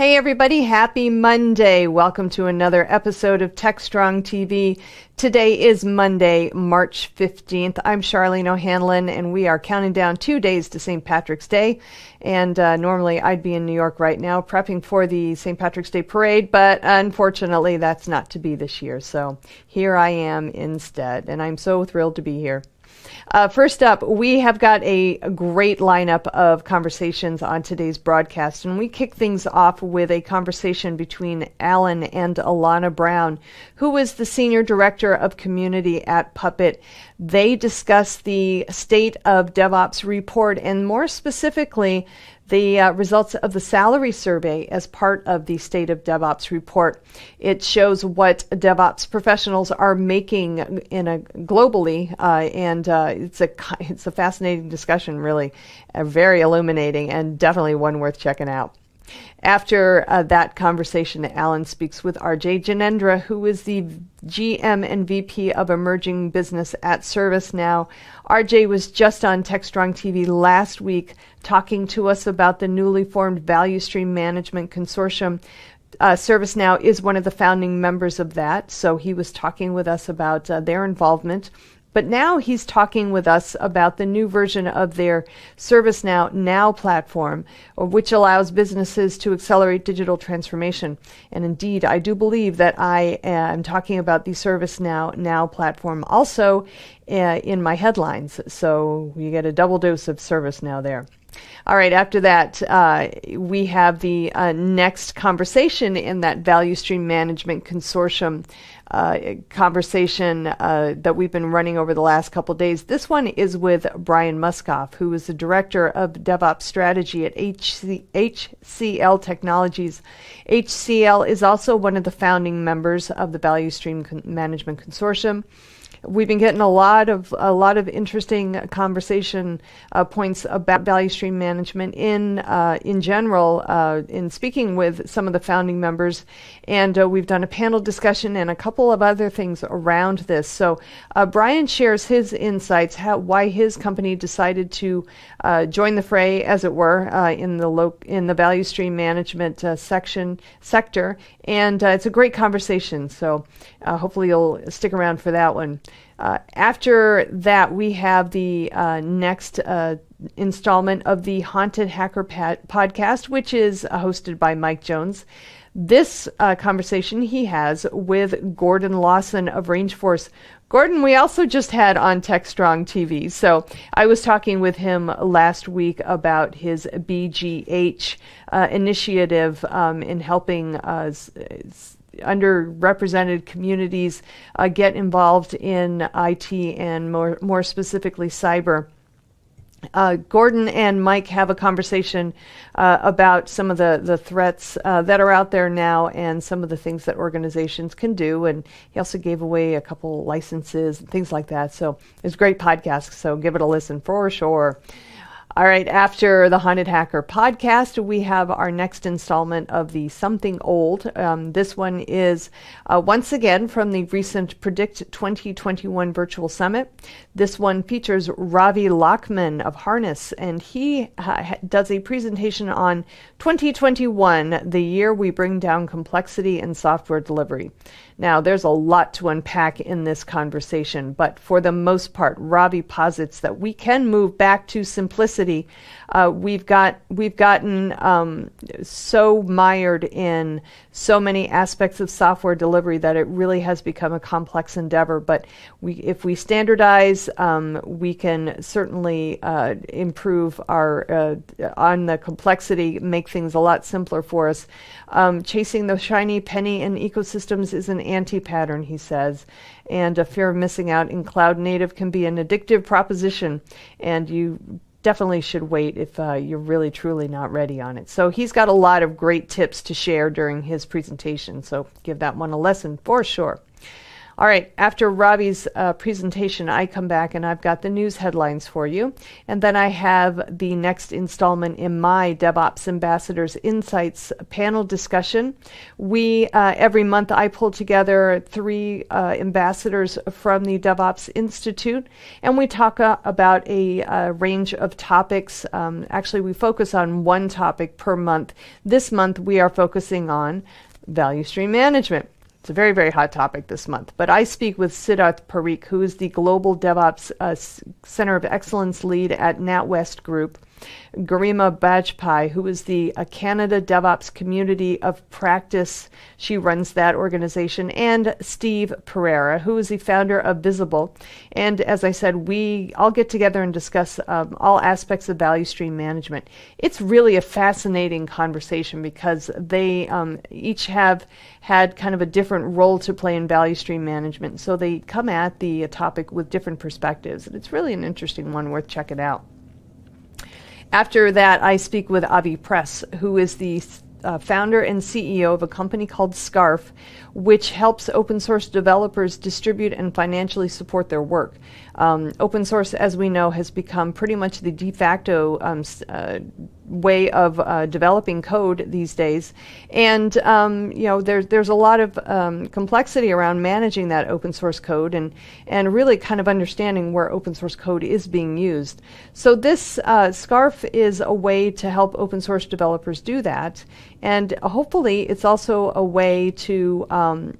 Hey everybody, happy Monday. Welcome to another episode of TechStrong TV. Today is Monday, March 15th. I'm Charlene O'Hanlon and we are counting down 2 days to St. Patrick's Day. And normally I'd be in New York right now prepping for the St. Patrick's Day parade, but unfortunately that's not to be this year. So here I am instead, and I'm so thrilled to be here. First up, we have got a great lineup of conversations on today's broadcast, and we kick things off with a conversation between Alan and Alana Brown, who is the Senior Director of Community at Puppet. They discuss the State of DevOps report, and more specifically, the results of the salary survey as part of the State of DevOps report. It shows what DevOps professionals are making globally, and it's a fascinating discussion, really, very illuminating, and definitely one worth checking out. After that conversation, Alan speaks with RJ Janendra, who is the GM and VP of Emerging Business at ServiceNow. RJ was just on TechStrong TV last week talking to us about the newly formed Value Stream Management Consortium. ServiceNow is one of the founding members of that, so he was talking with us about their involvement. But now he's talking with us about the new version of their ServiceNow Now platform, which allows businesses to accelerate digital transformation. And indeed, I do believe that I am talking about the ServiceNow Now platform also in my headlines. So you get a double dose of ServiceNow there. All right, after that, we have the next conversation in that Value Stream Management Consortium conversation that we've been running over the last couple of days. This one is with Brian Muskoff, who is the Director of DevOps Strategy at Hcl Technologies. Hcl is also one of the founding members of the Value Stream Management Consortium. We've been getting a lot of interesting conversation points about value stream management in general, in speaking with some of the founding members, and we've done a panel discussion and a couple of other things around this. So Brian shares his insights, why his company decided to join the fray, as it were, in the value stream management sector, and it's a great conversation. So hopefully you'll stick around for that one. After that, we have the next installment of the Haunted Hacker podcast, which is hosted by Mike Jones. This conversation he has with Gordon Lawson of Rangeforce. Gordon, we also just had on TechStrong TV. So I was talking with him last week about his BGH initiative in helping underrepresented communities get involved in IT and more specifically cyber. Gordon and Mike have a conversation about some of the threats that are out there now and some of the things that organizations can do. And he also gave away a couple licenses and things like that. So it's a great podcast, so give it a listen for sure. All right, after the Haunted Hacker podcast, we have our next installment of the Something Old. This one is once again from the recent Predict 2021 Virtual Summit. This one features Ravi Lachman of Harness, and he does a presentation on 2021, the year we bring down complexity in software delivery. Now, there's a lot to unpack in this conversation, but for the most part, Ravi posits that we can move back to simplicity. We've gotten so mired in so many aspects of software delivery that it really has become a complex endeavor. But if we standardize, we can certainly improve our on the complexity, make things a lot simpler for us. Chasing the shiny penny in ecosystems is an anti-pattern, he says, and a fear of missing out in cloud native can be an addictive proposition, and you definitely should wait if you're really truly not ready on it. So he's got a lot of great tips to share during his presentation, so give that one a listen for sure. All right, after Robbie's presentation, I come back and I've got the news headlines for you. And then I have the next installment in my DevOps Ambassadors Insights panel discussion. Every month I pull together 3 ambassadors from the DevOps Institute, and we talk about a range of topics. Actually, we focus on one topic per month. This month we are focusing on value stream management. It's a very, very hot topic this month. But I speak with Siddharth Parikh, who is the Global DevOps Center of Excellence Lead at NatWest Group, Garima Bajpai, who is the Canada DevOps Community of Practice. She runs that organization, and Steve Pereira, who is the founder of Visible. And as I said, we all get together and discuss all aspects of value stream management. It's really a fascinating conversation because they each have had kind of a different role to play in value stream management. So they come at the topic with different perspectives, and it's really an interesting one worth checking out. After that, I speak with Avi Press, who is the founder and CEO of a company called Scarf, which helps open source developers distribute and financially support their work. Open source, as we know, has become pretty much the de facto way of developing code these days. And there's a lot of complexity around managing that open source code and really kind of understanding where open source code is being used. So this Scarf is a way to help open source developers do that. And hopefully it's also a way to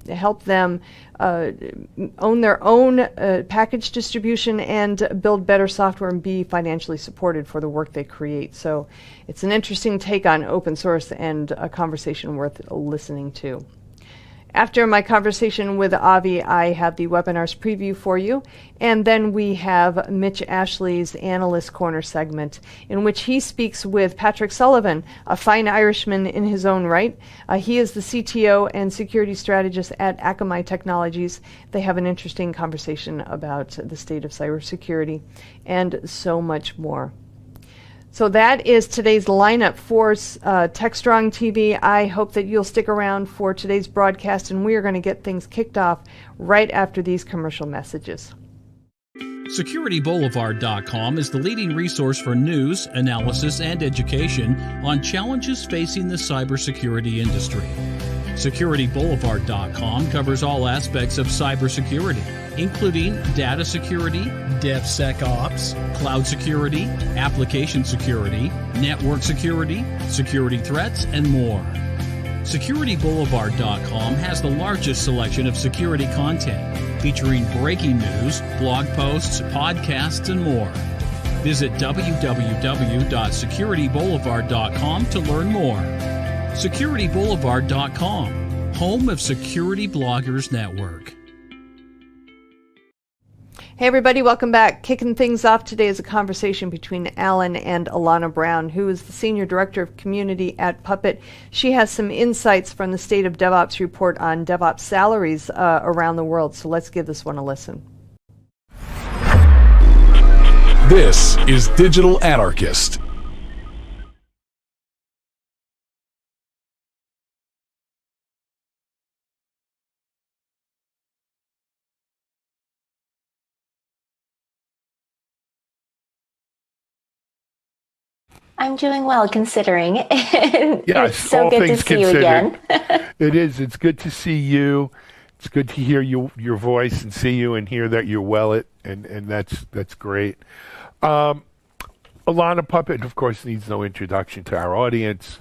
help them own their own package distribution and build better software and be financially supported for the work they create. So it's an interesting take on open source and a conversation worth listening to. After my conversation with Avi, I have the webinars preview for you, and then we have Mitch Ashley's Analyst Corner segment, in which he speaks with Patrick Sullivan, a fine Irishman in his own right. He is the CTO and security strategist at Akamai Technologies. They have an interesting conversation about the state of cybersecurity and so much more. So that is today's lineup for TechStrong TV. I hope that you'll stick around for today's broadcast, and we are going to get things kicked off right after these commercial messages. SecurityBoulevard.com is the leading resource for news, analysis, and education on challenges facing the cybersecurity industry. SecurityBoulevard.com covers all aspects of cybersecurity, including data security, DevSecOps, cloud security, application security, network security, security threats, and more. SecurityBoulevard.com has the largest selection of security content, featuring breaking news, blog posts, podcasts, and more. Visit www.securityboulevard.com to learn more. SecurityBoulevard.com, home of Security Bloggers Network. Hey everybody, welcome back. Kicking things off today is a conversation between Alan and Alana Brown, who is the Senior Director of Community at Puppet. She has some insights from the State of DevOps report on DevOps salaries around the world, so let's give this one a listen. This is Digital Anarchist. I'm doing well, considering. Yes, it's so good to see you again. It is. It's good to see you. It's good to hear your voice and see you and hear that you're well, and that's great. Alana Puppet, of course, needs no introduction to our audience.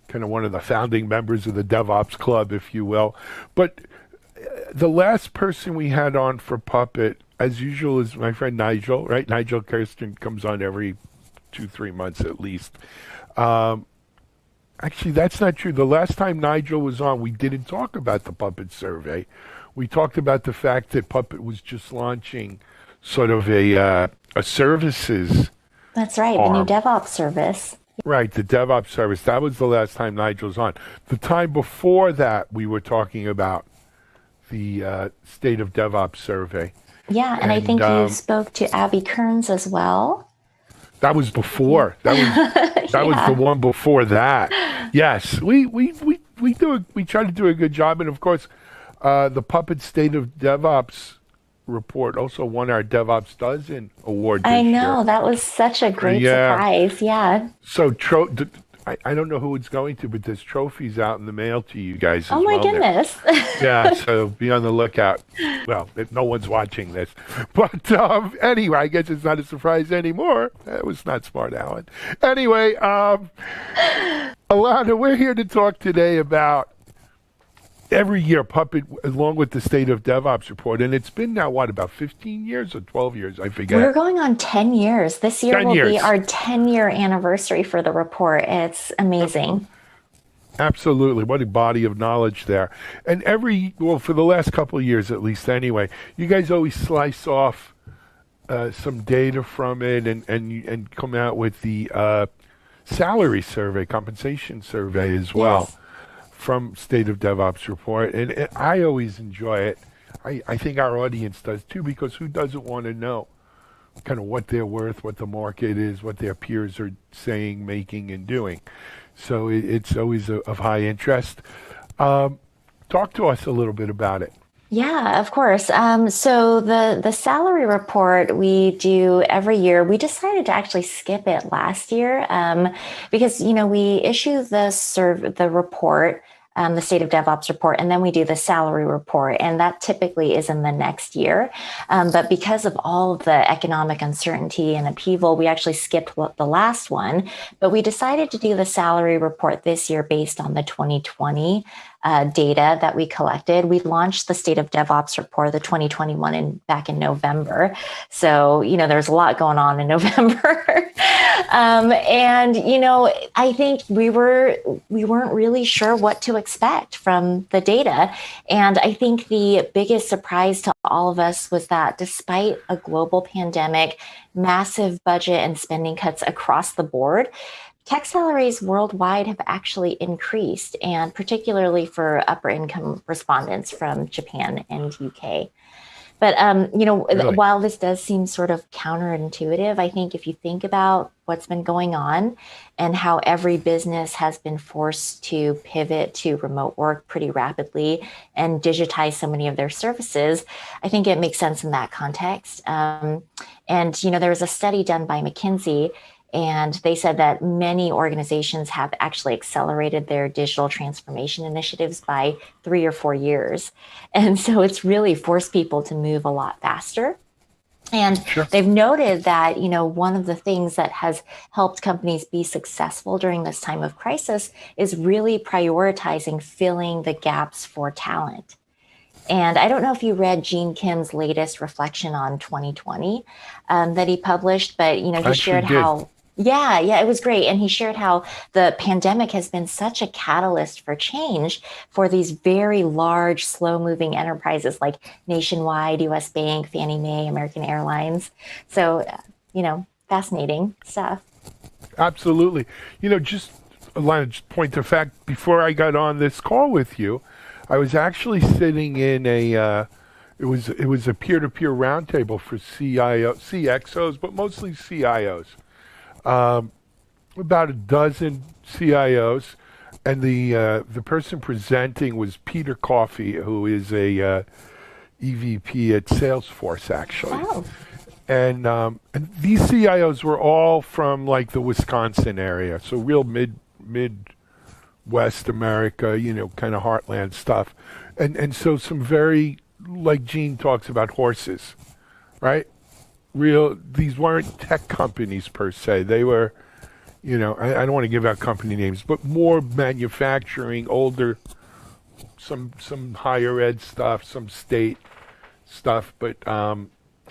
Kind of one of the founding members of the DevOps Club, if you will. But the last person we had on for Puppet, as usual, is my friend Nigel, right? Nigel Kirsten comes on every 2-3 months at least. Actually, that's not true. The last time Nigel was on, we didn't talk about the Puppet survey. We talked about the fact that Puppet was just launching sort of a services. That's right, the new DevOps service. Right, the DevOps service. That was the last time Nigel was on. The time before that, we were talking about the State of DevOps survey. Yeah, and I think you spoke to Abby Kearns as well. That was before. That was the one before that. Yes, we try to do a good job, and of course, The Puppet State of DevOps report also won our DevOps Dozen award this I year. know, that was such a great surprise. Yeah. So I don't know who it's going to, but there's trophies out in the mail to you guys as Oh my well now. goodness. Yeah, so be on the lookout. Well, no one's watching this. But anyway, I guess it's not a surprise anymore. That was not smart, Alan. Anyway, Alana, we're here to talk today about every year Puppet, along with the State of DevOps report. And it's been now, what, about 15 years or 12 years? I forget. We're going on 10 years. This year 10 will years. be our 10-year anniversary for the report. It's amazing. Absolutely. What a body of knowledge there. And for the last couple of years at least anyway, you guys always slice off some data from it and come out with the salary survey, compensation survey as well. Yes. From State of DevOps report. And I always enjoy it. I think our audience does too, because who doesn't want to know kind of what they're worth, what the market is, what their peers are saying, making, and doing. So it's always of high interest. Talk to us a little bit about it. Yeah, of course. So the salary report we do every year, we decided to actually skip it last year because, we issue the report, the State of DevOps report, and then we do the salary report, and that typically is in the next year. But because of all of the economic uncertainty and upheaval, we actually skipped the last one. But we decided to do the salary report this year based on the 2020 data that we collected. We launched the State of DevOps report, the 2021, back in November. So, there's a lot going on in November. I think we weren't really sure what to expect from the data. And I think the biggest surprise to all of us was that despite a global pandemic, massive budget and spending cuts across the board, tech salaries worldwide have actually increased, and particularly for upper income respondents from Japan and UK. But, Really? while this does seem sort of counterintuitive, I think if you think about what's been going on and how every business has been forced to pivot to remote work pretty rapidly and digitize so many of their services, I think it makes sense in that context. There was a study done by McKinsey, and they said that many organizations have actually accelerated their digital transformation initiatives by 3 or 4 years. And so it's really forced people to move a lot faster. And Sure. they've noted that, one of the things that has helped companies be successful during this time of crisis is really prioritizing filling the gaps for talent. And I don't know if you read Gene Kim's latest reflection on 2020 that he published, but, he shared how... Yeah, it was great. And he shared how the pandemic has been such a catalyst for change for these very large, slow-moving enterprises like Nationwide, US Bank, Fannie Mae, American Airlines. So, fascinating stuff. Absolutely. Just point of fact, before I got on this call with you, I was actually sitting in it was a peer-to-peer roundtable for CXOs, but mostly CIOs. About a dozen CIOs, and the person presenting was Peter Coffey, who is a EVP at Salesforce, actually. Oh. And these CIOs were all from like the Wisconsin area, so real Midwest America, kind of heartland stuff, and so some very, like Gene talks about, horses, right? These weren't tech companies per se. They were, I don't want to give out company names, but more manufacturing, older, some higher ed stuff, some state stuff, but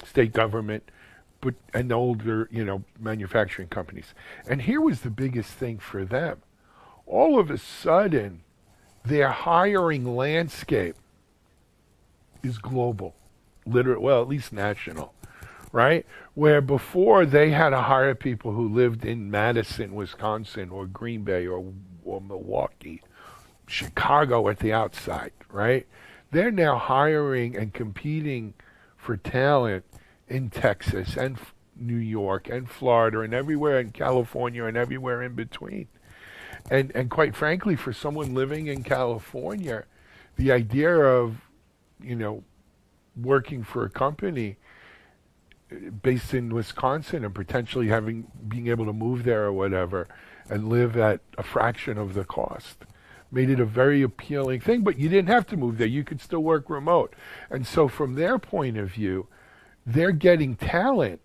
state government, and older, manufacturing companies. And here was the biggest thing for them. All of a sudden, their hiring landscape is global, at least national. Right? Where before they had to hire people who lived in Madison, Wisconsin, or Green Bay, or Milwaukee, Chicago at the outside, right? They're now hiring and competing for talent in Texas and New York and Florida and everywhere in California and everywhere in between. And quite frankly, for someone living in California, the idea of working for a company based in Wisconsin and potentially being able to move there or whatever and live at a fraction of the cost. Made it a very appealing thing, but you didn't have to move there. You could still work remote. And so from their point of view, they're getting talent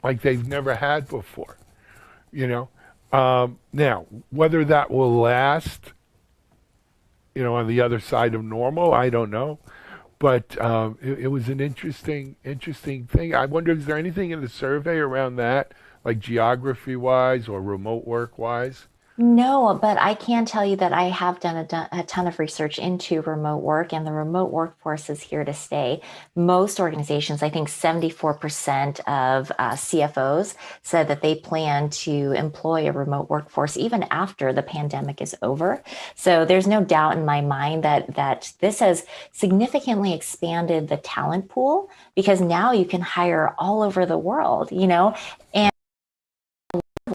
like they've never had before, Now, whether that will last, on the other side of normal, I don't know. But it was an interesting thing. I wonder, is there anything in the survey around that, like geography-wise or remote work-wise? No, but I can tell you that I have done a ton of research into remote work, and the remote workforce is here to stay. Most organizations, I think 74% of CFOs said that they plan to employ a remote workforce even after the pandemic is over. So there's no doubt in my mind that this has significantly expanded the talent pool, because now you can hire all over the world, and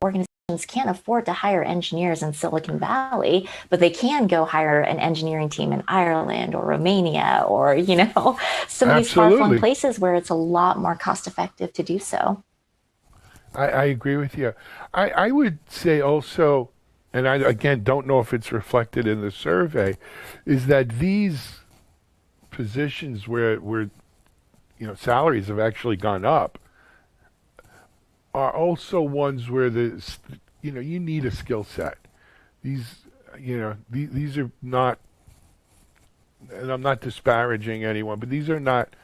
organizations can't afford to hire engineers in Silicon Valley, but they can go hire an engineering team in Ireland or Romania or, some of these far-flung places where it's a lot more cost-effective to do so. I agree with you. I would say also, and I, again, don't know if it's reflected in the survey, is that these positions where salaries have actually gone up are also ones where you need a skill set. These are not, and I'm not disparaging anyone, but these are not,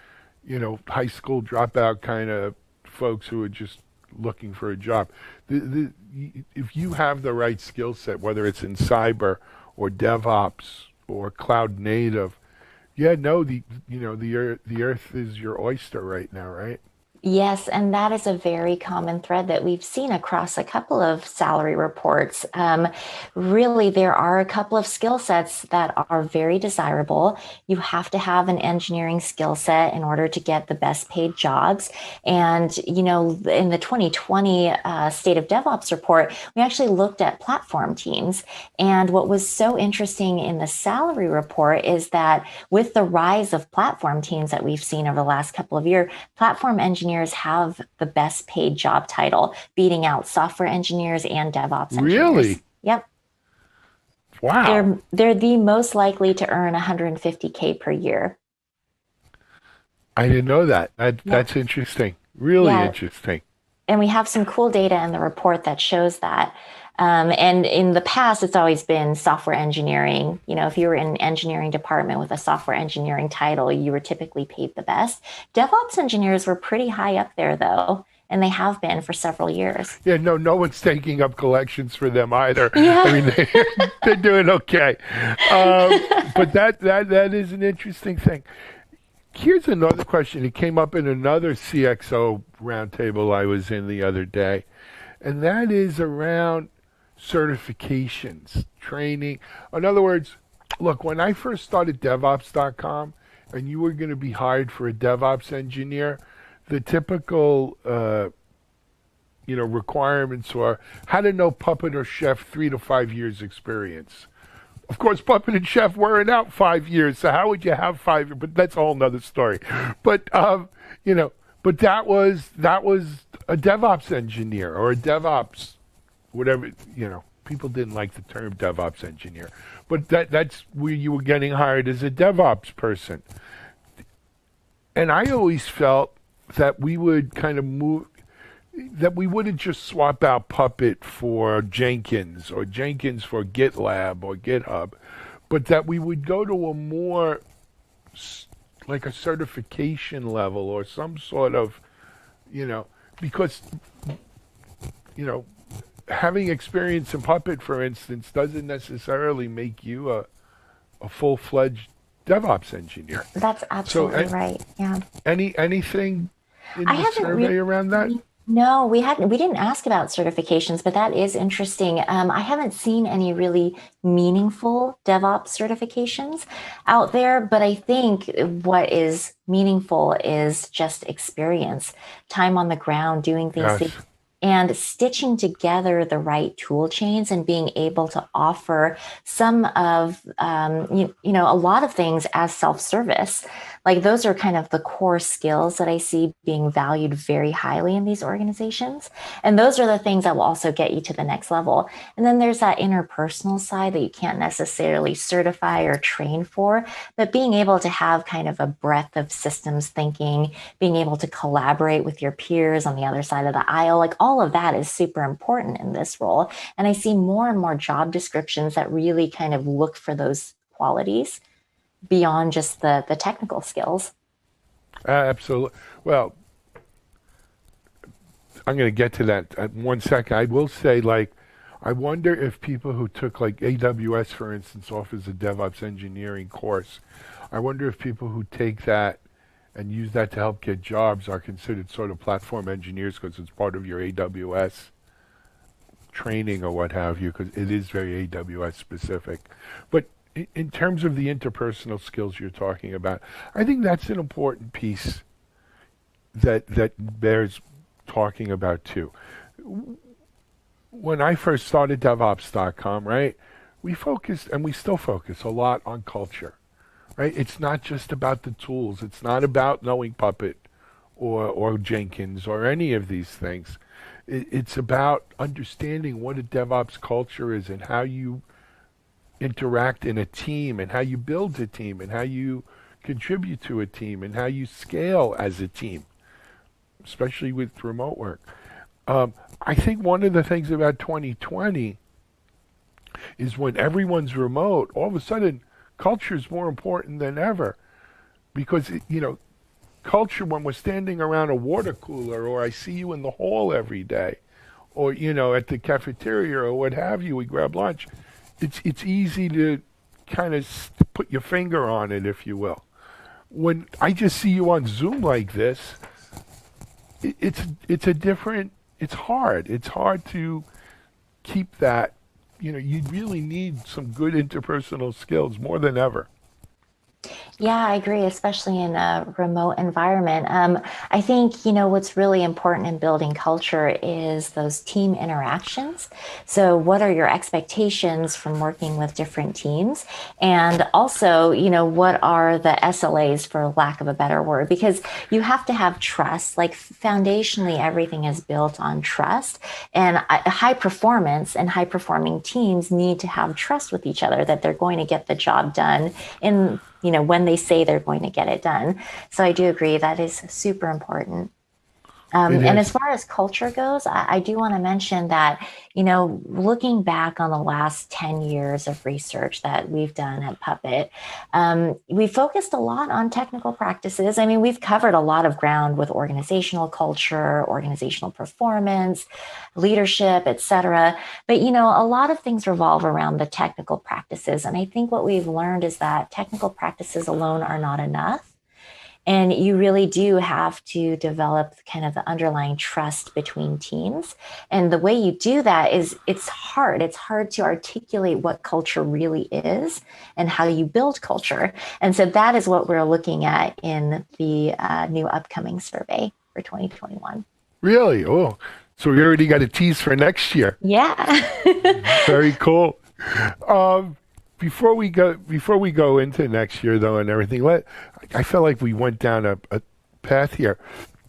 high school dropout kind of folks who are just looking for a job. If you have the right skill set, whether it's in cyber or DevOps or cloud native, the earth is your oyster right now, right? Yes, and that is a very common thread that we've seen across a couple of salary reports. Really, there are a couple of skill sets that are very desirable. You have to have an engineering skill set in order to get the best paid jobs. And, in the 2020 State of DevOps report, we actually looked at platform teams. And what was so interesting in the salary report is that with the rise of platform teams that we've seen over the last couple of years, platform engineers have the best paid job title, beating out software engineers and DevOps engineers. Really? Yep. Wow. They're the most likely to earn $150K per year. I didn't know that. That's interesting. Really interesting. And we have some cool data in the report that shows that. And in the past, it's always been software engineering. If you were in an engineering department with a software engineering title, you were typically paid the best. DevOps engineers were pretty high up there, though, and they have been for several years. Yeah, no one's taking up collections for them either. Yeah. I mean, they're doing okay. But that is an interesting thing. Here's another question. It came up in another CXO roundtable I was in the other day, and that is around certifications, training. In other words, look, when I first started DevOps.com and you were going to be hired for a DevOps engineer, the typical requirements were how to know Puppet or Chef 3 to 5 years experience. Of course, Puppet and Chef weren't out 5 years, so how would you have 5 years? But that's a whole nother story. But but that was a DevOps engineer or a DevOps, whatever, people didn't like the term DevOps engineer, but that's where you were getting hired as a DevOps person. And I always felt that we would kind of that we wouldn't just swap out Puppet for Jenkins or Jenkins for GitLab or GitHub, but that we would go to a more like a certification level or some sort of, because, having experience in Puppet, for instance, doesn't necessarily make you a full-fledged DevOps engineer. That's absolutely right. Yeah. Anything in the survey around that? No, we didn't ask about certifications, but that is interesting. I haven't seen any really meaningful DevOps certifications out there, but I think what is meaningful is just experience, time on the ground, doing things. Yes. and stitching together the right tool chains and being able to offer some of, a lot of things as self-service. Like those are kind of the core skills that I see being valued very highly in these organizations. And those are the things that will also get you to the next level. And then there's that interpersonal side that you can't necessarily certify or train for, but being able to have kind of a breadth of systems thinking, being able to collaborate with your peers on the other side of the aisle, like all of that is super important in this role. And I see more and more job descriptions that really kind of look for those qualities beyond just the technical skills. Absolutely. Well, I'm going to get to that in 1 second. I will say, like, I wonder if people who took like AWS, for instance, offers a DevOps engineering course. I wonder if people who take that and use that to help get jobs are considered sort of platform engineers because it's part of your AWS training or what have you, because it is very AWS specific. But in terms of the interpersonal skills you're talking about, I think that's an important piece that bears talking about too. When I first started DevOps.com, right, we focused, and we still focus a lot on culture, right? It's not just about the tools. It's not about knowing Puppet or Jenkins or any of these things. It's about understanding what a DevOps culture is and how you interact in a team and how you build a team and how you contribute to a team and how you scale as a team, especially with remote work. I think one of the things about 2020 is when everyone's remote, all of a sudden culture is more important than ever, because culture, when we're standing around a water cooler, or I see you in the hall every day, or at the cafeteria or what have you, we grab lunch. It's easy to kind of put your finger on it, if you will. When I just see you on Zoom like this, it's hard. It's hard to keep that. You really need some good interpersonal skills more than ever. Yeah, I agree, especially in a remote environment. I think, what's really important in building culture is those team interactions. So what are your expectations from working with different teams? And also, what are the SLAs, for lack of a better word? Because you have to have trust. Like foundationally, everything is built on trust. And high performance and high performing teams need to have trust with each other that they're going to get the job done in when they say they're going to get it done. So I do agree that is super important. And as far as culture goes, I do want to mention that, looking back on the last 10 years of research that we've done at Puppet, we focused a lot on technical practices. I mean, we've covered a lot of ground with organizational culture, organizational performance, leadership, et cetera. But, a lot of things revolve around the technical practices. And I think what we've learned is that technical practices alone are not enough. And you really do have to develop kind of the underlying trust between teams. And the way you do that is it's hard. It's hard to articulate what culture really is and how you build culture. And so that is what we're looking at in the new upcoming survey for 2021. Really? Oh, so we already got a tease for next year. Yeah. Very cool. Before we go into next year, though, and everything, I felt like we went down a path here.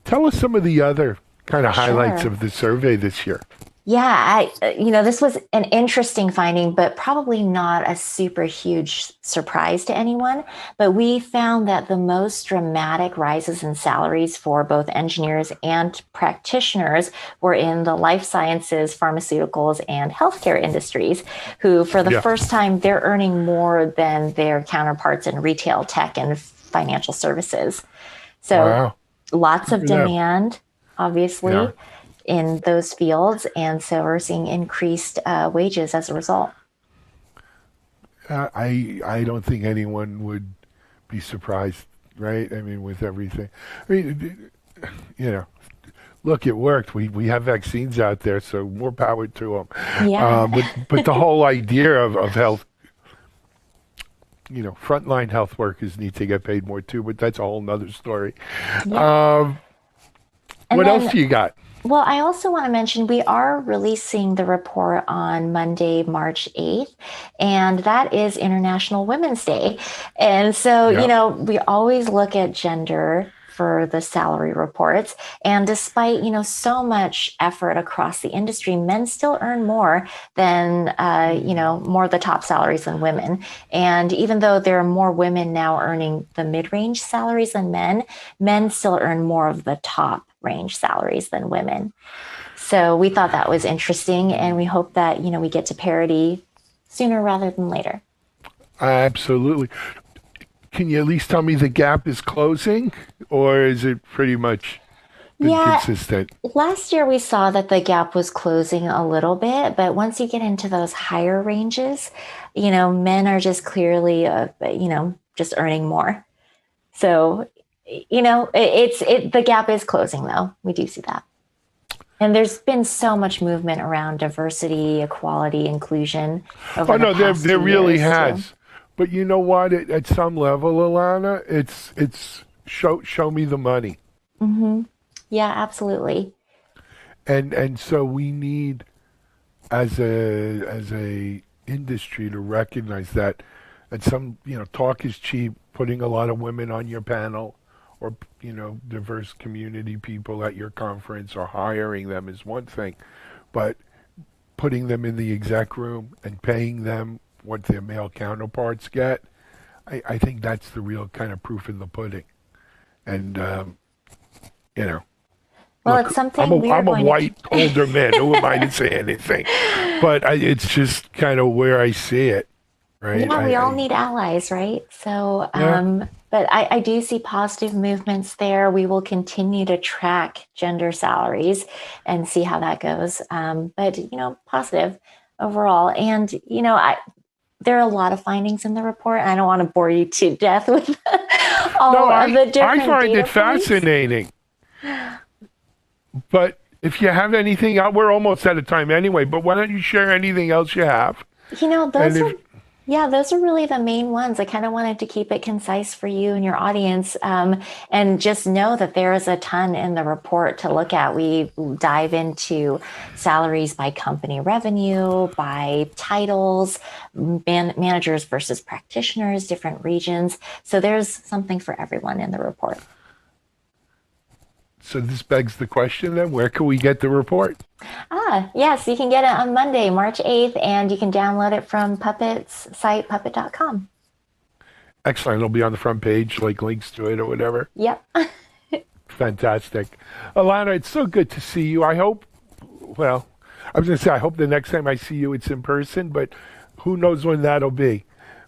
Tell us some of the other kind of highlights of the survey this year. Yeah, this was an interesting finding, but probably not a super huge surprise to anyone. But we found that the most dramatic rises in salaries for both engineers and practitioners were in the life sciences, pharmaceuticals, and healthcare industries, who for the first time, they're earning more than their counterparts in retail, tech, and financial services. So lots of demand, obviously. In those fields, and so we're seeing increased wages as a result. I don't think anyone would be surprised, right? I mean, with everything. I mean, look, it worked. We have vaccines out there, so more power to them. Yeah. But the whole idea of health, frontline health workers need to get paid more too, but that's a whole nother story. Yeah. What else do you got? Well, I also want to mention we are releasing the report on Monday, March 8th, and that is International Women's Day. And so, we always look at gender for the salary reports. And despite, so much effort across the industry, men still earn more than, more of the top salaries than women. And even though there are more women now earning the mid-range salaries than men still earn more of the top range salaries than women. So we thought that was interesting, and we hope that, we get to parity sooner rather than later. Absolutely. Can you at least tell me the gap is closing, or is it pretty much been consistent? Last year we saw that the gap was closing a little bit, but once you get into those higher ranges, men are just clearly, just earning more. So, the gap is closing, though. We do see that. And there's been so much movement around diversity, equality, inclusion over the past there really years, has. too. But you know what? At some level, Alana, it's show me the money. Mm-hmm. Yeah, absolutely. And so we need, as a industry, to recognize that. And some, talk is cheap. Putting a lot of women on your panel, or diverse community people at your conference, or hiring them is one thing, but putting them in the exec room and paying them what their male counterparts get, I think that's the real kind of proof in the pudding. And Well, look, it's something I'm a white older man. Who am I to say anything? But it's just kind of where I see it, right? Yeah, we all need allies, right? So, but I do see positive movements there. We will continue to track gender salaries and see how that goes. But, positive overall. And, there are a lot of findings in the report. I don't want to bore you to death with all of the different I find data it fascinating. But if you have anything else, we're almost out of time anyway, but why don't you share anything else you have? Those are really the main ones. I kind of wanted to keep it concise for you and your audience, and just know that there is a ton in the report to look at. We dive into salaries by company revenue, by titles, managers versus practitioners, different regions. So there's something for everyone in the report. So this begs the question then, where can we get the report? Yes, you can get it on Monday, March 8th, and you can download it from Puppet's site, puppet.com. Excellent. It'll be on the front page, like links to it or whatever. Yep. Fantastic. Alana, it's so good to see you. I hope the next time I see you, it's in person, but who knows when that'll be.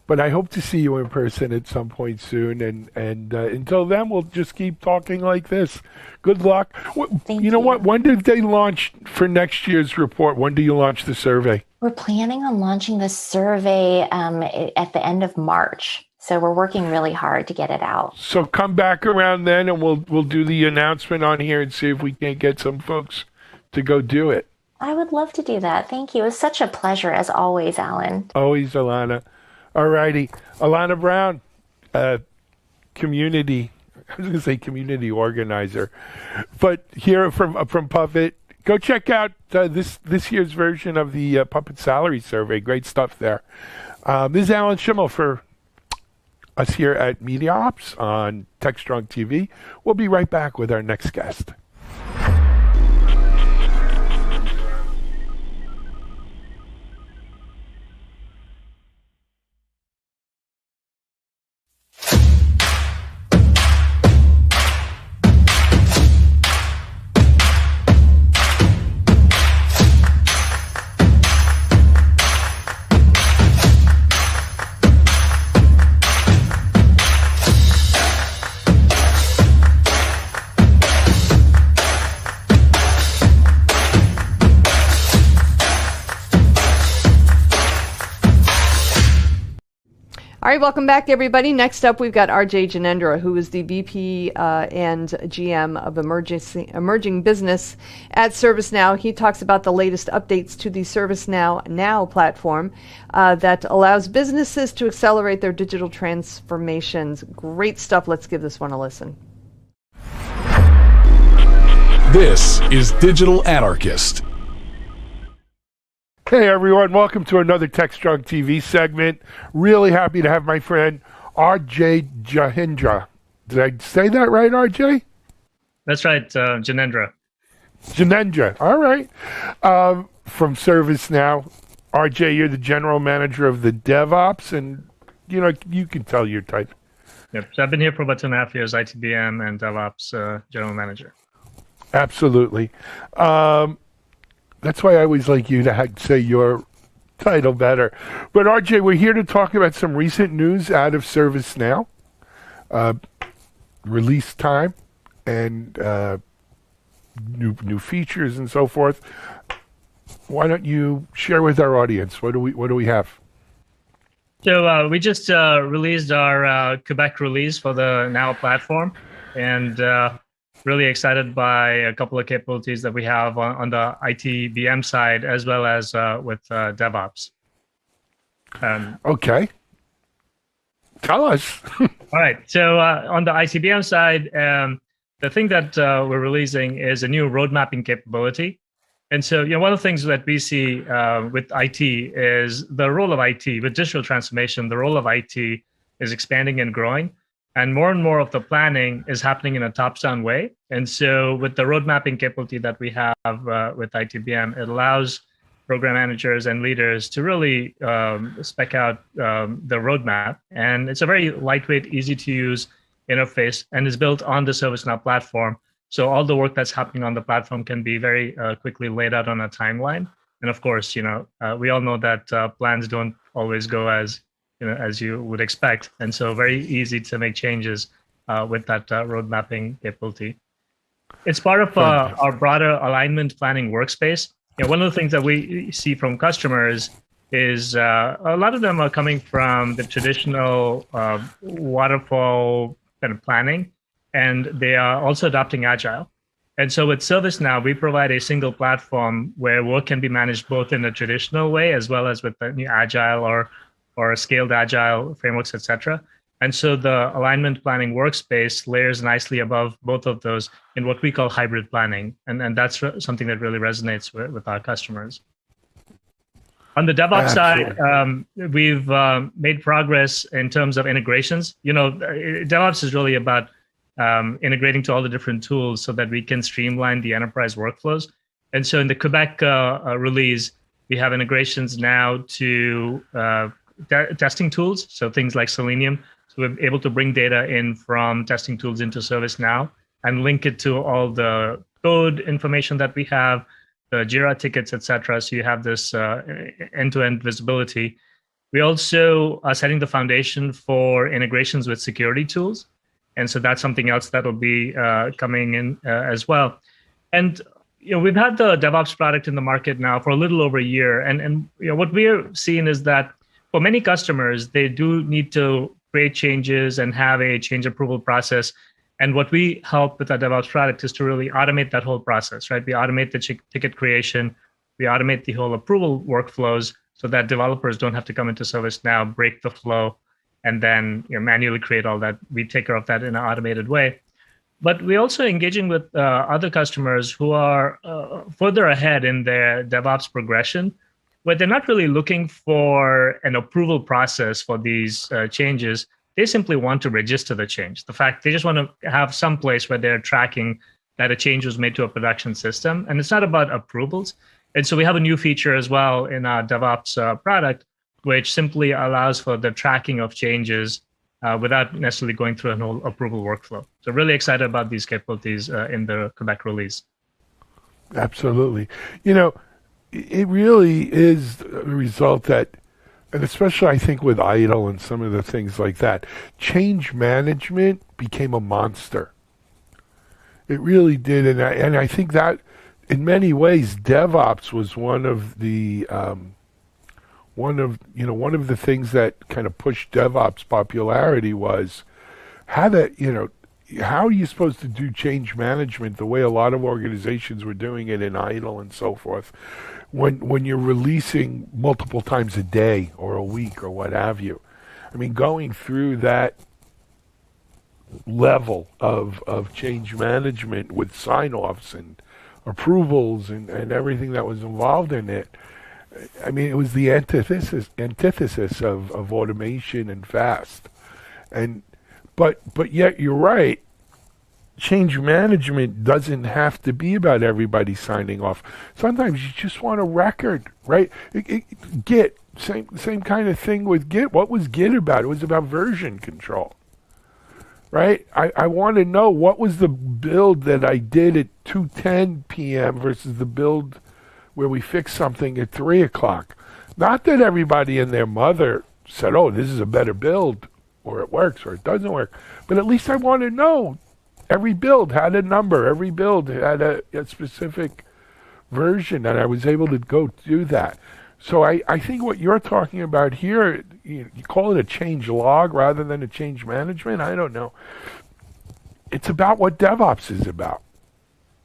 But I hope to see you in person at some point soon. And until then, we'll just keep talking like this. Good luck. Thank you. What? When did they launch for next year's report? When do you launch the survey? We're planning on launching the survey at the end of March. So we're working really hard to get it out. So come back around then, and we'll do the announcement on here and see if we can't get some folks to go do it. I would love to do that. Thank you. It was such a pleasure, as always, Alan. Always, Alana. All righty. Alana Brown, community organizer. But here from Puppet, go check out this year's version of the Puppet Salary Survey. Great stuff there. This is Alan Schimmel for us here at Media Ops on TechStrong TV. We'll be right back with our next guest. All right, welcome back, everybody. Next up, we've got RJ Janendra, who is the VP and GM of Emerging Business at ServiceNow. He talks about the latest updates to the ServiceNow Now platform that allows businesses to accelerate their digital transformations. Great stuff. Let's give this one a listen. This is Digital Anarchist. Hey everyone, welcome to another TechStrong TV segment. Really happy to have my friend RJ Jahindra. Did I say that right, RJ? That's right, Janendra. Janendra, all right. From ServiceNow. RJ, you're the general manager of the DevOps, and you can tell your title. Yep. So I've been here for about 2.5 years, ITBM and DevOps general manager. Absolutely. That's why I always like you to say your title better. But RJ, we're here to talk about some recent news out of ServiceNow, release time, and new features and so forth. Why don't you share with our audience? What do we have? So we just released our Quebec release for the Now platform, and really excited by a couple of capabilities that we have on the ITBM side as well as with DevOps. Okay. Tell us. All right. So on the ITBM side, the thing that we're releasing is a new road mapping capability. And so, one of the things that we see with IT is the role of IT, with digital transformation, the role of IT is expanding and growing. And more of the planning is happening in a top-down way. And so with the road mapping capability that we have with ITBM, it allows program managers and leaders to really spec out the roadmap. And it's a very lightweight, easy to use interface and is built on the ServiceNow platform. So all the work that's happening on the platform can be very quickly laid out on a timeline. And of course, we all know that plans don't always go as you would expect. And so very easy to make changes with that road mapping capability. It's part of our broader alignment planning workspace. One of the things that we see from customers is a lot of them are coming from the traditional waterfall kind of planning, and they are also adopting Agile. And so with ServiceNow, we provide a single platform where work can be managed both in a traditional way as well as with the new Agile or scaled Agile frameworks, etc. And so the alignment planning workspace layers nicely above both of those in what we call hybrid planning. And that's something that really resonates with our customers. On the DevOps side, we've made progress in terms of integrations. DevOps is really about integrating to all the different tools so that we can streamline the enterprise workflows. And so in the Quebec release, we have integrations now to testing tools, so things like Selenium. So we're able to bring data in from testing tools into ServiceNow and link it to all the code information that we have, the Jira tickets, etc. So you have this end-to-end visibility. We also are setting the foundation for integrations with security tools. And so that's something else that will be coming in as well. And we've had the DevOps product in the market now for a little over a year. And what we're seeing is that for many customers, they do need to create changes and have a change approval process. And what we help with our DevOps product is to really automate that whole process, right? We automate the ticket creation, we automate the whole approval workflows so that developers don't have to come into ServiceNow, break the flow, and then manually create all that. We take care of that in an automated way. But we're also engaging with other customers who are further ahead in their DevOps progression, where they're not really looking for an approval process for these changes. They simply want to register the change. The fact they just want to have some place where they're tracking that a change was made to a production system. And it's not about approvals. And so we have a new feature as well in our DevOps product, which simply allows for the tracking of changes without necessarily going through a whole approval workflow. So really excited about these capabilities in the Quebec release. Absolutely. It really is a result that, and especially I think with IDLE and some of the things like that, change management became a monster. It really did, and I think that in many ways DevOps was one of the things that kind of pushed DevOps popularity was how are you supposed to do change management the way a lot of organizations were doing it in IDLE and so forth, when you're releasing multiple times a day or a week or what have you. I mean, going through that level of change management with sign-offs and approvals and everything that was involved in it. I mean, it was the antithesis of automation and fast. And but yet you're right. Change management doesn't have to be about everybody signing off. Sometimes you just want a record, right? Git, same kind of thing with Git. What was Git about? It was about version control, right? I want to know what was the build that I did at 2:10 p.m. versus the build where we fixed something at 3 o'clock. Not that everybody and their mother said, oh, this is a better build, or it works, or it doesn't work. But at least I want to know. Every build had a number. Every build had a specific version, and I was able to go do that. So I think what you're talking about here, you call it a change log rather than a change management. I don't know. It's about what DevOps is about.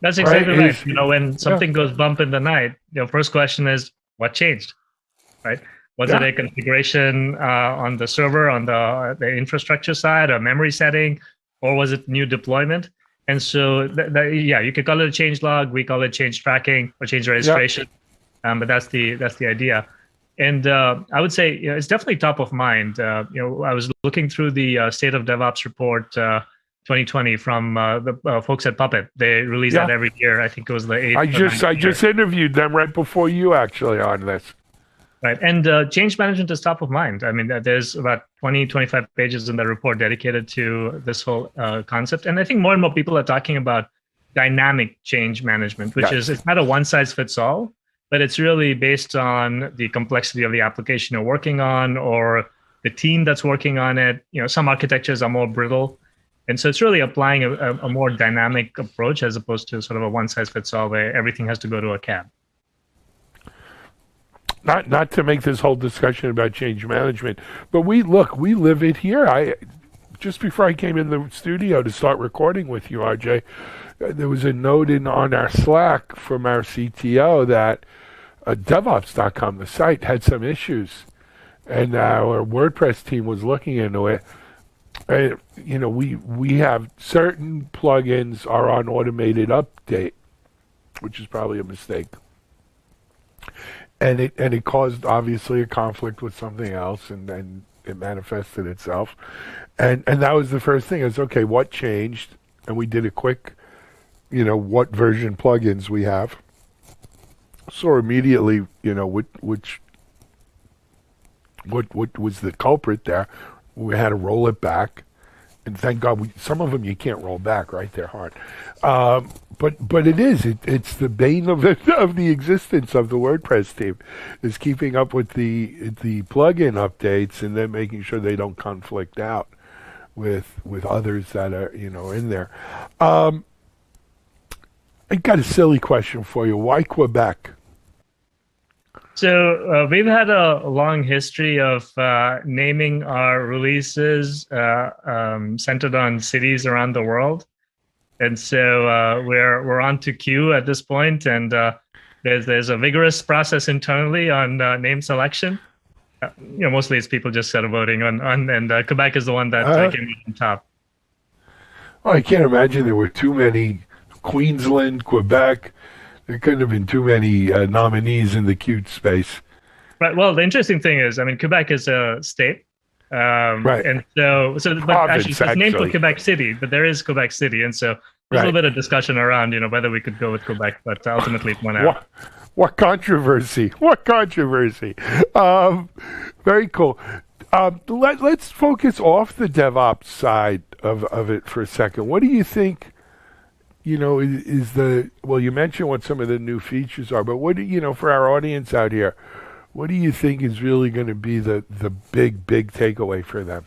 That's exactly right. You know, when something goes bump in the night, your first question is, what changed, right? Was it a configuration on the server, on the infrastructure side, a memory setting, or was it new deployment? And so, you could call it a change log. We call it change tracking or change registration. But that's the idea. And I would say it's definitely top of mind. I was looking through the State of DevOps report 2020 from the folks at Puppet. They release that every year. I think it was the 8th. I just interviewed them right before you actually on this. Right. And change management is top of mind. I mean, there's about 20, 25 pages in the report dedicated to this whole concept. And I think more and more people are talking about dynamic change management, which is, it's not a one size fits all, but it's really based on the complexity of the application you're working on or the team that's working on it. You know, some architectures are more brittle. And so it's really applying a more dynamic approach as opposed to sort of a one size fits all where everything has to go to a cab. Not to make this whole discussion about change management, but we live it here. Just before I came in the studio to start recording with you, RJ, there was a note on our Slack from our CTO that DevOps.com, the site, had some issues, and our WordPress team was looking into it. And, we have certain plugins are on automated update, which is probably a mistake. And it caused obviously a conflict with something else, and then it manifested itself. And that was the first thing is, okay, what changed? And we did a quick, what version plugins we have. So immediately, what was the culprit there? We had to roll it back. And thank God, some of them you can't roll back, right? They're hard. But it's the bane of the existence of the WordPress team is keeping up with the plugin updates and then making sure they don't conflict out with others that are in there. I got a silly question for you. Why Quebec? So we've had a long history of naming our releases centered on cities around the world, and so we're on to Q at this point, and there's a vigorous process internally on name selection. Mostly it's people just started voting on and Quebec is the one that came on top. Oh, I can't imagine there were too many Queensland, Quebec. There couldn't have been too many nominees in the Q space. Right. Well, the interesting thing is, I mean, Quebec is a state. Right. And but actually, it's named for Quebec City, but there is Quebec City. And so there's a little bit of discussion around, whether we could go with Quebec, but ultimately it went out. What controversy. What controversy. Very cool. Let's focus off the DevOps side of it for a second. What do you think? You mentioned what some of the new features are, but what do for our audience out here, what do you think is really going to be the big takeaway for them?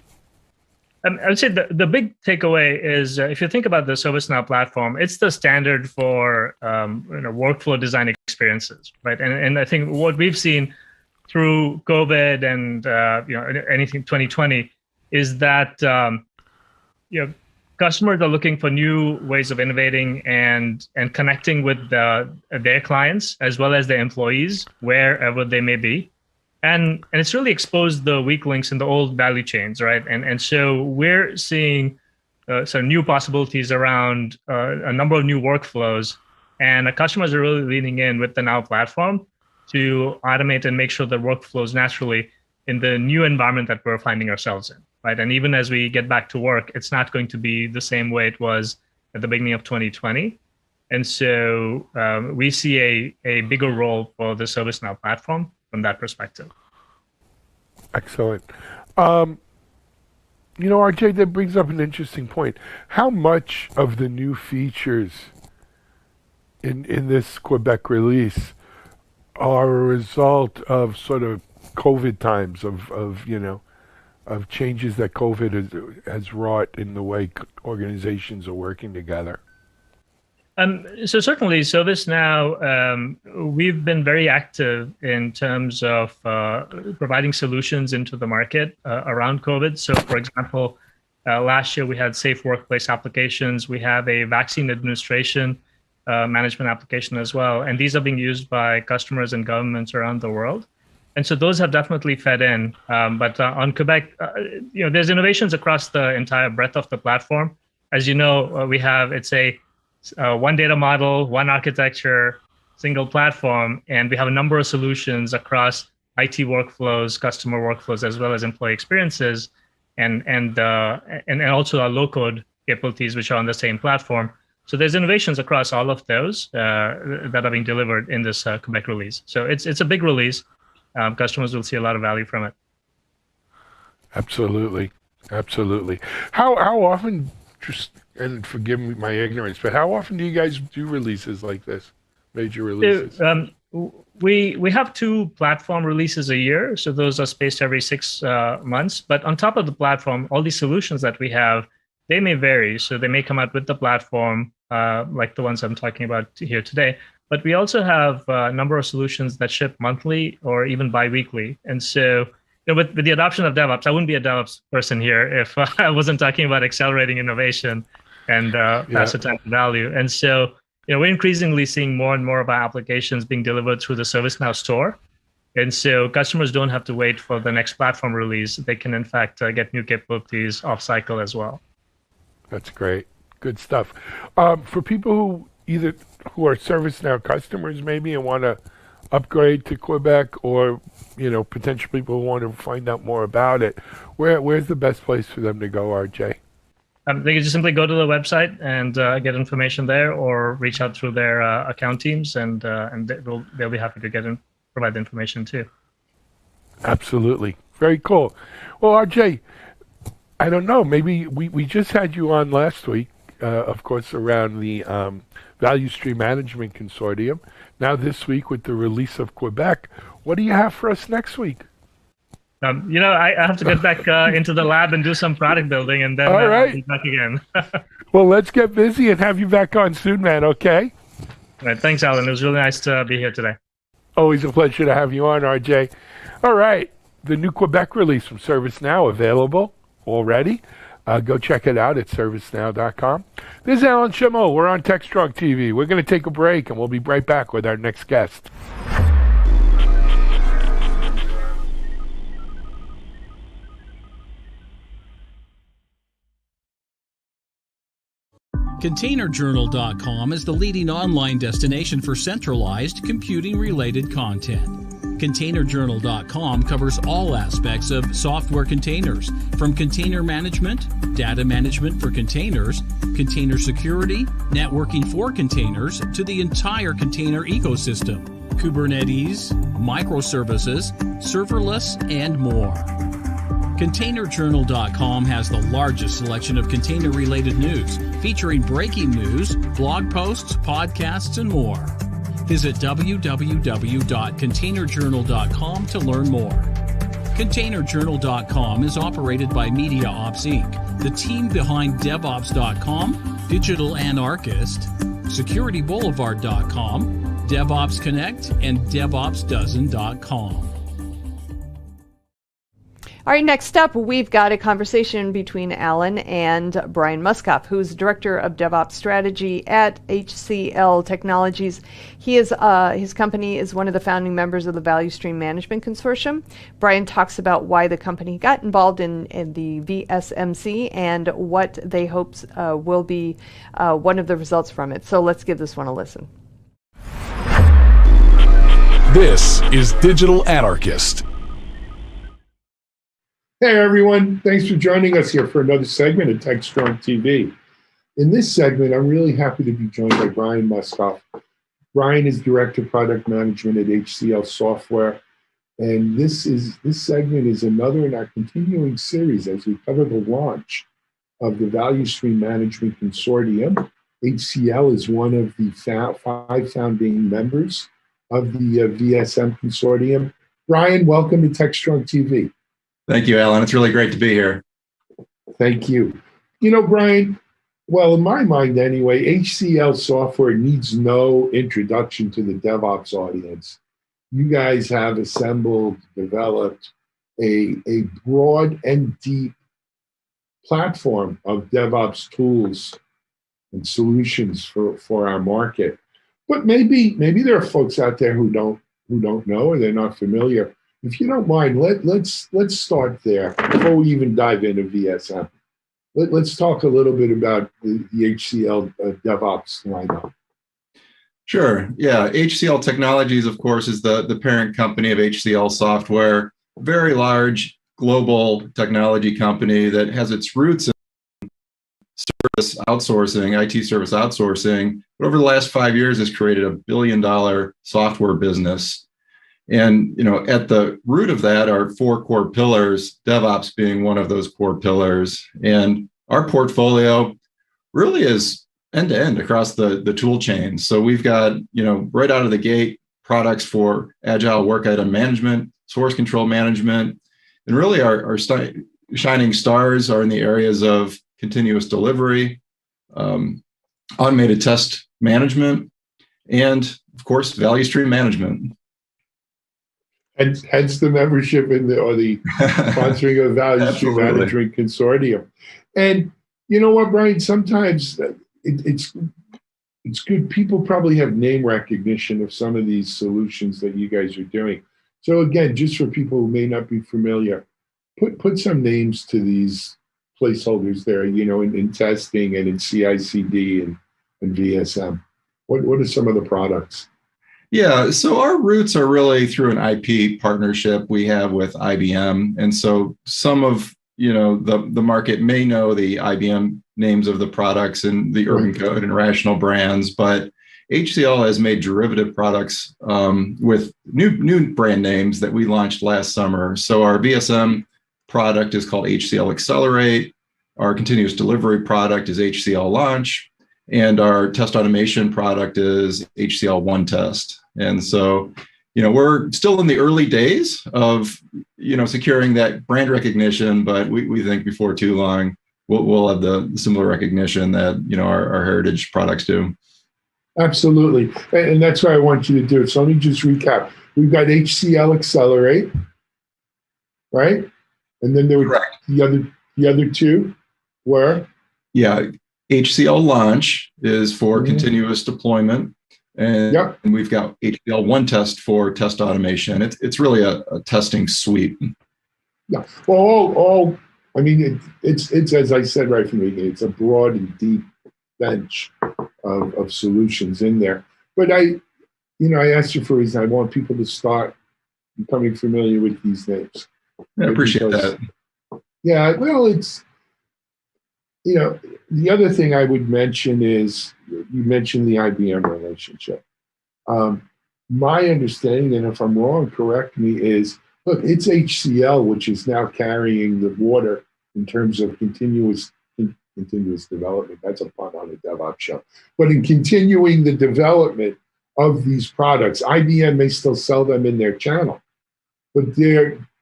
I would say the big takeaway is if you think about the ServiceNow platform, it's the standard for workflow design experiences, right? And I think what we've seen through COVID and anything 2020 is that customers are looking for new ways of innovating and connecting with their clients as well as their employees wherever they may be. And it's really exposed the weak links in the old value chains, right? And so we're seeing some new possibilities around a number of new workflows. And the customers are really leaning in with the Now platform to automate and make sure that workflows naturally in the new environment that we're finding ourselves in, right? And even as we get back to work, it's not going to be the same way it was at the beginning of 2020. And so we see a bigger role for the ServiceNow platform from that perspective. Excellent. RJ, that brings up an interesting point. How much of the new features in this Quebec release are a result of sort of COVID times, of changes that COVID has wrought in the way organizations are working together? So certainly, ServiceNow, we've been very active in terms of providing solutions into the market around COVID. So for example, last year we had safe workplace applications. We have a vaccine administration management application as well. And these are being used by customers and governments around the world. And so those have definitely fed in. But on Quebec, there's innovations across the entire breadth of the platform. As you know, it's a one data model, one architecture, single platform, and we have a number of solutions across IT workflows, customer workflows, as well as employee experiences, and also our low-code capabilities, which are on the same platform. So there's innovations across all of those that are being delivered in this Quebec release. So it's a big release. Customers will see a lot of value from it. Absolutely. How often, and forgive me my ignorance, but how often do you guys do releases like this, major releases? We have 2 platform releases a year, so those are spaced every 6 months. But on top of the platform, all these solutions that we have, they may vary. So they may come out with the platform, like the ones I'm talking about here today. But we also have a number of solutions that ship monthly or even bi-weekly. And so with the adoption of DevOps, I wouldn't be a DevOps person here if I wasn't talking about accelerating innovation and faster time to value. And so we're increasingly seeing more and more of our applications being delivered through the ServiceNow store. And so customers don't have to wait for the next platform release. They can, in fact, get new capabilities off cycle as well. That's great. Good stuff. For people who are ServiceNow customers maybe and want to upgrade to Quebec, or potential people who want to find out more about it, where's the best place for them to go, RJ? They can just simply go to the website and get information there, or reach out through their account teams, and they'll be happy to provide the information too. Absolutely. Very cool. Well, RJ, I don't know, maybe we just had you on last week, of course, around the Value Stream Management Consortium. Now this week with the release of Quebec, what do you have for us next week? I have to get back into the lab and do some product building, and then I'll be back again. Well, let's get busy and have you back on soon, man, okay? All right, thanks, Alan. It was really nice to be here today. Always a pleasure to have you on, RJ. All right, the new Quebec release from ServiceNow available already. Go check it out at servicenow.com. This is Alan Chameau. We're on TechStrong TV. We're going to take a break, and we'll be right back with our next guest. ContainerJournal.com is the leading online destination for centralized computing-related content. ContainerJournal.com covers all aspects of software containers, from container management, data management for containers, container security, networking for containers, to the entire container ecosystem, Kubernetes, microservices, serverless, and more. ContainerJournal.com has the largest selection of container-related news, featuring breaking news, blog posts, podcasts, and more. Visit www.containerjournal.com to learn more. ContainerJournal.com is operated by MediaOps Inc., the team behind DevOps.com, Digital Anarchist, SecurityBoulevard.com, DevOps Connect, and DevOpsDozen.com. All right, next up, we've got a conversation between Alan and Brian Muskoff, who's Director of DevOps Strategy at HCL Technologies. He is his company is one of the founding members of the Value Stream Management Consortium. Brian talks about why the company got involved in the VSMC and what they hope will be one of the results from it. So let's give this one a listen. This is Digital Anarchist. Hey everyone, thanks for joining us here for another segment of TechStrong TV. In this segment, I'm really happy to be joined by Brian Muskoff. Brian is Director of Product Management at HCL Software, and this segment is another in our continuing series as we cover the launch of the Value Stream Management Consortium. HCL is one of the 5 founding members of the VSM Consortium. Brian, welcome to TechStrong TV. Thank you, Alan. It's really great to be here. Thank you. You know, Brian, well, in my mind anyway, HCL Software needs no introduction to the DevOps audience. You guys have assembled, developed a broad and deep platform of DevOps tools and solutions for our market. But maybe there are folks out there who don't know or they're not familiar. If you don't mind, let's start there before we even dive into VSM. Let's talk a little bit about the HCL Devops lineup. Sure. Yeah. HCL Technologies, of course, is the parent company of HCL Software, very large global technology company that has its roots in service outsourcing, IT service outsourcing, but over the last 5 years has created a $1 billion software business. And at the root of that are 4 core pillars, DevOps being one of those core pillars. And our portfolio really is end-to-end across the tool chain. So we've got, right out of the gate, products for agile work item management, source control management, and really our shining stars are in the areas of continuous delivery, automated test management, and of course, value stream management. Hence the membership or the sponsoring of the Value Stream Management Consortium. And you know what, Brian? Sometimes it's good. People probably have name recognition of some of these solutions that you guys are doing. So again, just for people who may not be familiar, put some names to these placeholders there. In testing and in CI/CD and VSM. What are some of the products? Yeah, so our roots are really through an IP partnership we have with IBM. And so some of, the market may know the IBM names of the products and the Urban Code and Rational brands, but HCL has made derivative products with new brand names that we launched last summer. So our VSM product is called HCL Accelerate. Our continuous delivery product is HCL Launch. And our test automation product is HCL One Test. And so, we're still in the early days of, securing that brand recognition, but we think before too long, we'll have the similar recognition that, our heritage products do. Absolutely. And that's what I want you to do. So let me just recap. We've got HCL Accelerate, right? And then there were the other 2 were? Yeah. HCL Launch is for continuous deployment, and we've got HCL One Test for test automation. It's really a testing suite. Yeah. Well, it's as I said right from the beginning, it's a broad and deep bench of solutions in there. But I asked you for a reason. I want people to start becoming familiar with these names. I appreciate that. Yeah. Well, it's. The other thing I would mention is you mentioned the IBM relationship. My understanding, and if I'm wrong, correct me, is, look, it's HCL, which is now carrying the water in terms of continuous development. That's a pun on a DevOps show. But in continuing the development of these products, IBM may still sell them in their channel, but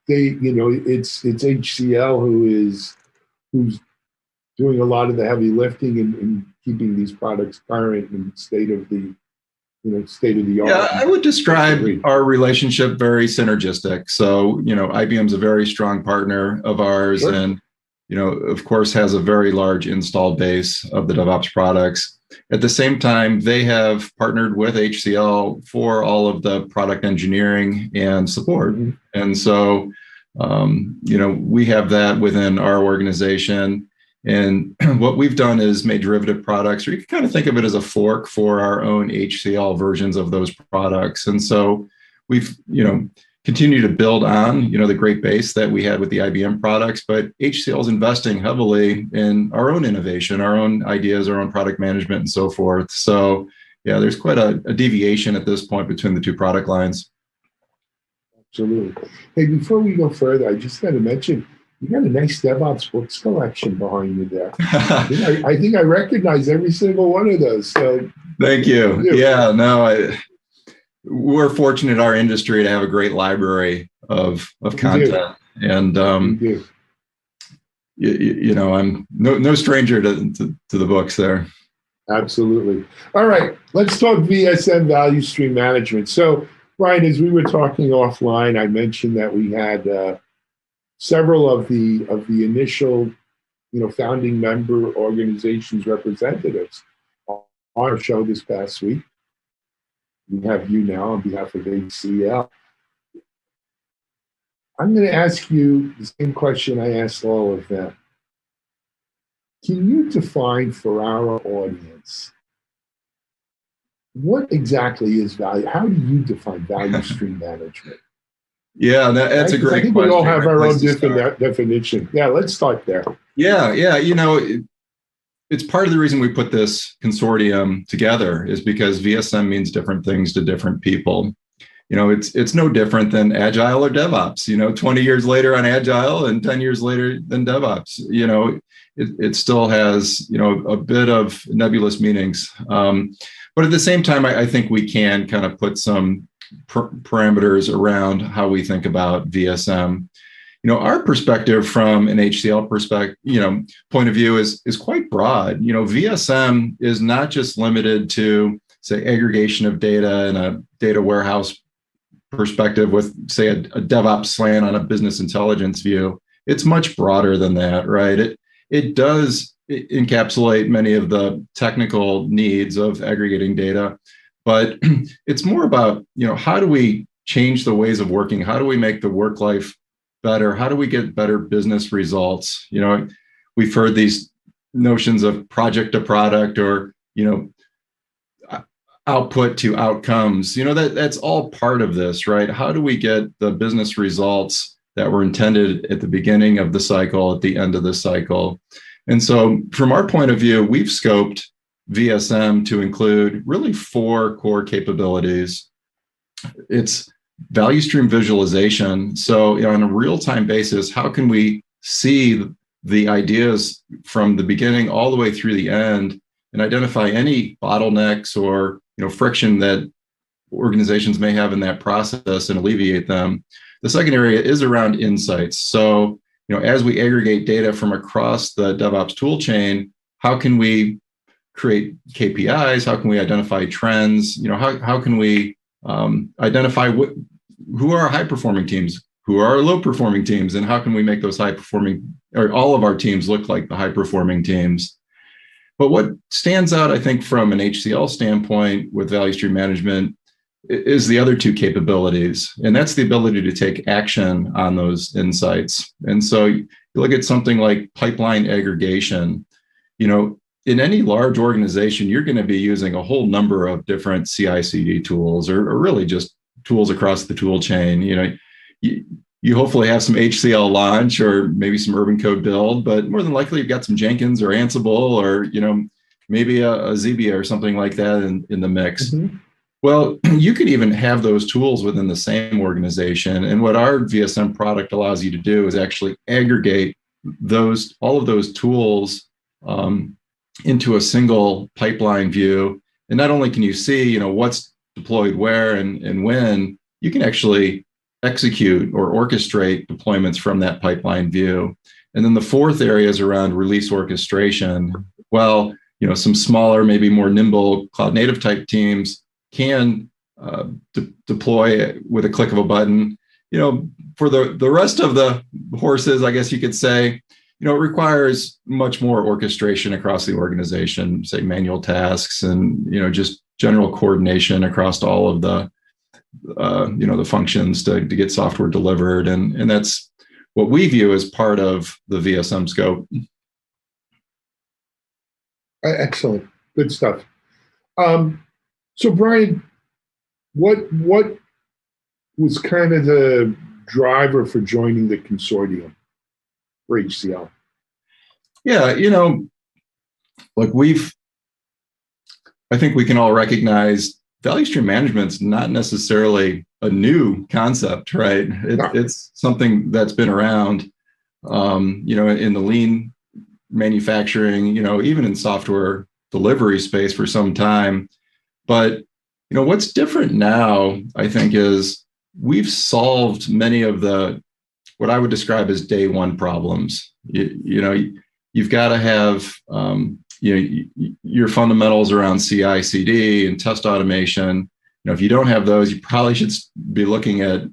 it's HCL who's doing a lot of the heavy lifting and keeping these products current and state of the state of the art. Yeah, I would describe our relationship very synergistic. So, IBM's a very strong partner of ours, sure. And, of course, has a very large installed base of the DevOps products. At the same time, they have partnered with HCL for all of the product engineering and support. Mm-hmm. And so, we have that within our organization. And what we've done is made derivative products, or you can kind of think of it as a fork for our own HCL versions of those products. And so we've, continued to build on, the great base that we had with the IBM products, but HCL is investing heavily in our own innovation, our own ideas, our own product management, and so forth. So yeah, there's quite a deviation at this point between the two product lines. Absolutely. Hey, before we go further, I just got to mention, you got a nice DevOps books collection behind you there. I think I recognize every single one of those. So thank you. Yeah, no, we're fortunate in our industry to have a great library of content, and I'm no stranger to the books there. Absolutely. All right, let's talk VSM, value stream management. So, Ryan, as we were talking offline, I mentioned that we had several of the initial, founding member organizations representatives on our show this past week. We have you now on behalf of HCL. I'm going to ask you the same question I asked all of them. Can you define for our audience what exactly is value? How do you define value stream management? Yeah, that's a great question. We all have our own different definition. Yeah, let's start there. Yeah. It's part of the reason we put this consortium together is because VSM means different things to different people. It's no different than Agile or DevOps. 20 years later on Agile and 10 years later than DevOps. It still has a bit of nebulous meanings. But at the same time, I think we can kind of put some parameters around how we think about VSM. Our perspective from an HCL point of view is quite broad. VSM is not just limited to, say, aggregation of data and a data warehouse perspective with, say, a DevOps slant on a business intelligence view. It's much broader than that, right? It does encapsulate many of the technical needs of aggregating data. But it's more about, how do we change the ways of working? How do we make the work life better? How do we get better business results? We've heard these notions of project to product or, output to outcomes. That's all part of this, right? How do we get the business results that were intended at the beginning of the cycle, at the end of the cycle? And so from our point of view, we've scoped VSM to include really 4 core capabilities. It's value stream visualization. So on a real-time basis, how can we see the ideas from the beginning all the way through the end and identify any bottlenecks or friction that organizations may have in that process and alleviate them? The second area is around insights. So as we aggregate data from across the DevOps tool chain, how can we create KPIs? How can we identify trends? How can we identify who are our high-performing teams, who are our low-performing teams, and how can we make those high-performing, or all of our teams look like the high-performing teams? But what stands out, I think, from an HCL standpoint with value stream management is the other 2 capabilities, and that's the ability to take action on those insights. And so you look at something like pipeline aggregation. In any large organization, you're going to be using a whole number of different CI/CD tools, or really just tools across the tool chain. You hopefully have some HCL launch or maybe some Urban Code build, but more than likely you've got some Jenkins or Ansible or maybe a Zebia or something like that in the mix. Mm-hmm. Well, you could even have those tools within the same organization. And what our VSM product allows you to do is actually aggregate all of those tools into a single pipeline view. And not only can you see, what's deployed where and when, you can actually execute or orchestrate deployments from that pipeline view. And then the fourth area is around release orchestration. Well, some smaller, maybe more nimble cloud native type teams can deploy with a click of a button. For the rest of the horses, I guess you could say, it requires much more orchestration across the organization, say manual tasks and, just general coordination across all of the, the functions to get software delivered. And that's what we view as part of the VSM scope. Excellent. Good stuff. So Brian, what was kind of the driver for joining the consortium for HCL? Yeah, like I think we can all recognize value stream management's not necessarily a new concept, right? It's something that's been around, in the lean manufacturing, even in software delivery space for some time. But, what's different now, I think, is we've solved many of what I would describe as day one problems. You've got to have, your fundamentals around CI/CD and test automation. If you don't have those, you probably should be looking at,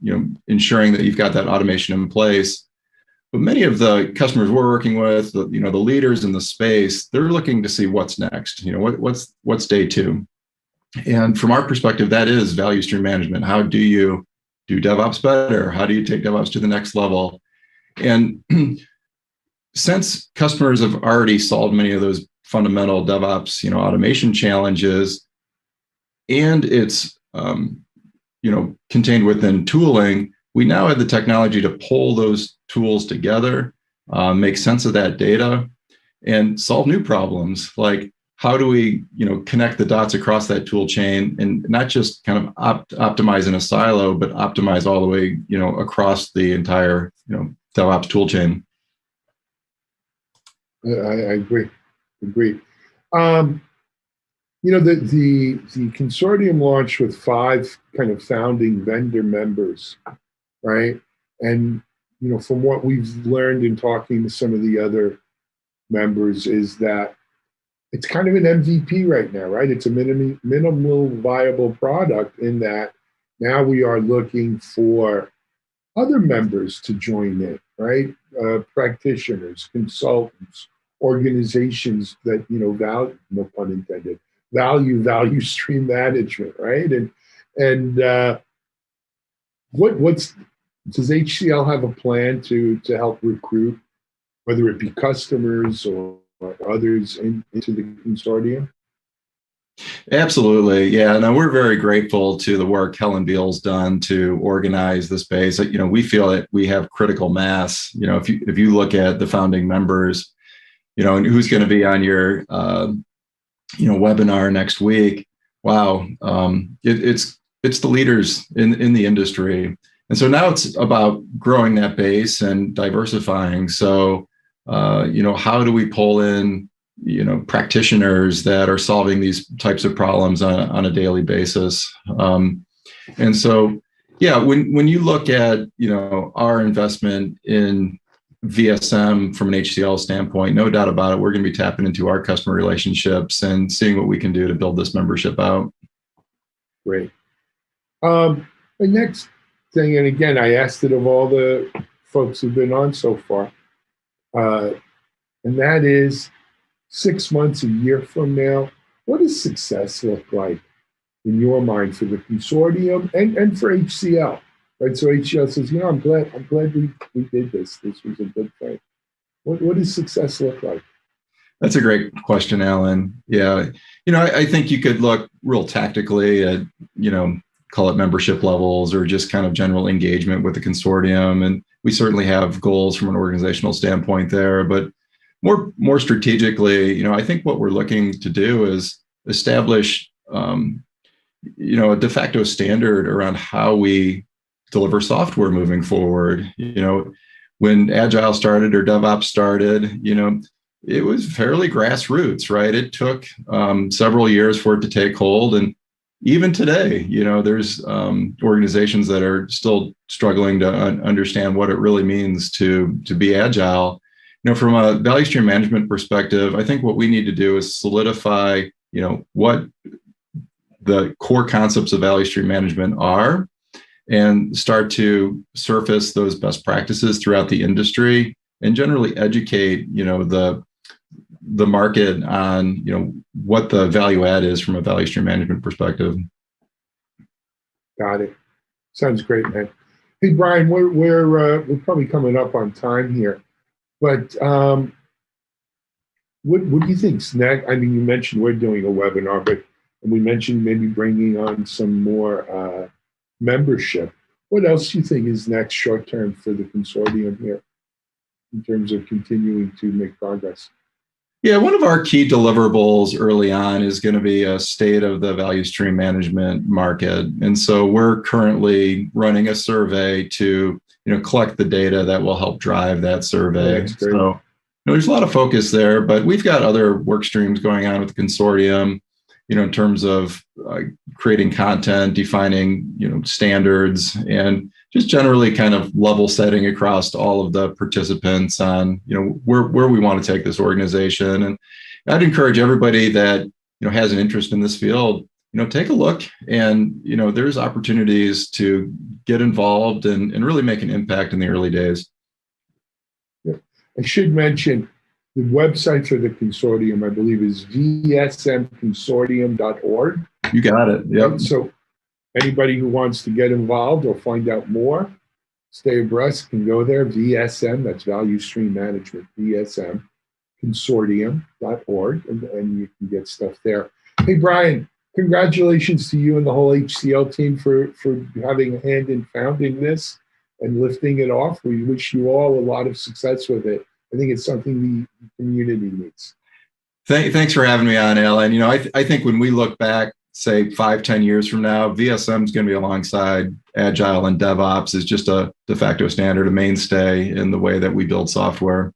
ensuring that you've got that automation in place. But many of the customers we're working with, the leaders in the space, they're looking to see what's next. What's day two? And from our perspective, that is value stream management. How do you do DevOps better? How do you take DevOps to the next level? And since customers have already solved many of those fundamental DevOps, automation challenges, and it's, contained within tooling, we now have the technology to pull those tools together, make sense of that data, and solve new problems. Like, how do we, connect the dots across that tool chain and not just kind of optimize in a silo, but optimize all the way, across the entire, DevOps tool chain. I agree. The consortium launched with 5 kind of founding vendor members, right? And from what we've learned in talking to some of the other members is that it's kind of an MVP right now, right? It's a minimal viable product in that now we are looking for other members to join in, right? Practitioners, consultants, organizations that, value, no pun intended, value stream management, right? And does HCL have a plan to help recruit, whether it be customers or others into the consortium? Absolutely. Yeah. No, we're very grateful to the work Helen Beal's done to organize the space. We feel that we have critical mass. If you look at the founding members, and who's going to be on your, webinar next week. Wow. It's the leaders in the industry. And so now it's about growing that base and diversifying. So, how do we pull in, practitioners that are solving these types of problems on a daily basis? And so, yeah, when you look at, our investment in VSM from an HCL standpoint, no doubt about it, we're going to be tapping into our customer relationships and seeing what we can do to build this membership out. Great. The next thing, and again, I asked it of all the folks who've been on so far, and that is 6 months, a year from now, what does success look like in your mind for the consortium and for HCL? Right, so HCL says, I'm glad we did this. This was a good thing. What does success look like? That's a great question, Alan. Yeah, I think you could look real tactically at, call it membership levels or just kind of general engagement with the consortium. And we certainly have goals from an organizational standpoint there, but more strategically, I think what we're looking to do is establish, a de facto standard around how we deliver software moving forward. When Agile started or DevOps started, it was fairly grassroots, right? It took several years for it to take hold. And even today, there's organizations that are still struggling to understand what it really means to be Agile. From a value stream management perspective, I think what we need to do is solidify, what the core concepts of value stream management are, and start to surface those best practices throughout the industry, and generally educate, the market on, what the value add is from a value stream management perspective. Got it. Sounds great, man. Hey, Brian, we're probably coming up on time here, but what do you think's next? I mean, you mentioned we're doing a webinar, but we mentioned maybe bringing on some more membership. What else do you think is next short term for the consortium here in terms of continuing to make progress? Yeah, one of our key deliverables early on is going to be a state of the value stream management market. And so we're currently running a survey to, collect the data that will help drive that survey. That's great. So there's a lot of focus there, but we've got other work streams going on with the consortium, in terms of creating content, defining, standards, and just generally kind of level setting across all of the participants on, where we want to take this organization. And I'd encourage everybody that, has an interest in this field, take a look, and, there's opportunities to get involved and really make an impact in the early days. Yeah. I should mention the website for the consortium, I believe, is vsmconsortium.org. You got it. Yep. So anybody who wants to get involved or find out more, stay abreast, can go there. VSM, that's Value Stream Management, vsmconsortium.org, and you can get stuff there. Hey, Brian, congratulations to you and the whole HCL team for having a hand in founding this and lifting it off. We wish you all a lot of success with it. I think it's something the community needs. Thanks for having me on, Alan. I think when we look back, say 5-10 years from now, VSM is going to be alongside Agile and DevOps as just a de facto standard, a mainstay in the way that we build software.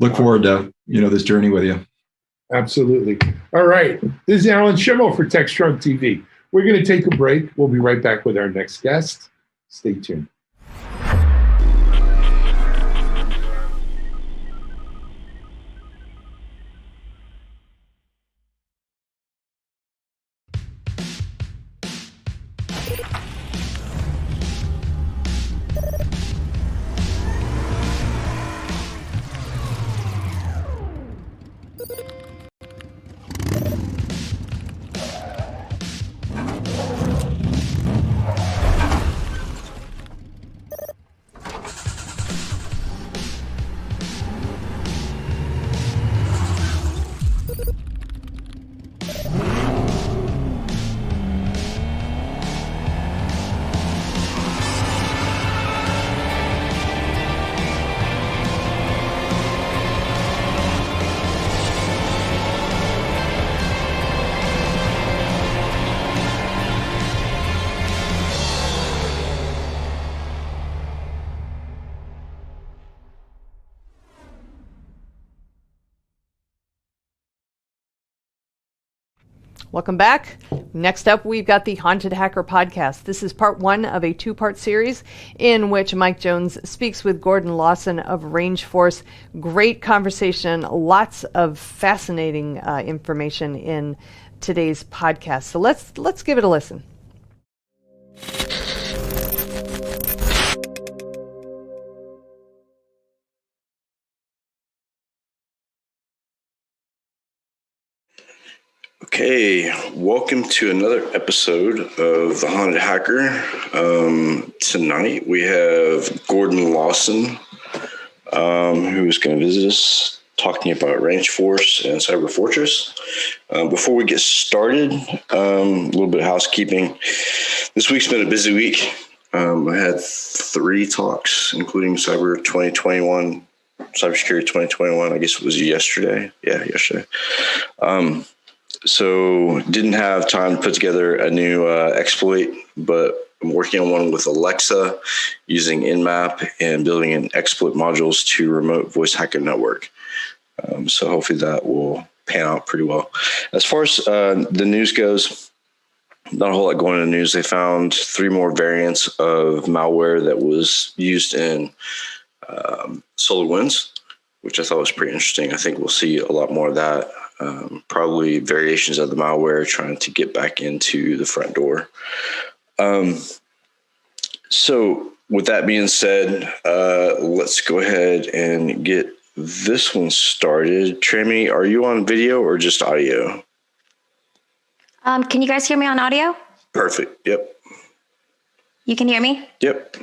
Look forward to, this journey with you. Absolutely. All right. This is Alan Schimmel for TechStrong TV. We're going to take a break. We'll be right back with our next guest. Stay tuned. Welcome back. Next up, we've got the Haunted Hacker podcast. This is part one of a two-part series in which Mike Jones speaks with Gordon Lawson of Rangeforce. Great conversation, lots of fascinating information in today's podcast. So let's give it a listen. Okay, welcome to another episode of The Haunted Hacker. Tonight we have Gordon Lawson, who's going to visit us talking about Rangeforce and Cyber Fortress. Before we get started, a little bit of housekeeping. This week's been a busy week. I had 3 talks, including Cybersecurity 2021. I guess it was yesterday. Yeah, yesterday. So didn't have time to put together a new exploit, but I'm working on one with Alexa using Nmap and building in exploit modules to remote voice hacker network. So hopefully that will pan out pretty well. As far as the news goes, not a whole lot going in the news. They found 3 more variants of malware that was used in SolarWinds, which I thought was pretty interesting. I think we'll see a lot more of that probably variations of the malware trying to get back into the front door. So with that being said, let's go ahead and get this one started. Trami, are you on video or just audio? Can you guys hear me on audio? Perfect. Yep. You can hear me? Yep.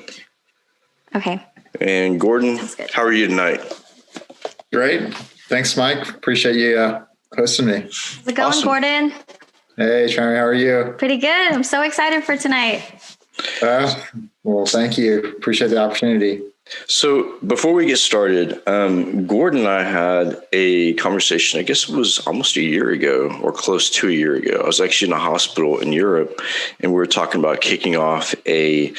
Okay. And Gordon, how are you tonight? Great. Thanks, Mike. Appreciate you hosting me. How's it going, Awesome. Gordon? Hey, Charlie, how are you? Pretty good. I'm so excited for tonight. Well, thank you. Appreciate the opportunity. So before we get started, Gordon and I had a conversation, I guess it was almost a year ago or close to a year ago. I was actually in a hospital in Europe, and we were talking about kicking off a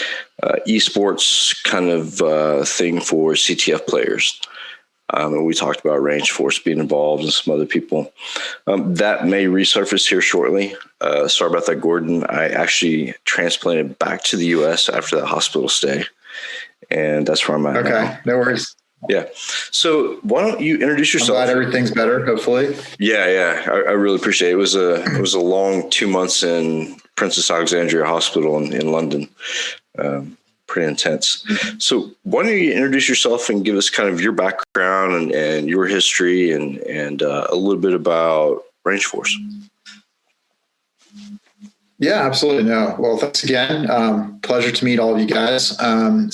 esports kind of thing for CTF players. And we talked about Rangeforce being involved and some other people. That may resurface here shortly. Sorry about that, Gordon. I actually transplanted back to the U.S. after that hospital stay. And that's where I'm at now. No worries. Yeah. So why don't you introduce yourself? I'm glad everything's better, hopefully. Yeah. I really appreciate it. It was a long 2 months in Princess Alexandria Hospital in London. Pretty intense. So why don't you introduce yourself and give us kind of your background and your history and a little bit about Rangeforce. Yeah, absolutely. No. Well, thanks again. Pleasure to meet all of you guys.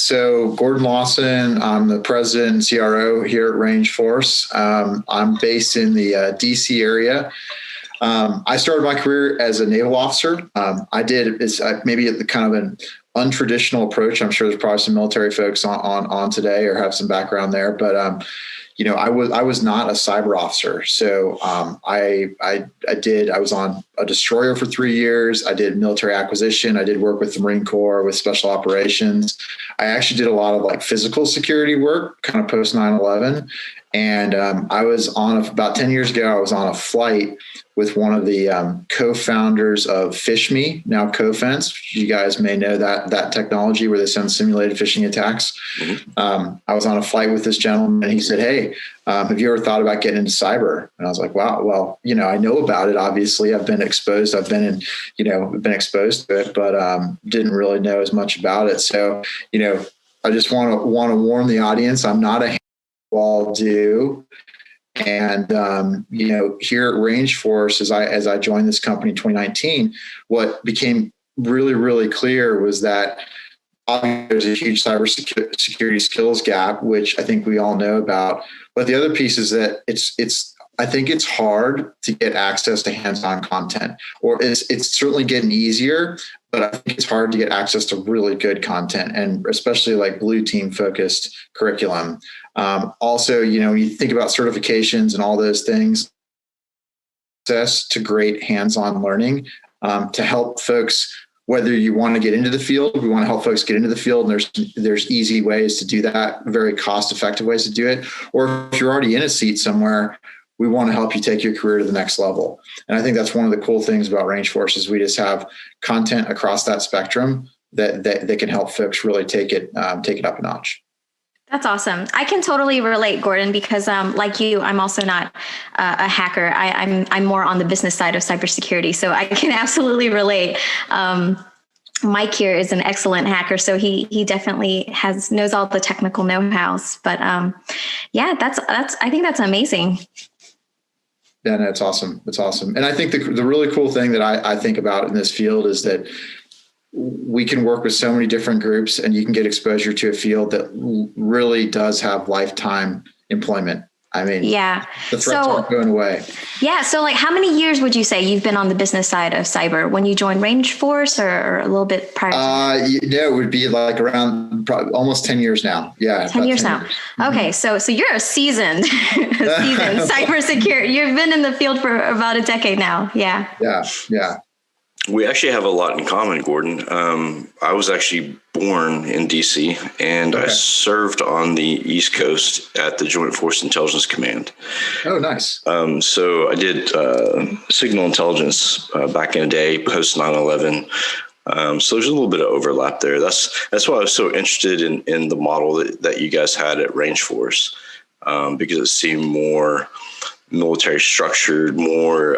So Gordon Lawson, I'm the president and CRO here at Rangeforce. I'm based in the DC area. I started my career as a naval officer. I did maybe kind of an untraditional approach. I'm sure there's probably some military folks on today or have some background there, but I was not a cyber officer. So I was on a destroyer for 3 years. I did military acquisition. I did work with the Marine Corps with special operations. I actually did a lot of like physical security work, kind of post 9/11. And I was about 10 years ago, I was on a flight with one of the co-founders of PhishMe, now Cofense. You guys may know that technology where they send simulated phishing attacks. Mm-hmm. I was on a flight with this gentleman and he said, "Hey, have you ever thought about getting into cyber?" And I was like, "Wow, well, I know about it. Obviously, I've been exposed. I've been exposed to it, but didn't really know as much about it." So, I just want to warn the audience. I'm not a all do. And, here at Rangeforce, as I joined this company in 2019, what became really, really clear was that there's a huge cybersecurity skills gap, which I think we all know about. But the other piece is that I think it's hard to get access to hands-on content, or it's certainly getting easier, but I think it's hard to get access to really good content, and especially like blue team focused curriculum. Also, when you think about certifications and all those things, access to great hands-on learning to help folks, whether you want to get into the field, we want to help folks get into the field, and there's easy ways to do that, very cost-effective ways to do it. Or if you're already in a seat somewhere, we want to help you take your career to the next level. And I think that's one of the cool things about Rangeforce is we just have content across that spectrum that can help folks really take it up a notch. That's awesome. I can totally relate, Gordon, because like you, I'm also not a hacker. I'm more on the business side of cybersecurity, so I can absolutely relate. Mike here is an excellent hacker, so he definitely knows all the technical know-hows. But yeah, I think that's amazing. Yeah, no, it's awesome. It's awesome. And I think the really cool thing that I think about in this field is that we can work with so many different groups and you can get exposure to a field that really does have lifetime employment. I mean, yeah, the threats aren't going away. Yeah. So like how many years would you say you've been on the business side of cyber when you joined Rangeforce or a little bit prior? Yeah, it would be like around almost 10 years now. Yeah. 10 years now. Okay. So you're a seasoned cybersecurity. You've been in the field for about a decade now. Yeah. Yeah. We actually have a lot in common, Gordon. I was actually born in DC and I served on the East Coast at the Joint Force Intelligence Command. Oh, nice. So I did signal intelligence back in the day, post 9/11. So there's a little bit of overlap there. That's why I was so interested in the model that you guys had at Rangeforce, because it seemed more military structured, more,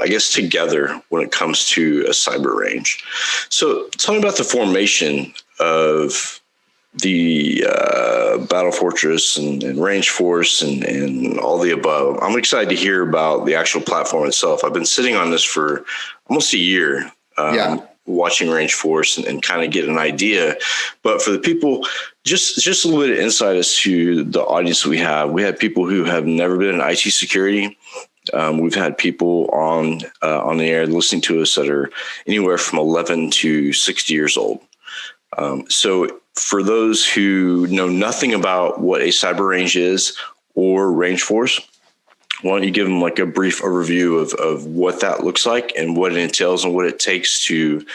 I guess, together when it comes to a cyber range. So tell me about the formation of the Battle Fortress and Rangeforce and all the above. I'm excited to hear about the actual platform itself. I've been sitting on this for almost a year, watching Rangeforce and kind of get an idea. But for the people, just a little bit of insight as to the audience we have. We have people who have never been in IT security. We've had people on the air listening to us that are anywhere from 11 to 60 years old. So for those who know nothing about what a cyber range is or Rangeforce, why don't you give them like a brief overview of what that looks like and what it entails and what it takes to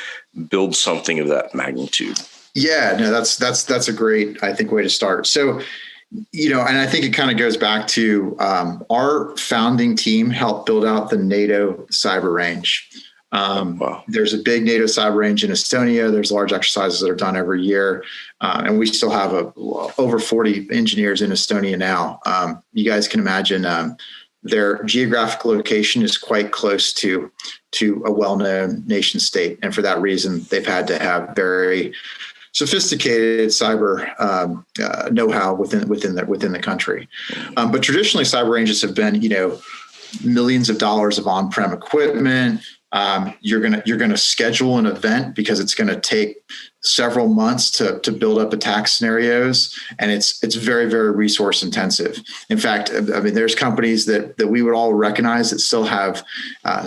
build something of that magnitude? Yeah, no, that's a great, I think, way to start. So, and I think it kind of goes back to our founding team helped build out the NATO cyber range. Wow. There's a big NATO cyber range in Estonia. There's large exercises that are done every year. And we still have over 40 engineers in Estonia now. You guys can imagine their geographic location is quite close to a well-known nation state. And for that reason, they've had to have very sophisticated cyber know-how within the country. But traditionally, cyber ranges have been, millions of dollars of on-prem equipment. You're gonna schedule an event because it's gonna take several months to build up attack scenarios, and it's very, very resource intensive. In fact, I mean, there's companies that we would all recognize that still have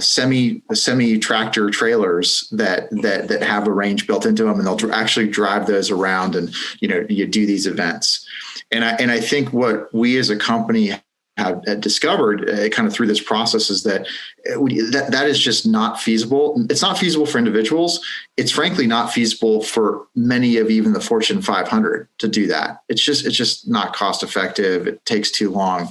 semi tractor trailers that have a range built into them, and they'll actually drive those around and you do these events. And I think what we as a company have discovered kind of through this process is that that is just not feasible. It's not feasible for individuals. It's frankly not feasible for many of even the Fortune 500 to do that. It's just not cost effective. It takes too long.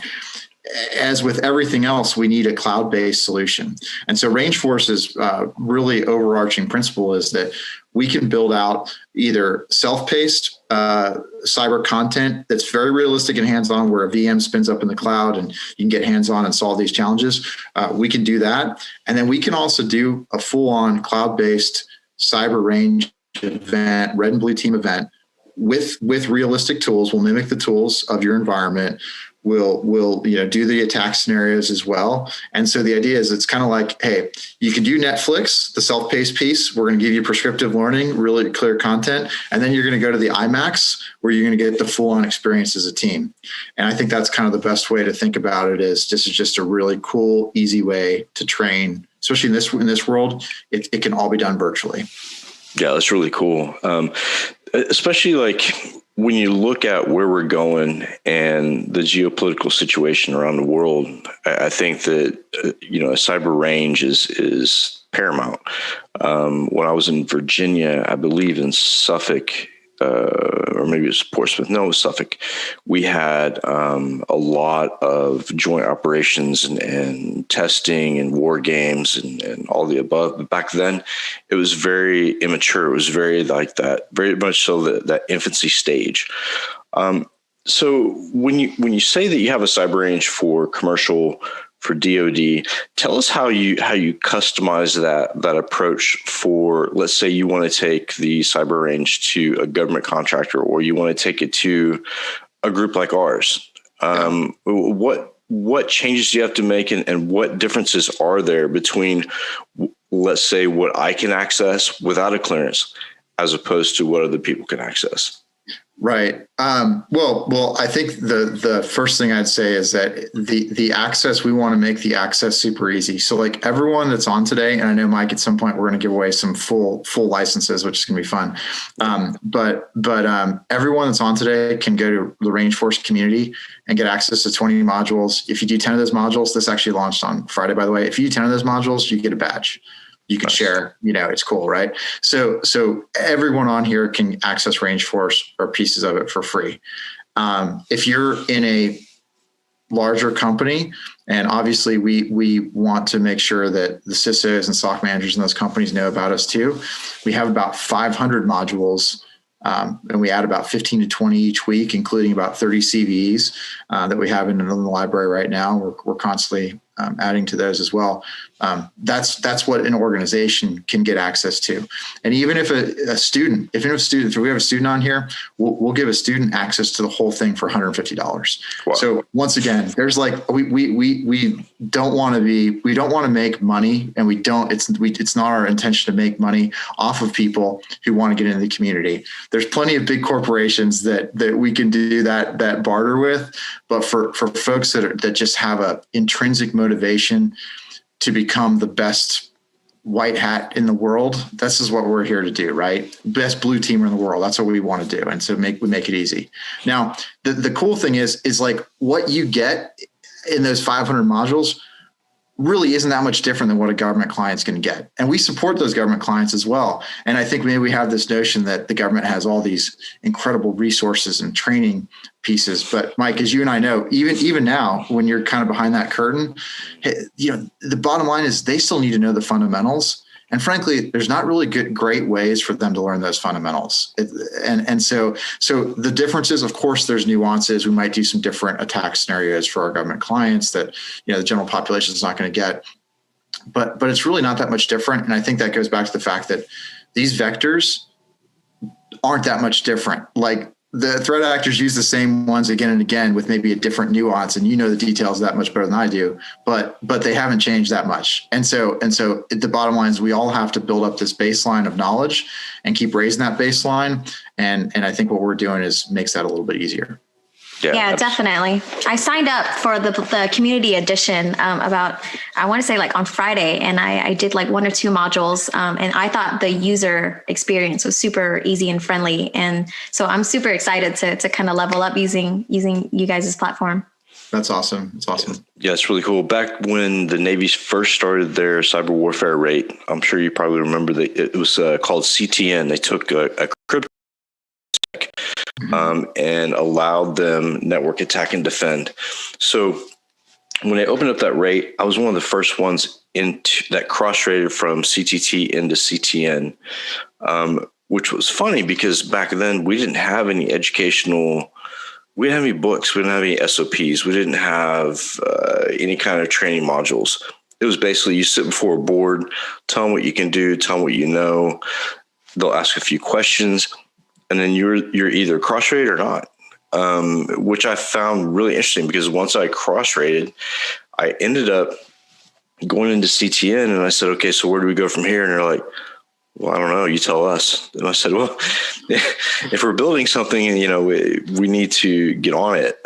As with everything else, we need a cloud-based solution. And so Rangeforce's really overarching principle is that we can build out either self-paced cyber content that's very realistic and hands-on, where a VM spins up in the cloud and you can get hands-on and solve these challenges. We can do that. And then we can also do a full-on cloud-based cyber range event, red and blue team event with realistic tools. We'll mimic the tools of your environment. We'll do the attack scenarios as well. And so the idea is it's kind of like, hey, you can do Netflix, the self-paced piece. We're going to give you prescriptive learning, really clear content. And then you're going to go to the IMAX where you're going to get the full-on experience as a team. And I think that's kind of the best way to think about it is this is just a really cool, easy way to train, especially in this world. It can all be done virtually. Yeah, that's really cool. Especially like when you look at where we're going and the geopolitical situation around the world, I think that, a cyber range is paramount. When I was in Virginia, I believe in Suffolk, or maybe it was Portsmouth. No, it was Suffolk. We had a lot of joint operations and testing and war games and all the above. But back then, it was very immature. It was very like that, very much so that infancy stage. So when you say that you have a cyber range for commercial, for DoD, tell us how you customize that approach for, let's say you want to take the cyber range to a government contractor, or you want to take it to a group like ours. What changes do you have to make, and what differences are there between, let's say, what I can access without a clearance as opposed to what other people can access? Right. Well, I think the first thing I'd say is that the access, we want to make the access super easy. So like everyone that's on today, and I know Mike, at some point we're going to give away some full licenses, which is going to be fun. But everyone that's on today can go to the Rangeforce community and get access to 20 modules. If you do 10 of those modules, this actually launched on Friday, by the way. If you do 10 of those modules, you get a badge. You can share, it's cool, right? So everyone on here can access Rangeforce or pieces of it for free. If you're in a larger company, and obviously we want to make sure that the CISOs and SOC managers in those companies know about us too. We have about 500 modules And we add about 15 to 20 each week, including about 30 CVEs that we have in the library right now. We're constantly adding to those as well. That's what an organization can get access to. And even if if we have a student on here, we'll give a student access to the whole thing for $150. Wow. So once again, there's like, we don't want to make money, and it's not our intention to make money off of people who want to get into the community. There's plenty of big corporations that we can do that barter with, but for folks that just have a intrinsic motivation to become the best white hat in the world, this is what we're here to do, right? Best blue teamer in the world. That's what we want to do. And so we make it easy. Now, the cool thing is like what you get in those 500 modules really isn't that much different than what a government client's going to get. And we support those government clients as well. And I think maybe we have this notion that the government has all these incredible resources and training pieces. But Mike, as you and I know, even now, when you're kind of behind that curtain, the bottom line is they still need to know the fundamentals. And frankly, there's not really great ways for them to learn those fundamentals. So the difference is, of course, there's nuances. We might do some different attack scenarios for our government clients that the general population is not going to get. But it's really not that much different. And I think that goes back to the fact that these vectors aren't that much different. Like the threat actors use the same ones again and again with maybe a different nuance, and the details that much better than I do, but they haven't changed that much. And so the bottom line is we all have to build up this baseline of knowledge and keep raising that baseline. And I think what we're doing makes that a little bit easier. Yeah, definitely. I signed up for the community edition about, I want to say like on Friday, and I did like 1 or 2 modules, and I thought the user experience was super easy and friendly. And so I'm super excited to kind of level up using you guys' platform. That's awesome. It's awesome. Yeah, it's really cool. Back when the Navy first started their cyber warfare rate, I'm sure you probably remember that it was called CTN. They took a crypto and allowed them network attack and defend. So when they opened up that rate, I was one of the first ones that cross-rated from CTT into CTN, which was funny because back then we didn't have any we didn't have any books, we didn't have any SOPs, we didn't have any kind of training modules. It was basically you sit before a board, tell them what you can do, tell them what you know. They'll ask a few questions, and then you're either cross-rated or not, which I found really interesting because once I cross-rated, I ended up going into CTN and I said, okay, so where do we go from here? And they're like, well, I don't know, you tell us. And I said, well, if we're building something, we need to get on it.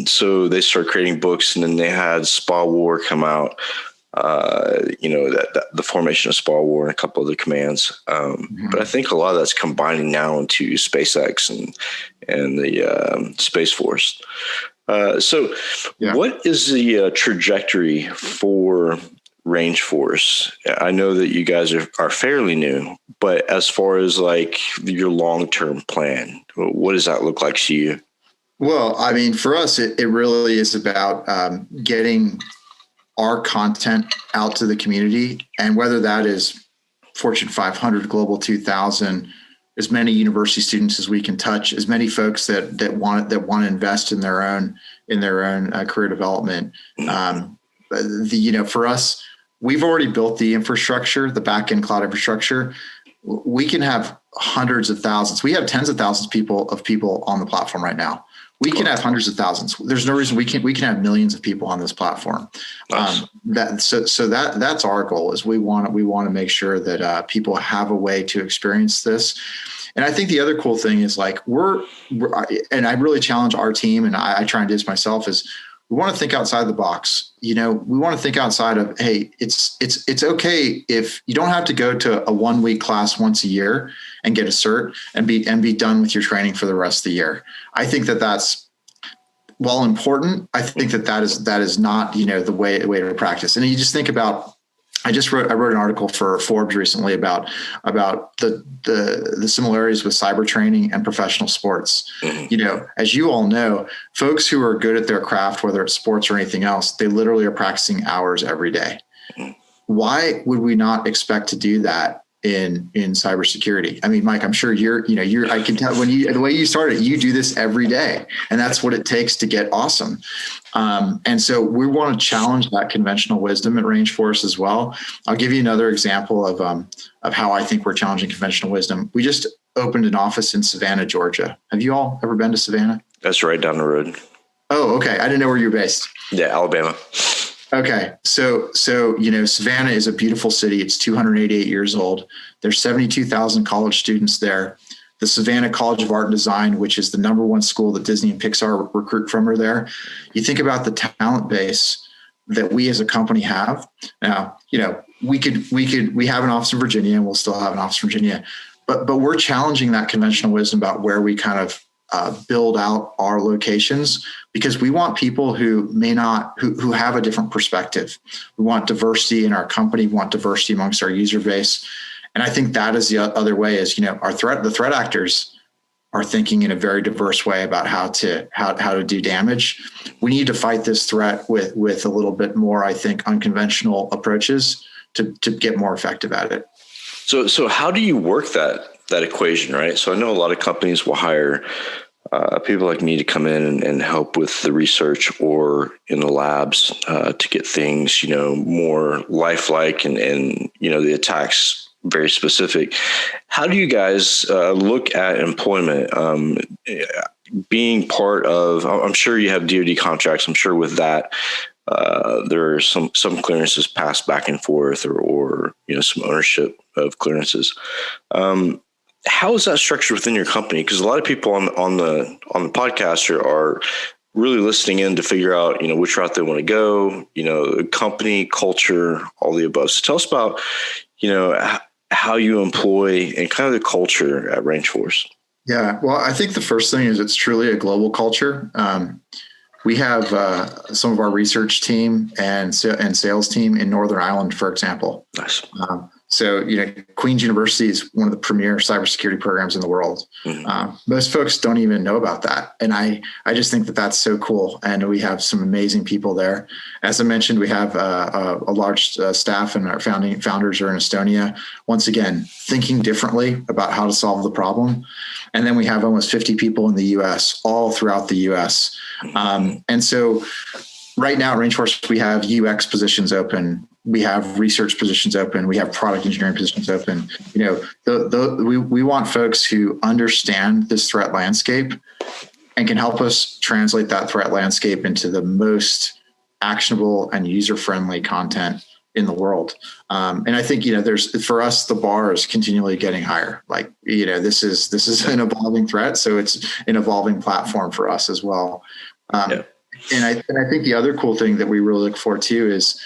So they started creating books, and then they had SPA War come out. The formation of SPA War and a couple other commands. But I think a lot of that's combining now into SpaceX and the Space Force. What is the trajectory for Rangeforce? I know that you guys are fairly new, but as far as like your long-term plan, what does that look like to you? Well, I mean, for us, it really is about getting our content out to the community, and whether that is Fortune 500, Global 2000, as many university students as we can touch, as many folks that want to invest in their own career development. For us, we've already built the infrastructure, the backend cloud infrastructure. We can have hundreds of thousands. We have tens of thousands of people on the platform right now. We can have hundreds of thousands. There's no reason we can have millions of people on this platform. Nice. That's our goal. Is we want to make sure that people have a way to experience this. And I think the other cool thing is like and I really challenge our team, and I try and do this myself, is we want to think outside the box. We want to think outside of, hey, it's okay if you don't have to go to a 1-week class once a year and get a cert and be done with your training for the rest of the year. I think that's, while important, I think that is not, the way to practice. And you just think about, I wrote an article for Forbes recently about the similarities with cyber training and professional sports. As you all know, folks who are good at their craft, whether it's sports or anything else, they literally are practicing hours every day. Why would we not expect to do that in cybersecurity. I mean, Mike, I'm sure I can tell the way you started, you do this every day, and that's what it takes to get awesome. And so we want to challenge that conventional wisdom at Rangeforce as well. I'll give you another example of how I think we're challenging conventional wisdom. We just opened an office in Savannah, Georgia. Have you all ever been to Savannah? That's right down the road. Oh, okay. I didn't know where you're based. Yeah, Alabama. Okay. So, Savannah is a beautiful city. It's 288 years old. There's 72,000 college students there. The Savannah College of Art and Design, which is the -- school that Disney and Pixar recruit from, are there. You think about the talent base that we as a company have. Now, we have an office in Virginia, and we'll still have an office in Virginia, but we're challenging that conventional wisdom about where we kind of build out our locations, because we want people who who have a different perspective. We want diversity in our company. We want diversity amongst our user base. And I think that is the other way is, the threat actors are thinking in a very diverse way about how to do damage. We need to fight this threat with a little bit more, I think, unconventional approaches to get more effective at it. So how do you work that equation, right? So I know a lot of companies will hire people like me to come in and help with the research or in the labs to get things, more lifelike and the attacks very specific. How do you guys look at employment? Being part of, I'm sure you have DoD contracts. I'm sure with that, there are some clearances passed back and forth or some ownership of clearances. How is that structured within your company? Because a lot of people on the podcast are really listening in to figure out, which route they want to go, company, culture, all the above. So tell us about, how you employ and kind of the culture at Rangeforce. Yeah, well, I think the first thing is it's truly a global culture. We have some of our research team and sales team in Northern Ireland, for example. Nice. So, Queen's University is one of the premier cybersecurity programs in the world. Mm-hmm. Most folks don't even know about that. And I just think that that's so cool. And we have some amazing people there. As I mentioned, we have a large staff, and our founders are in Estonia. Once again, thinking differently about how to solve the problem. And then we have almost 50 people in the US, all throughout the US. And so right now at Rangeforce, we have UX positions open. We have research positions open. We have product engineering positions open. We want folks who understand this threat landscape and can help us translate that threat landscape into the most actionable and user-friendly content in the world. And I think, for us, the bar is continually getting higher. Like, this is an evolving threat. So it's an evolving platform for us as well. And I think the other cool thing that we really look for too is,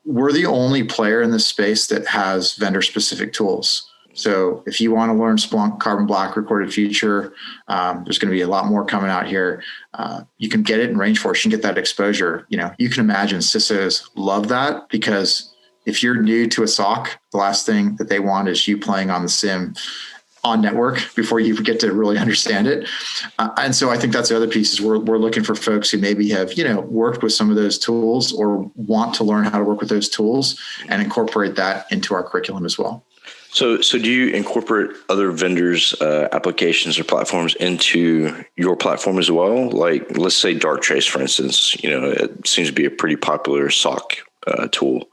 we're the only player in this space that has vendor-specific tools. So if you want to learn Splunk, Carbon Black, Recorded Future, there's going to be a lot more coming out here. You can get it in Rangeforce. You can get that exposure. You can imagine CISOs love that, because if you're new to a SOC, the last thing that they want is you playing on the SIM on network before you get to really understand it. And so I think that's the other piece is we're looking for folks who maybe have, worked with some of those tools or want to learn how to work with those tools and incorporate that into our curriculum as well. So do you incorporate other vendors' applications or platforms into your platform as well? Like, let's say Darktrace, for instance, it seems to be a pretty popular SOC tool.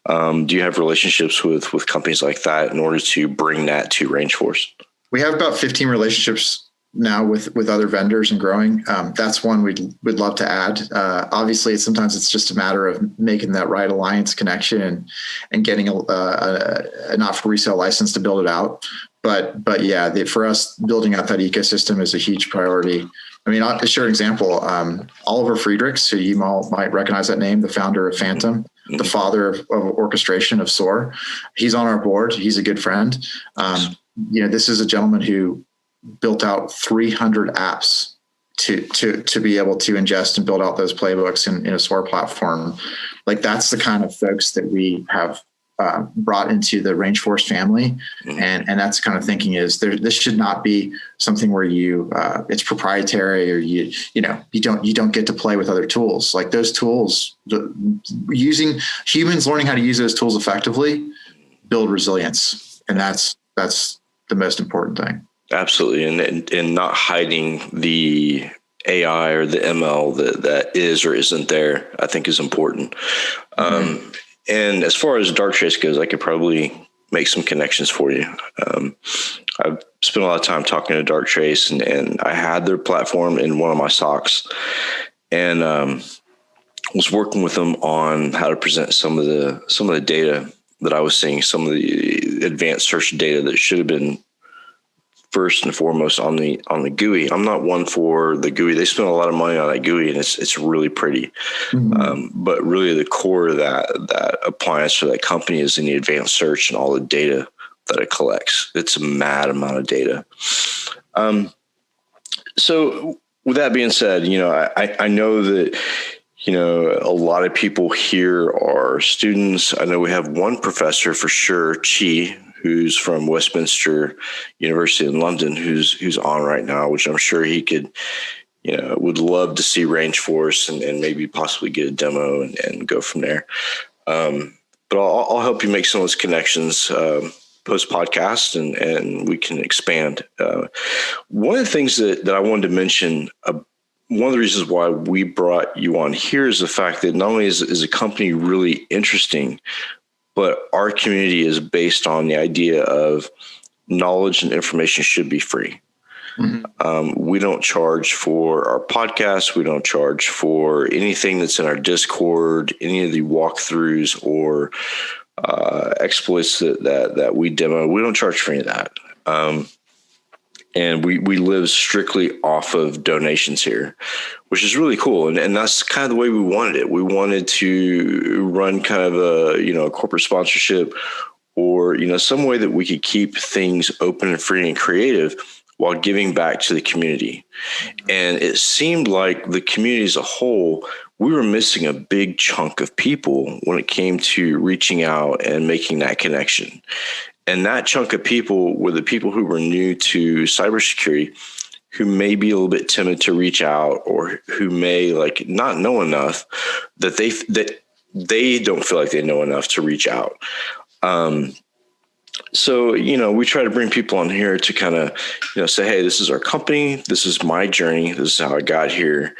Do you have relationships with companies like that in order to bring that to Rangeforce? We have about 15 relationships now with other vendors and growing. That's one we'd love to add. Obviously, sometimes it's just a matter of making that right alliance connection and getting a not for resale license to build it out. But yeah, for us, building out that ecosystem is a huge priority. I mean, I'll share an example. Oliver Friedrichs, who you all might recognize that name, the founder of Phantom, the father of orchestration of SOAR. He's on our board. He's a good friend. This is a gentleman who built out 300 apps to be able to ingest and build out those playbooks in a SOAR platform. Like, that's the kind of folks that we have brought into the Rangeforce family. And that's the kind of thinking is this should not be something where it's proprietary or you don't get to play with other tools. Like, those tools, using humans learning how to use those tools effectively, build resilience. And that's the most important thing. Absolutely. And not hiding the AI or the ML that is or isn't there, I think is important. Mm-hmm. And as far as Darktrace goes, I could probably make some connections for you. I've spent a lot of time talking to Darktrace, and I had their platform in one of my SOCs, and was working with them on how to present some of the data that I was seeing, some of the advanced search data that should have been first and foremost on the GUI. I'm not one for the GUI. They spent a lot of money on that GUI, and it's really pretty. Mm-hmm. But really, the core of that appliance for that company is in the advanced search and all the data that it collects. It's a mad amount of data. So with that being said, I know that a lot of people here are students. I know we have one professor for sure, Chi, who's from Westminster University in London, who's on right now, which I'm sure he could, would love to see Rangeforce and maybe possibly get a demo and go from there. But I'll help you make some of those connections post podcast, and we can expand. One of the things that I wanted to mention, one of the reasons why we brought you on here is the fact that not only is a company really interesting, but our community is based on the idea of knowledge and information should be free. Mm-hmm. We don't charge for our podcast. We don't charge for anything that's in our Discord, any of the walkthroughs or exploits that we demo. We don't charge for any of that. And we live strictly off of donations here, which is really cool. And that's kind of the way we wanted it. We wanted to run kind of a corporate sponsorship or, some way that we could keep things open and free and creative while giving back to the community. And it seemed like the community as a whole, we were missing a big chunk of people when it came to reaching out and making that connection. And that chunk of people were the people who were new to cybersecurity, who may be a little bit timid to reach out, or who may not know enough that they don't feel like they know enough to reach out. So, we try to bring people on here to kind of, say, hey, this is our company. This is my journey. This is how I got here.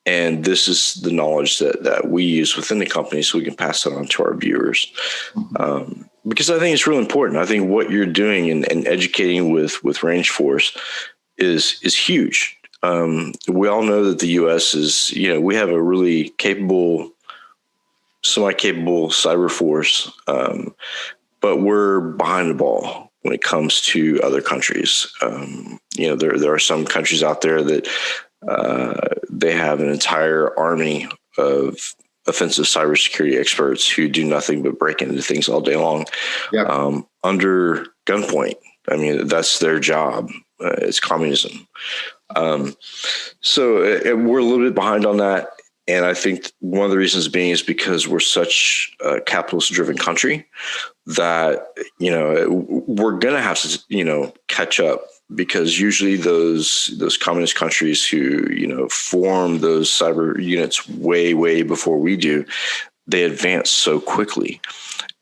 And this is the knowledge that we use within the company so we can pass it on to our viewers. Because I think it's really important. I think what you're doing and educating with Rangeforce is huge. We all know that the U.S. is, we have a really capable, semi-capable cyber force, but we're behind the ball when it comes to other countries. There are some countries out there that they have an entire army of offensive cybersecurity experts who do nothing but break into things all day long, under gunpoint. I mean, that's their job. It's communism. So we're a little bit behind on that. And I think one of the reasons being is because we're such a capitalist-driven country that, we're going to have to, catch up, because usually those communist countries who, form those cyber units way, way before we do, they advance so quickly.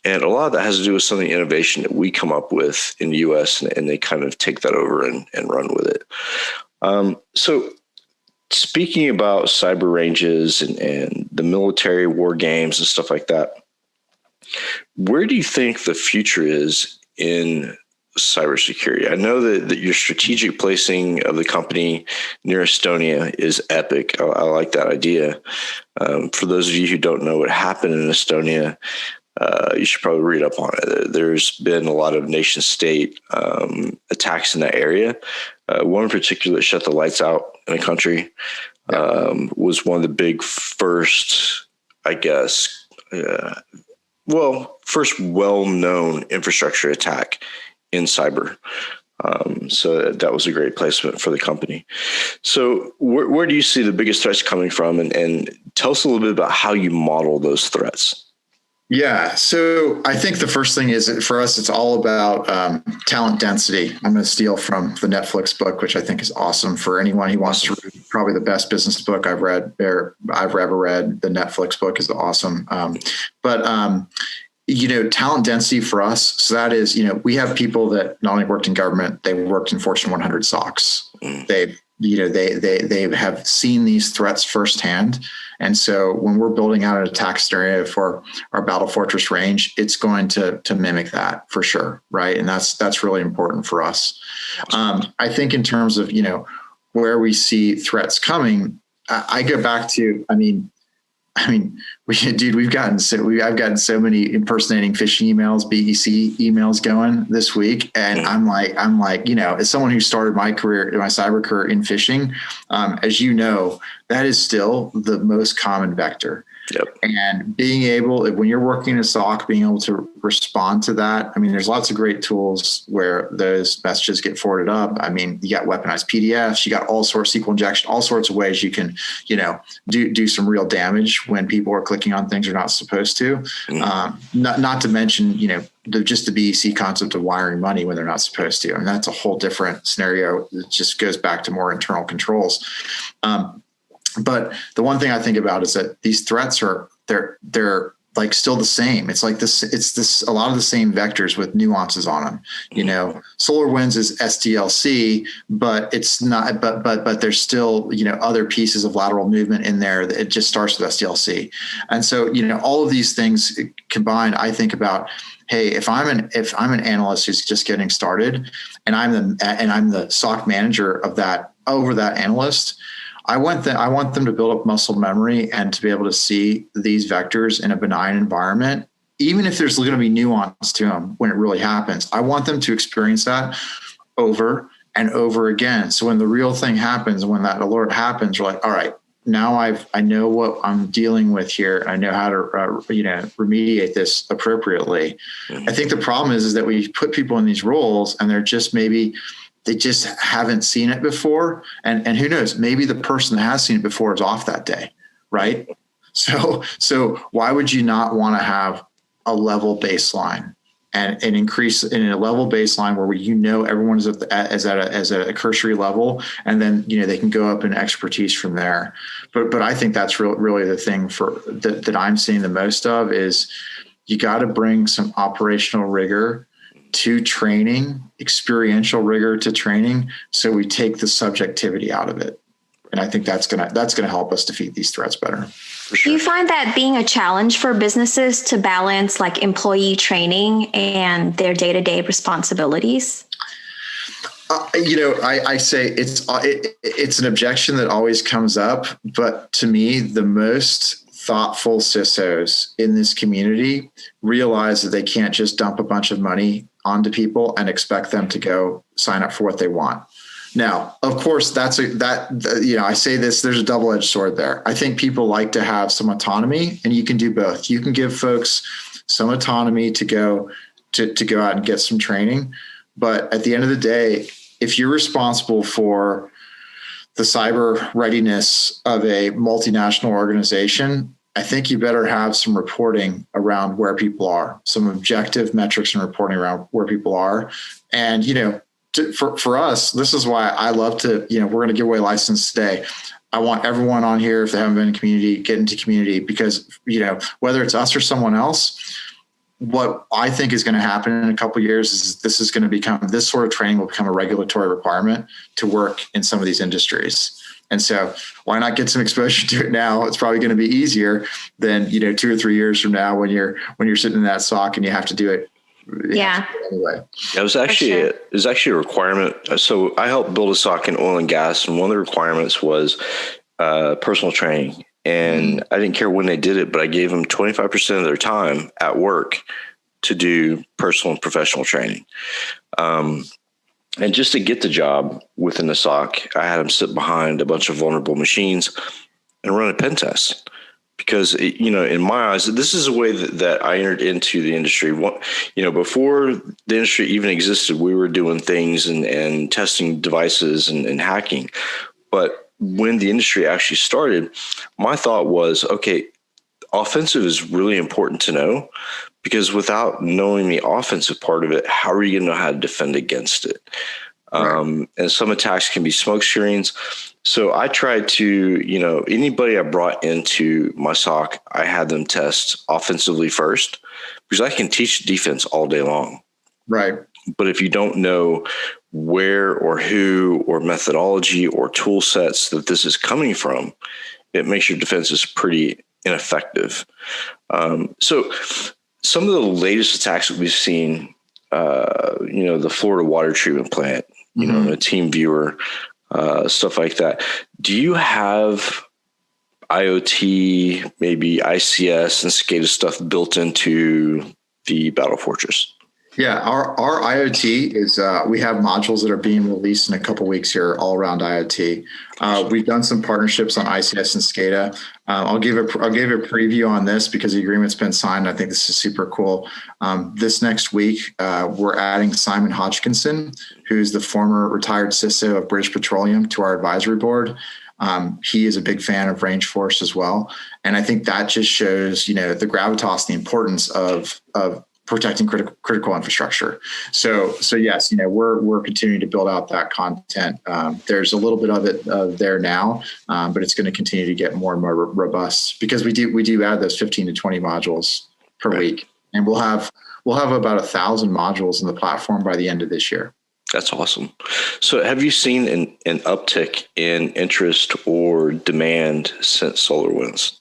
And a lot of that has to do with some of the innovation that we come up with in the U.S., and they kind of take that over and run with it. So speaking about cyber ranges and the military war games and stuff like that, where do you think the future is in cybersecurity? I know that your strategic placing of the company near Estonia is epic. I like that idea. For those of you who don't know what happened in Estonia, you should probably read up on it. There's been a lot of nation state attacks in that area. One in particular that shut the lights out in a country was one of the big first, I guess, first well-known infrastructure attack in cyber. So that was a great placement for the company. So where do you see the biggest threats coming from? And tell us a little bit about how you model those threats. Yeah. So I think the first thing is, for us, it's all about talent density. I'm going to steal from the Netflix book, which I think is awesome for anyone who wants to read. Probably the best business book I've ever read. The Netflix book is awesome. But talent density for us. So that is, we have people that not only worked in government, they worked in Fortune 100 SOCs. They have seen these threats firsthand. And so when we're building out an attack scenario for our Battle Fortress range, it's going to mimic that for sure. Right. And that's really important for us. I think in terms of, where we see threats coming, I go back to, I've gotten so many impersonating phishing emails, BEC emails going this week. And I'm like, as someone who started my cyber career in phishing, as you know, that is still the most common vector. Yep. And being able, when you're working in a SOC, being able to respond to that. There's lots of great tools where those messages get forwarded up. You got weaponized PDFs, you got all sorts of SQL injection, all sorts of ways you can, do some real damage when people are clicking on things they're not supposed to. Not to mention, just the BEC concept of wiring money when they're not supposed to. That's a whole different scenario. It just goes back to more internal controls. But the one thing I think about is that these threats they're like still the same. It's like this, a lot of the same vectors with nuances on them. SolarWinds is SDLC, but it's not, but there's still, other pieces of lateral movement in there that it just starts with SDLC. And so, all of these things combined, I think about, hey, if I'm an analyst who's just getting started and I'm the SOC manager of that, over that analyst, I want them to build up muscle memory and to be able to see these vectors in a benign environment, even if there's going to be nuance to them when it really happens. I want them to experience that over and over again. So when the real thing happens, when that alert happens, we're like, all right, now I know what I'm dealing with here. I know how to remediate this appropriately. I think the problem is that we put people in these roles and they're just they just haven't seen it before. And who knows, maybe the person that has seen it before is off that day, right? So why would you not want to have a level baseline and increase in a level baseline where everyone is at a cursory level, and then they can go up in expertise from there. But I think that's really the thing that I'm seeing the most of is you got to bring some operational rigor to training, experiential rigor to training, so we take the subjectivity out of it. And I think that's gonna help us defeat these threats better. For sure. Do you find that being a challenge for businesses to balance like employee training and their day-to-day responsibilities? I say it's an objection that always comes up, but to me, the most thoughtful CISOs in this community realize that they can't just dump a bunch of money onto people and expect them to go sign up for what they want. Now, of course, I say this, there's a double-edged sword there. I think people like to have some autonomy, and you can do both. You can give folks some autonomy to go out and get some training. But at the end of the day, if you're responsible for the cyber readiness of a multinational organization, I think you better have some reporting around where people are, some objective metrics and reporting around where people are. And, for us, this is why I love to, we're going to give away license today. I want everyone on here, if they haven't been in community, get into community, because, whether it's us or someone else, what I think is going to happen in a couple of years is this sort of training will become a regulatory requirement to work in some of these industries. And so why not get some exposure to it now? It's probably going to be easier than, 2 or 3 years from now when you're sitting in that SOC and you have to do it. Yeah. Anyway. It was actually a requirement. So I helped build a SOC in oil and gas, and one of the requirements was personal training. And I didn't care when they did it, but I gave them 25% of their time at work to do personal and professional training. And just to get the job within the SOC, I had them sit behind a bunch of vulnerable machines and run a pen test. Because, in my eyes, this is a way that I entered into the industry. Before the industry even existed, we were doing things and testing devices and hacking. But when the industry actually started, my thought was, okay, offensive is really important to know, because without knowing the offensive part of it, how are you going to know how to defend against it? Right. And some attacks can be smoke screens. So I tried to, anybody I brought into my SOC, I had them test offensively first because I can teach defense all day long. Right. But if you don't know where or who or methodology or tool sets that this is coming from, it makes your defenses pretty ineffective. So some of the latest attacks that we've seen, the Florida water treatment plant, a team viewer, stuff like that. Do you have IoT, maybe ICS and SCADA stuff built into the Battle Fortress? Yeah, our IoT is we have modules that are being released in a couple weeks here all around IoT. We've done some partnerships on ICS and SCADA. I'll give a preview on this because the agreement's been signed. I think this is super cool. This next week, we're adding Simon Hodgkinson, who's the former retired CISO of British Petroleum, to our advisory board. He is a big fan of Rangeforce as well. And I think that just shows, the gravitas, the importance of protecting critical infrastructure. So yes, we're continuing to build out that content. There's a little bit of it there now, but it's going to continue to get more and more robust because we do add those 15 to 20 modules per week, and we'll have about 1,000 modules in the platform by the end of this year. That's awesome. So have you seen an uptick in interest or demand since SolarWinds?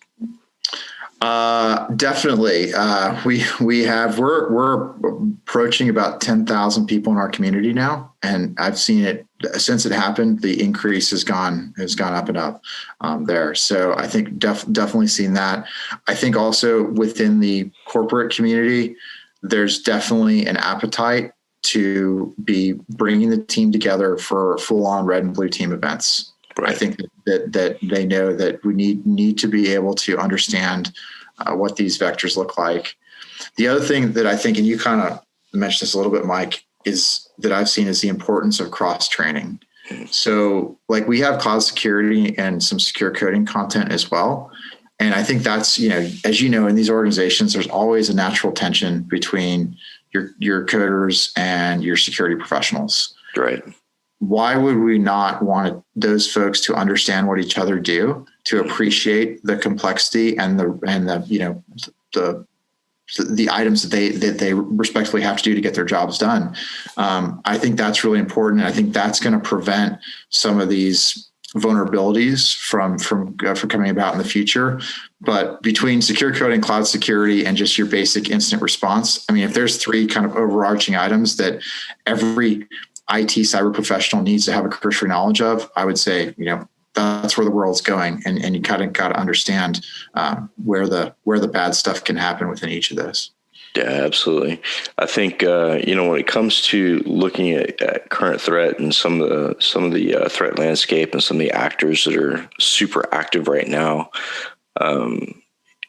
Definitely. We're approaching about 10,000 people in our community now. And I've seen it since it happened, the increase has gone up and up there. So I think definitely seen that. I think also within the corporate community, there's definitely an appetite to be bringing the team together for full on red and blue team events. Right. I think that they know that we need to be able to understand what these vectors look like. The other thing that I think, and you kind of mentioned this a little bit, Mike, is that I've seen is the importance of cross training. So like we have cloud security and some secure coding content as well. And I think that's, as you know, in these organizations, there's always a natural tension between your coders and your security professionals. Right. Why would we not want those folks to understand what each other do, to appreciate the complexity and the items that they respectfully have to do to get their jobs done? I think that's really important, and I think that's going to prevent some of these vulnerabilities from coming about in the future. But between secure coding, cloud security, and just your basic incident response, I mean, if there's three kind of overarching items that every IT cyber professional needs to have a cursory knowledge of, I would say, that's where the world's going. And you kind of got to understand where the bad stuff can happen within each of those. Yeah, absolutely. I think, when it comes to looking at current threat and some of the threat landscape and some of the actors that are super active right now,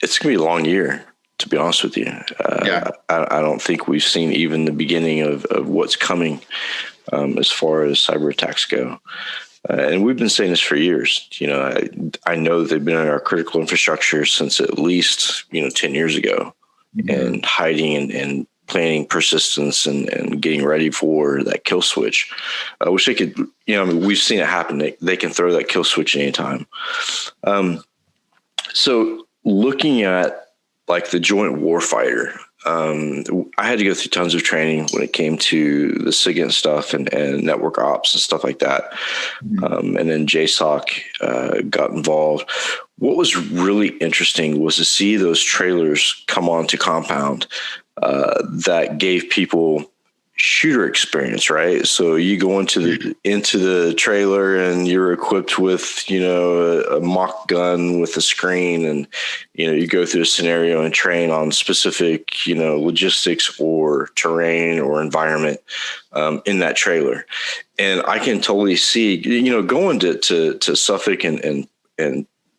it's going to be a long year, to be honest with you. I don't think we've seen even the beginning of what's coming as far as cyber attacks go. And we've been saying this for years. I know they've been in our critical infrastructure since at least, 10 years ago, and hiding and planning persistence and getting ready for that kill switch. I wish they could, we've seen it happen. They can throw that kill switch anytime. So looking at like the joint warfighter, I had to go through tons of training when it came to the SIGINT stuff and network ops and stuff like that. And then JSOC got involved. What was really interesting was to see those trailers come onto Compound that gave people shooter experience, right? So you go into the trailer and you're equipped with, a mock gun with a screen, and, you go through a scenario and train on specific, logistics or terrain or environment in that trailer. And I can totally see, going to Suffolk and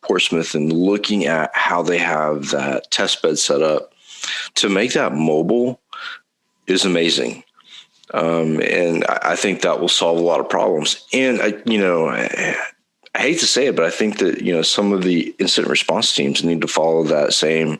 Portsmouth and looking at how they have that test bed set up to make that mobile is amazing. And I think that will solve a lot of problems. And I hate to say it, but I think that, some of the incident response teams need to follow that same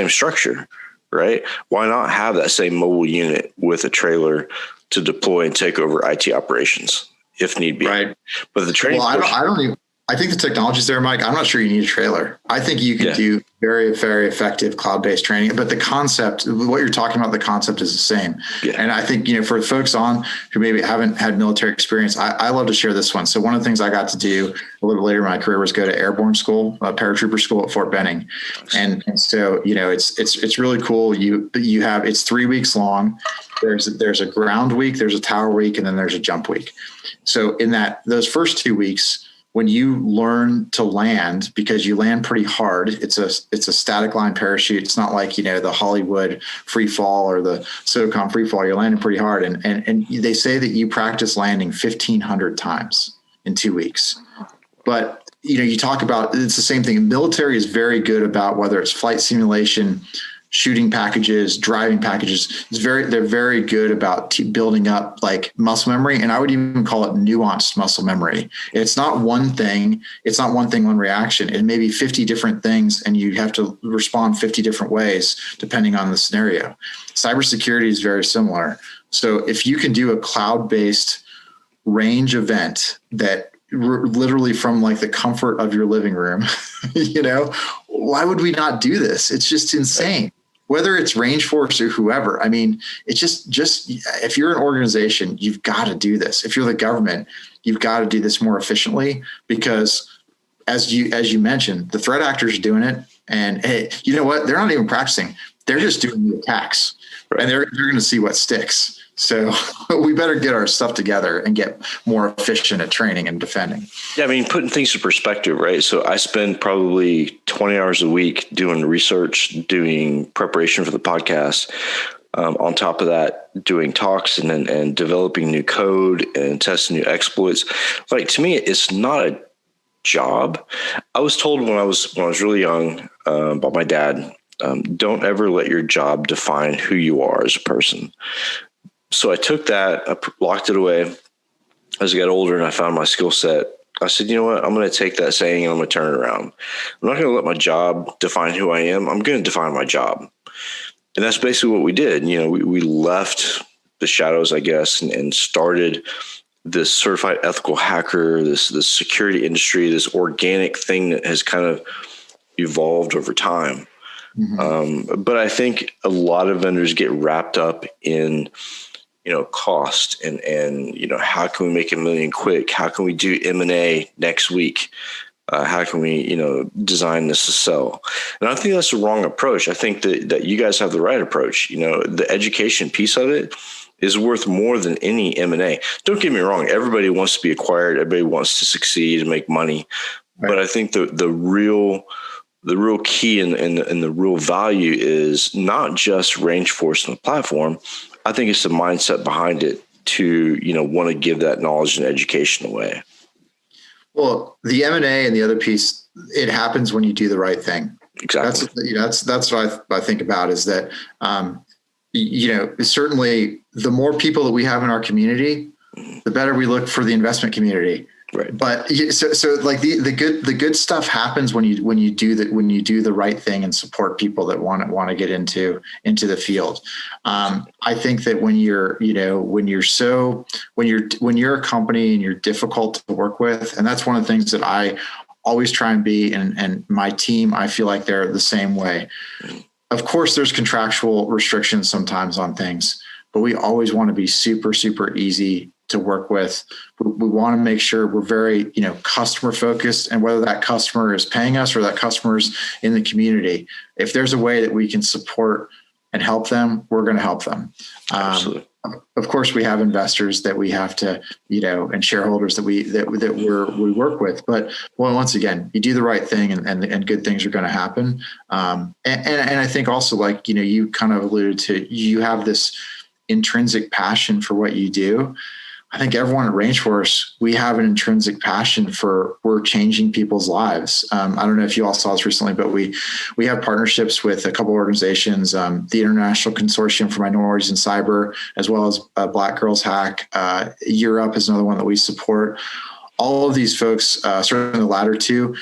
structure, right? Why not have that same mobile unit with a trailer to deploy and take over IT operations if need be? Right. But the training. Well, I think the technology's there, Mike. I'm not sure you need a trailer. I think you could do very, very effective cloud-based training, but the concept, what you're talking about, the concept is the same. Yeah. And I think, for folks on who maybe haven't had military experience, I love to share this one. So one of the things I got to do a little later in my career was go to airborne school, paratrooper school at Fort Benning. And so, it's really cool. It's 3 weeks long. There's a ground week, there's a tower week, and then there's a jump week. So in those first 2 weeks, when you learn to land, because you land pretty hard, it's a static line parachute. It's not like, the Hollywood free fall or the SOCOM free fall. You're landing pretty hard. And they say that you practice landing 1,500 times in 2 weeks. But, you talk about, it's the same thing. Military is very good about whether it's flight simulation, shooting packages, driving packages. They're very good about building up like muscle memory. And I would even call it nuanced muscle memory. It's not one thing. It's not one thing, one reaction. It may be 50 different things, and you have to respond 50 different ways depending on the scenario. Cybersecurity is very similar. So if you can do a cloud-based range event that literally from like the comfort of your living room, why would we not do this? It's just insane. Whether it's Rangeforce or whoever, I mean, it's just if you're an organization, you've got to do this. If you're the government, you've got to do this more efficiently, because as you mentioned, the threat actors are doing it. And hey, you know what? They're not even practicing. They're just doing the attacks, and they're going to see what sticks. So we better get our stuff together and get more efficient at training and defending. Yeah, I mean, putting things in perspective, right? So I spend probably 20 hours a week doing research, doing preparation for the podcast. On top of that, doing talks and developing new code and testing new exploits. Like, to me, it's not a job. I was told when I was really young by my dad, don't ever let your job define who you are as a person. So I took that, I locked it away. As I got older and I found my skill set, I said, you know what? I'm going to take that saying and I'm going to turn it around. I'm not going to let my job define who I am. I'm going to define my job. And that's basically what we did. We left the shadows, I guess, and started this certified ethical hacker, this security industry, this organic thing that has kind of evolved over time. Mm-hmm. But I think a lot of vendors get wrapped up in cost and how can we make $1 million quick? How can we do M&A next week? How can we, design this to sell? And I think that's the wrong approach. I think that you guys have the right approach. The education piece of it is worth more than any M&A. Don't get me wrong. Everybody wants to be acquired. Everybody wants to succeed and make money. Right. But I think the real key and the real value is not just Rangeforce and the platform. I think it's the mindset behind it to, want to give that knowledge and education away. Well, the M&A and the other piece, it happens when you do the right thing. Exactly. That's what I think about is that, certainly the more people that we have in our community, the better we look for the investment community. Right. But so like the good stuff happens when you do the right thing and support people that want to get into the field. I think that when you're a company and you're difficult to work with, and that's one of the things that I always try and be, and my team, I feel like they're the same way. Of course, there's contractual restrictions sometimes on things, but we always want to be super, super easy to work with. We want to make sure we're very, customer focused, and whether that customer is paying us or that customer's in the community, if there's a way that we can support and help them, we're going to help them. Absolutely. Of course, we have investors that we have to, and shareholders that we work with. But once again, you do the right thing, and good things are going to happen. And I think also, like you kind of alluded to, you have this intrinsic passion for what you do. I think everyone at Rangeforce, we have an intrinsic passion for we're changing people's lives. I don't know if you all saw this recently, but we have partnerships with a couple organizations, the International Consortium for Minorities in Cyber, as well as Black Girls Hack. Europe is another one that we support. All of these folks, certainly the latter two,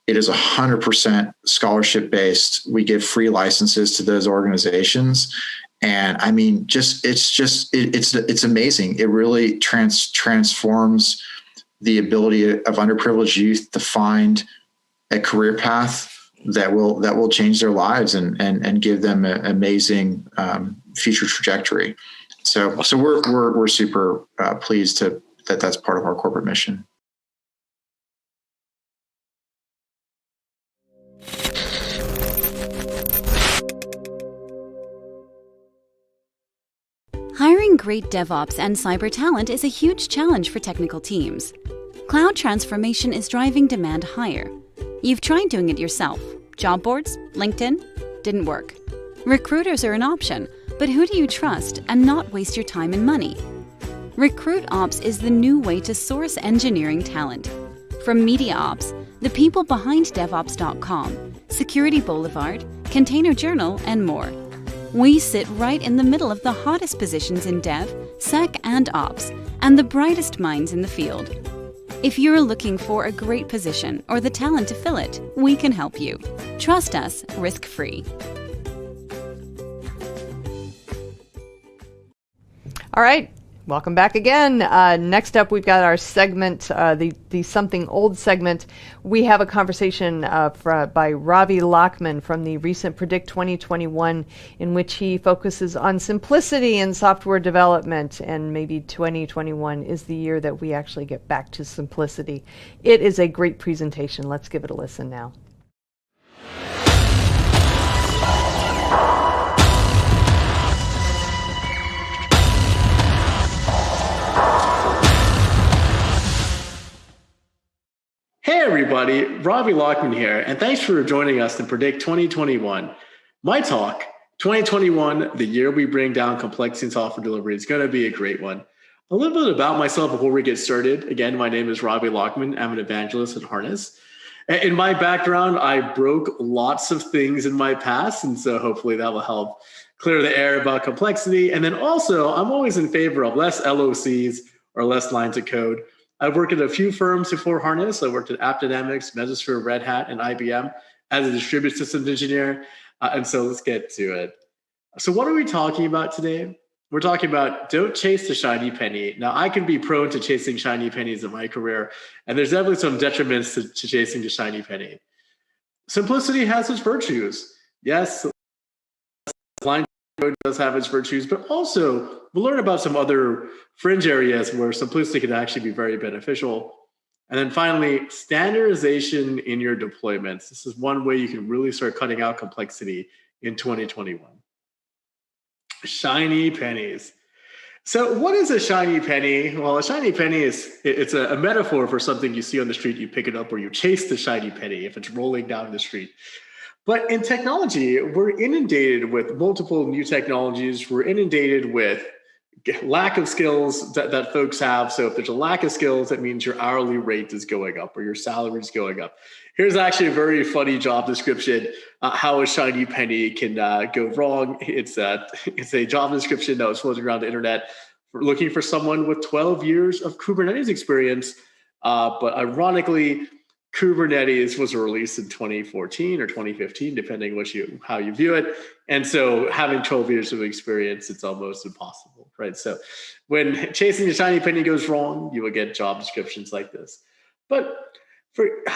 it is 100% scholarship based. We give free licenses to those organizations. And I mean, it's amazing. It really transforms the ability of underprivileged youth to find a career path that will change their lives and give them an amazing future trajectory. So we're super pleased that that's part of our corporate mission. Hiring great DevOps and cyber talent is a huge challenge for technical teams. Cloud transformation is driving demand higher. You've tried doing it yourself. Job boards, LinkedIn, didn't work. Recruiters are an option, but who do you trust and not waste your time and money? Recruit Ops is the new way to source engineering talent. From Media Ops, the people behind DevOps.com, Security Boulevard, Container Journal, and more. We sit right in the middle of the hottest positions in Dev, Sec, and Ops, and the brightest minds in the field. If you're looking for a great position or the talent to fill it, we can help you. Trust us, risk-free. All right. Welcome back again. Next up, we've got our segment, the Something Old segment. We have a conversation by Ravi Lachman from the recent Predict 2021, in which he focuses on simplicity in software development, and maybe 2021 is the year that we actually get back to simplicity. It is a great presentation. Let's give it a listen now. Hey everybody, Ravi Lachman here, and thanks for joining us to Predict 2021. My talk, 2021, the year we bring down complexity in software delivery, is going to be a great one. A little bit about myself before we get started. Again, my name is Ravi Lachman. I'm an evangelist at Harness. In my background, I broke lots of things in my past, and so hopefully that will help clear the air about complexity. And then also, I'm always in favor of less LOCs or less lines of code. I've worked at a few firms before Harness. I worked at AppDynamics, Mesosphere, Red Hat, and IBM as a distributed systems engineer. And so let's get to it. So what are we talking about today? We're talking about don't chase the shiny penny. Now, I can be prone to chasing shiny pennies in my career, and there's definitely some detriments to chasing the shiny penny. Simplicity has its virtues. Yes, line code does have its virtues, but also we'll learn about some other fringe areas where simplicity can actually be very beneficial. And then finally, standardization in your deployments. This is one way you can really start cutting out complexity in 2021. Shiny pennies. So what is a shiny penny? Well, a shiny penny it's a metaphor for something you see on the street, you pick it up, or you chase the shiny penny if it's rolling down the street. But in technology, we're inundated with multiple new technologies. We're inundated with lack of skills that folks have. So if there's a lack of skills, that means your hourly rate is going up or your salary is going up. Here's actually a very funny job description, how a shiny penny can go wrong. It's a job description that was floating around the internet for looking for someone with 12 years of Kubernetes experience. But ironically, Kubernetes was released in 2014 or 2015, depending how you view it. And so having 12 years of experience, it's almost impossible, right? So when chasing the shiny penny goes wrong, you will get job descriptions like this. But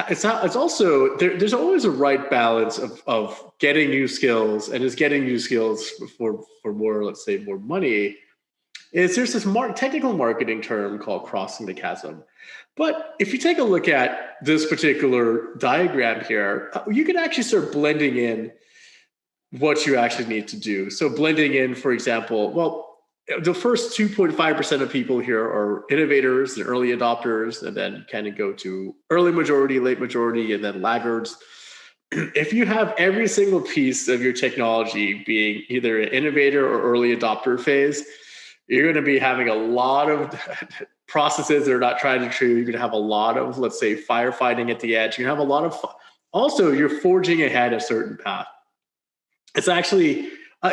it's also, there's always a right balance of getting new skills, and just getting new skills for more, let's say, more money. There's this technical marketing term called crossing the chasm. But if you take a look at this particular diagram here, you can actually start blending in what you actually need to do. So blending in, for example, well, the first 2.5% of people here are innovators and early adopters, and then kind of go to early majority, late majority, and then laggards. If you have every single piece of your technology being either an innovator or early adopter phase, you're going to be having a lot of processes that are not tried and true. You're going to have a lot of, let's say, firefighting at the edge. You have a lot of, also you're forging ahead a certain path. It's actually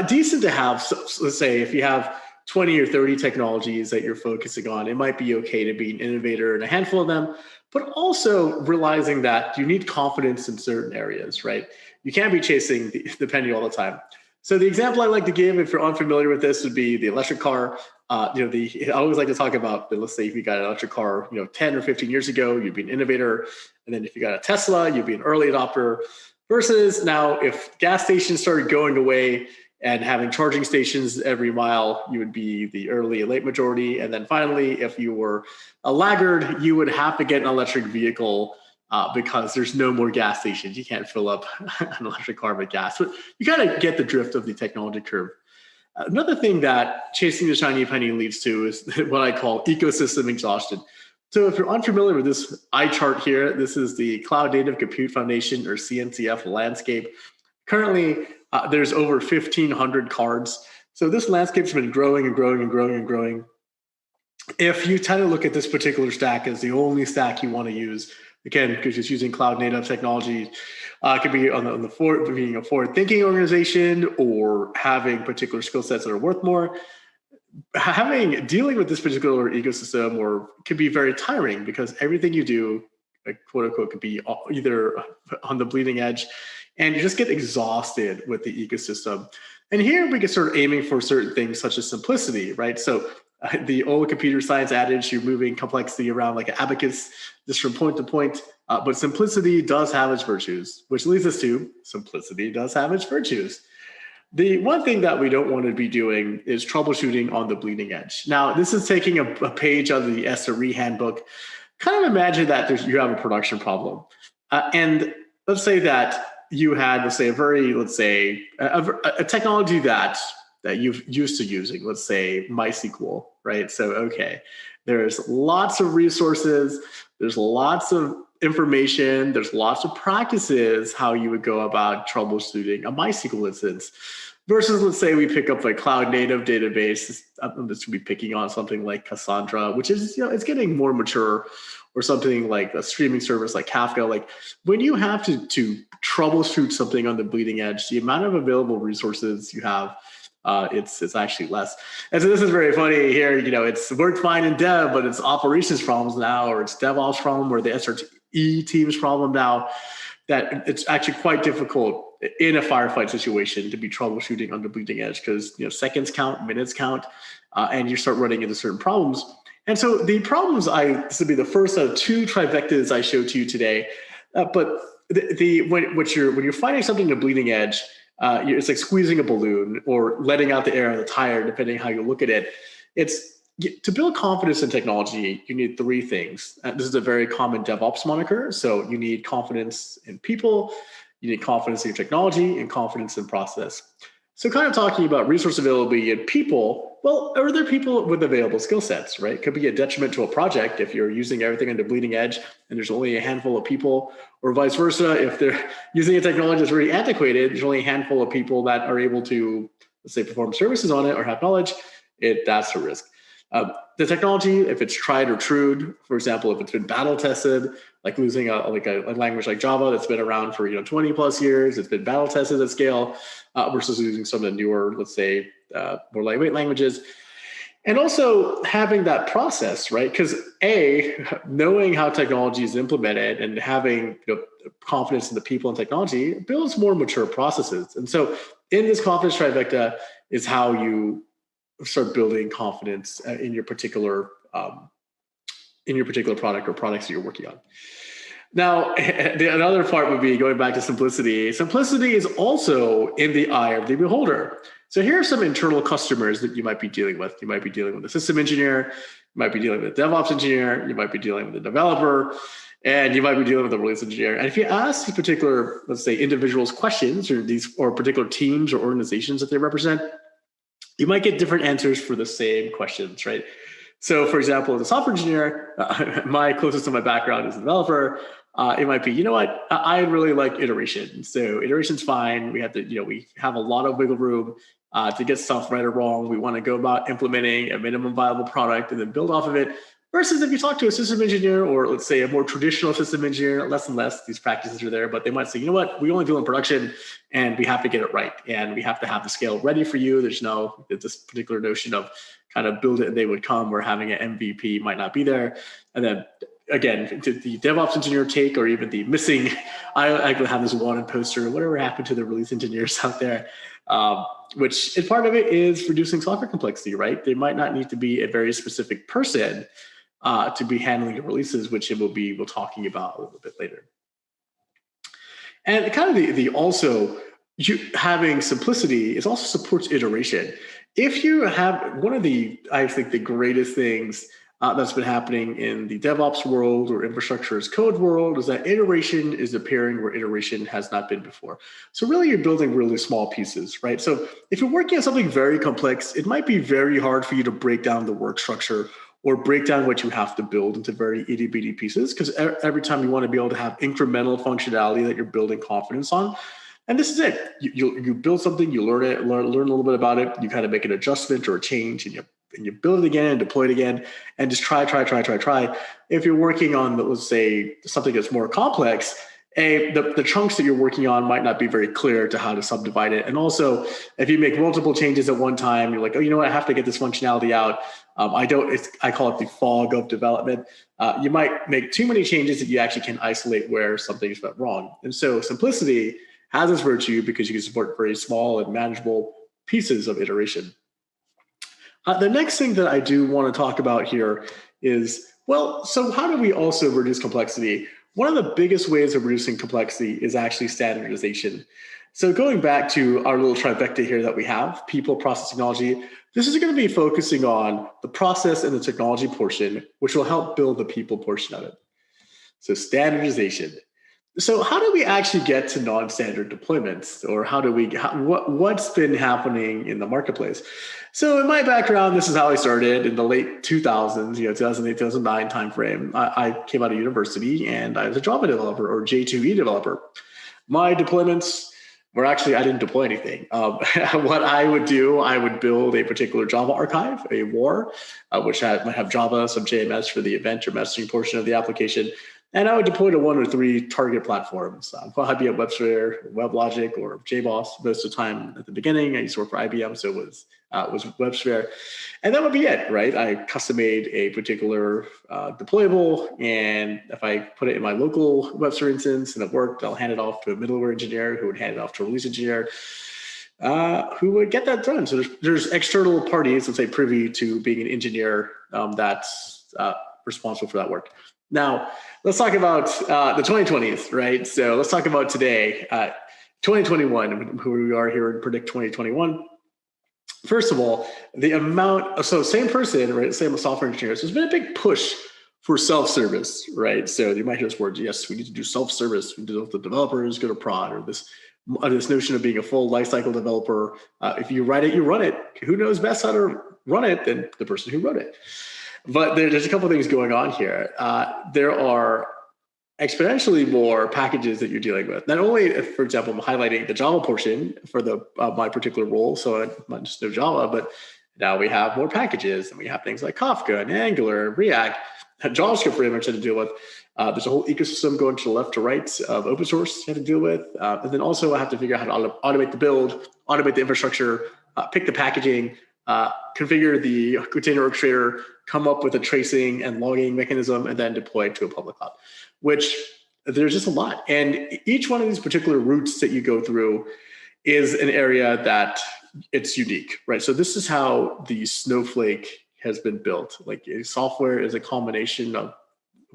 decent to have, so let's say if you have 20 or 30 technologies that you're focusing on, it might be okay to be an innovator in a handful of them, but also realizing that you need confidence in certain areas, right? You can't be chasing the penny all the time. So the example I like to give, if you're unfamiliar with this, would be the electric car. I always like to talk about, let's say if you got an electric car, 10 or 15 years ago, you'd be an innovator. And then if you got a Tesla, you'd be an early adopter. Versus now, if gas stations started going away and having charging stations every mile, you would be the early and late majority. And then finally, if you were a laggard, you would have to get an electric vehicle because there's no more gas stations. You can't fill up an electric car with gas. But you got to get the drift of the technology curve. Another thing that chasing the shiny penny leads to is what I call ecosystem exhaustion. So if you're unfamiliar with this eye chart here, this is the Cloud Native Compute Foundation, or CNCF landscape. Currently, there's over 1,500 cards. So this landscape's been growing and growing and growing and growing. If you tend to look at this particular stack as the only stack you want to use, again, because it's using cloud native technology, it could be on the being a forward-thinking organization or having particular skill sets that are worth more. Dealing with this particular ecosystem or could be very tiring because everything you do, quote unquote, could be either on the bleeding edge, and you just get exhausted with the ecosystem. And here we can start aiming for certain things such as simplicity, right? So the old computer science adage, you're moving complexity around like an abacus, just from point to point. But simplicity does have its virtues, which leads us to simplicity does have its virtues. The one thing that we don't want to be doing is troubleshooting on the bleeding edge. Now, this is taking a page out of the SRE handbook. Kind of imagine that you have a production problem. And let's say that you had, let's say, a technology that you've used to using, let's say MySQL, right? So, okay, there's lots of resources, there's lots of information, there's lots of practices how you would go about troubleshooting a MySQL instance. Versus, let's say we pick up a cloud native database. I'm just going to be picking on something like Cassandra, which is, it's getting more mature, or something like a streaming service like Kafka. Like when you have to troubleshoot something on the bleeding edge, the amount of available resources you have, it's actually less. And so this is very funny here. It's worked fine in dev, but it's operations problems now, or it's DevOps problem, or the SRE team's problem now, that it's actually quite difficult in a firefight situation to be troubleshooting on the bleeding edge because seconds count, minutes count, and you start running into certain problems. And so the problems, this will be the first of two trifectas I showed to you today. But when you're finding something in the bleeding edge, it's like squeezing a balloon or letting out the air on the tire, depending how you look at it. To build confidence in technology, you need three things. This is a very common DevOps moniker. So you need confidence in people, you need confidence in your technology, and confidence in process. So kind of talking about resource availability and people, well, are there people with available skill sets, right? Could be a detriment to a project if you're using everything on the bleeding edge and there's only a handful of people, or vice versa. If they're using a technology that's really antiquated, there's only a handful of people that are able to, let's say, perform services on it or have knowledge, that's a risk. The technology, if it's tried or true, for example, if it's been battle tested, like losing a language like Java that's been around for 20 plus years, it's been battle tested at scale, versus using some of the newer, let's say, more lightweight languages. And also having that process, right? Because knowing how technology is implemented and having confidence in the people and technology builds more mature processes. And so in this confidence trifecta is how you start building confidence in your particular product or products that you're working on. Now, another part would be going back to simplicity. Simplicity is also in the eye of the beholder. So here are some internal customers that you might be dealing with. You might be dealing with a system engineer, you might be dealing with a DevOps engineer, you might be dealing with a developer, and you might be dealing with a release engineer. And if you ask these particular, let's say, individuals questions, or particular teams or organizations that they represent, you might get different answers for the same questions, right? So for example, as a software engineer, my closest to my background is a developer. It might be, I really like iteration. So iteration's fine. We have to, we have a lot of wiggle room to get stuff right or wrong. We want to go about implementing a minimum viable product and then build off of it. Versus if you talk to a system engineer, or let's say a more traditional system engineer, less and less these practices are there, but they might say, we only do in production and we have to get it right. And we have to have the scale ready for you. There's this particular notion of kind of build it and they would come, where having an MVP might not be there. And then again, did the DevOps engineer take, or even the missing, I could have this wanted poster, whatever happened to the release engineers out there, which and part of it is reducing software complexity, right? There might not need to be a very specific person to be handling the releases, which we'll talking about a little bit later. And kind of the also, having simplicity is also supports iteration. If you have one of I think the greatest things that's been happening in the DevOps world or infrastructure as code world is that iteration is appearing where iteration has not been before. So really you're building really small pieces, right? So if you're working on something very complex, it might be very hard for you to break down the work structure or break down what you have to build into very itty bitty pieces, because every time you want to be able to have incremental functionality that you're building confidence on. And this is it. You build something, you learn it, learn a little bit about it, you kind of make an adjustment or a change, and you build it again and deploy it again, and just try. If you're working on, let's say, something that's more complex, the chunks that you're working on might not be very clear to how to subdivide it. And also, if you make multiple changes at one time, you're like, oh, you know what, I have to get this functionality out. I call it the fog of development. You might make too many changes that you actually can isolate where something's went wrong. And so simplicity has this virtue because you can support very small and manageable pieces of iteration. The next thing that I do want to talk about here is, well, so how do we also reduce complexity? One of the biggest ways of reducing complexity is actually standardization. So going back to our little trifecta here that we have, people, process, technology, this is going to be focusing on the process and the technology portion, which will help build the people portion of it. So standardization. So how do we actually get to non-standard deployments, or what's been happening in the marketplace? So in my background, this is how I started in the late 2000s, 2008, 2009 timeframe. I came out of university and I was a Java developer or J2E developer. My deployments were actually, I didn't deploy anything. What I would do, I would build a particular Java archive, a WAR, which might have Java, some JMS for the event or messaging portion of the application. And I would deploy to 1 or 3 target platforms. IBM WebSphere, WebLogic, or JBoss. Most of the time at the beginning, I used to work for IBM, so it was WebSphere. And that would be it, right? I custom made a particular deployable, and if I put it in my local WebSphere instance and it worked, I'll hand it off to a middleware engineer who would hand it off to a release engineer who would get that done. So there's external parties, let's say privy to being an engineer that's responsible for that work. Now, let's talk about the 2020s, right? So let's talk about today, 2021, who we are here and predict 2021. First of all, the amount, so same person, right? Same software engineers. There's been a big push for self-service, right? So you might hear this word, yes, we need to do self-service. We do let the developers go to prod, or this notion of being a full lifecycle developer. If you write it, you run it. Who knows best how to run it than the person who wrote it? But there's a couple of things going on here. There are exponentially more packages that you're dealing with. Not only, if, for example, I'm highlighting the Java portion for my particular role, so I'm not just know Java, but now we have more packages, and we have things like Kafka and Angular and React, JavaScript frameworks to deal with. There's a whole ecosystem going to the left to right of open source you have to deal with. And then also I have to figure out how to automate the build, automate the infrastructure, pick the packaging, configure the container orchestrator, come up with a tracing and logging mechanism, and then deploy it to a public cloud, which there's just a lot. And each one of these particular routes that you go through is an area that it's unique, right? So this is how the Snowflake has been built. Like software is a combination of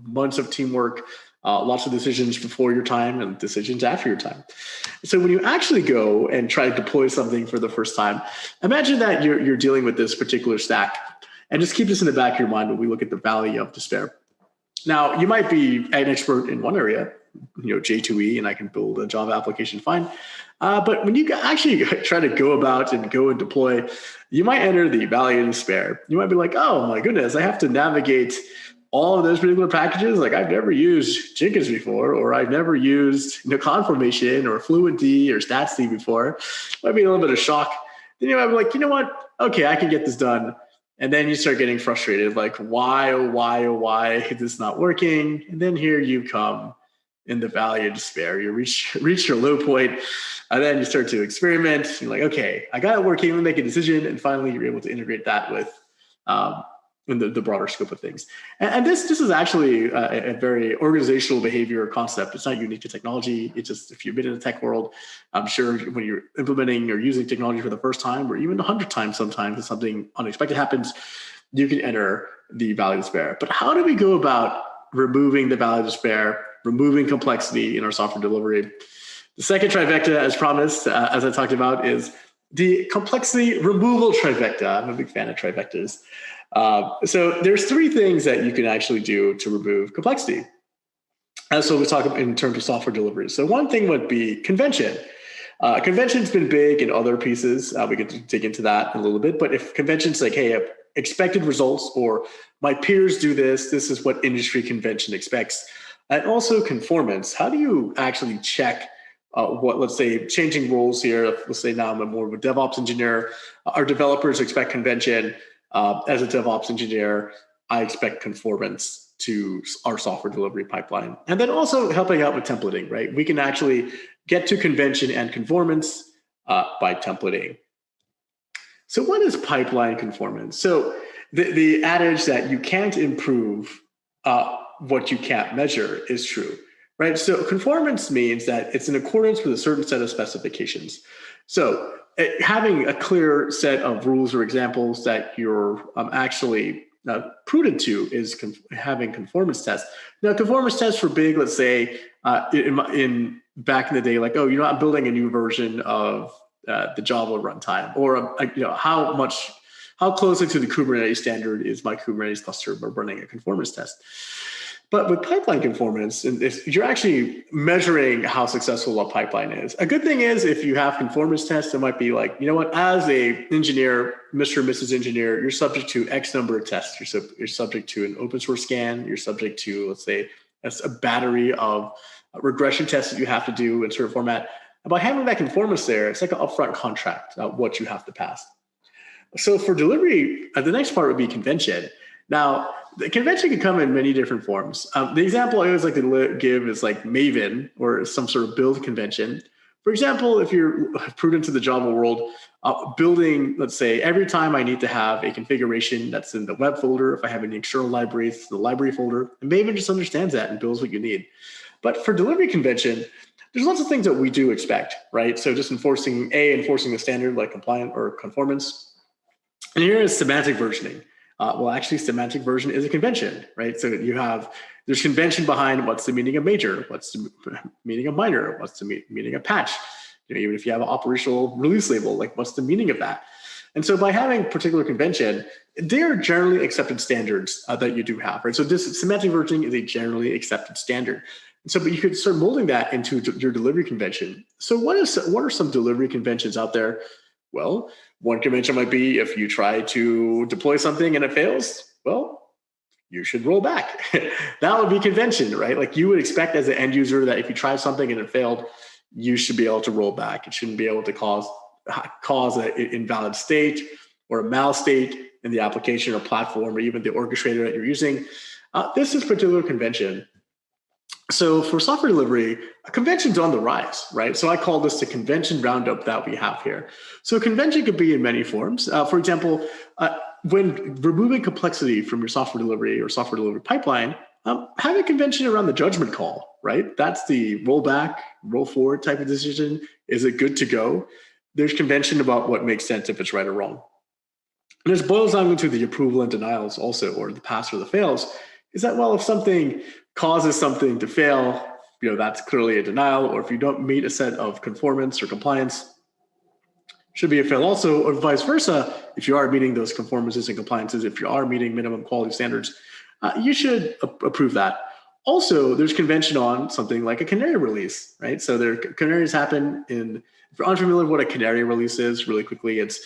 months of teamwork, lots of decisions before your time and decisions after your time. So when you actually go and try to deploy something for the first time, imagine that you're dealing with this particular stack, and just keep this in the back of your mind when we look at the valley of despair. Now, you might be an expert in one area, J2E, and I can build a Java application fine. But when you actually try to go about and go and deploy, you might enter the valley of despair. You might be like, oh my goodness, I have to navigate all of those particular packages. Like I've never used Jenkins before, or I've never used CloudFormation or FluentD or StatsD before. Might be a little bit of shock. Then you might be like, you know what? Okay, I can get this done. And then you start getting frustrated, like why is this not working? And then here you come in the valley of despair. You reach your low point, and then you start to experiment. You're like, okay, I got it working. Let me make a decision, and finally you're able to integrate that with in the broader scope of things. And this is actually a very organizational behavior concept. It's not unique to technology. It's just, if you've been in the tech world, I'm sure when you're implementing or using technology for the first time, or even 100 times sometimes, if something unexpected happens, you can enter the valley of despair. But how do we go about removing the valley of despair, removing complexity in our software delivery? The second trifecta, as promised, as I talked about, is the complexity removal trifecta. I'm a big fan of trifectas. So there's three things that you can actually do to remove complexity. And so we talk in terms of software delivery. So one thing would be convention. Convention's been big in other pieces. We could dig into that a little bit. But if convention's like, hey, expected results, or my peers do this, this is what industry convention expects. And also conformance. How do you actually check what, let's say, changing roles here? Let's say now I'm more of a DevOps engineer. Our developers expect convention. As a DevOps engineer, I expect conformance to our software delivery pipeline. And then also helping out with templating, right? We can actually get to convention and conformance by templating. So what is pipeline conformance? So the adage that you can't improve what you can't measure is true, right? So conformance means that it's in accordance with a certain set of specifications. So having a clear set of rules or examples that you're actually prudent to is having conformance tests. Now, conformance tests were big, let's say, in back in the day, like, oh, you're not building a new version of the Java runtime, or how closely to the Kubernetes standard is my Kubernetes cluster by running a conformance test. But with pipeline conformance, if you're actually measuring how successful a pipeline is, a good thing is if you have conformance tests, it might be like, you know what, as a engineer, Mr. or Mrs. Engineer, you're subject to X number of tests. You're subject to an open source scan. You're subject to, let's say, a battery of regression tests that you have to do in certain format. And by having that conformance there, it's like an upfront contract what you have to pass. So for delivery, the next part would be convention. Now, the convention can come in many different forms. The example I always like to give is like Maven, or some sort of build convention. For example, if you're prudent to the Java world, building, let's say, every time I need to have a configuration that's in the web folder, if I have any external libraries, it's the library folder, and Maven just understands that and builds what you need. But for delivery convention, there's lots of things that we do expect, right? So just enforcing the standard like compliant or conformance. And here is semantic versioning. Well, actually, semantic version is a convention, right? So there's convention behind what's the meaning of major, what's the meaning of minor, what's the meaning of patch. Even if you have an operational release label, like what's the meaning of that? And so by having particular convention, they're generally accepted standards that you do have, right? So this semantic versioning is a generally accepted standard. And so, but you could start molding that into your delivery convention. So what are some delivery conventions out there? Well, one convention might be if you try to deploy something and it fails, well, you should roll back. That would be convention, right? Like you would expect as an end user that if you tried something and it failed, you should be able to roll back. It shouldn't be able to cause an invalid state or a mal state in the application or platform or even the orchestrator that you're using. This is particular convention. So for software delivery, a convention's on the rise, right? So I call this the convention roundup that we have here. So a convention could be in many forms. For example, when removing complexity from your software delivery or software delivery pipeline, have a convention around the judgment call, right? That's the roll back, roll forward type of decision. Is it good to go? There's convention about what makes sense if it's right or wrong. And this boils down into the approval and denials also, or the pass or the fails, is that, well, if something causes something to fail, that's clearly a denial, or if you don't meet a set of conformance or compliance, should be a fail also, or vice versa. If you are meeting those conformances and compliances, if you are meeting minimum quality standards, you should approve that. Also, there's convention on something like a canary release, right? So canaries happen if you're unfamiliar with what a canary release is, really quickly, it's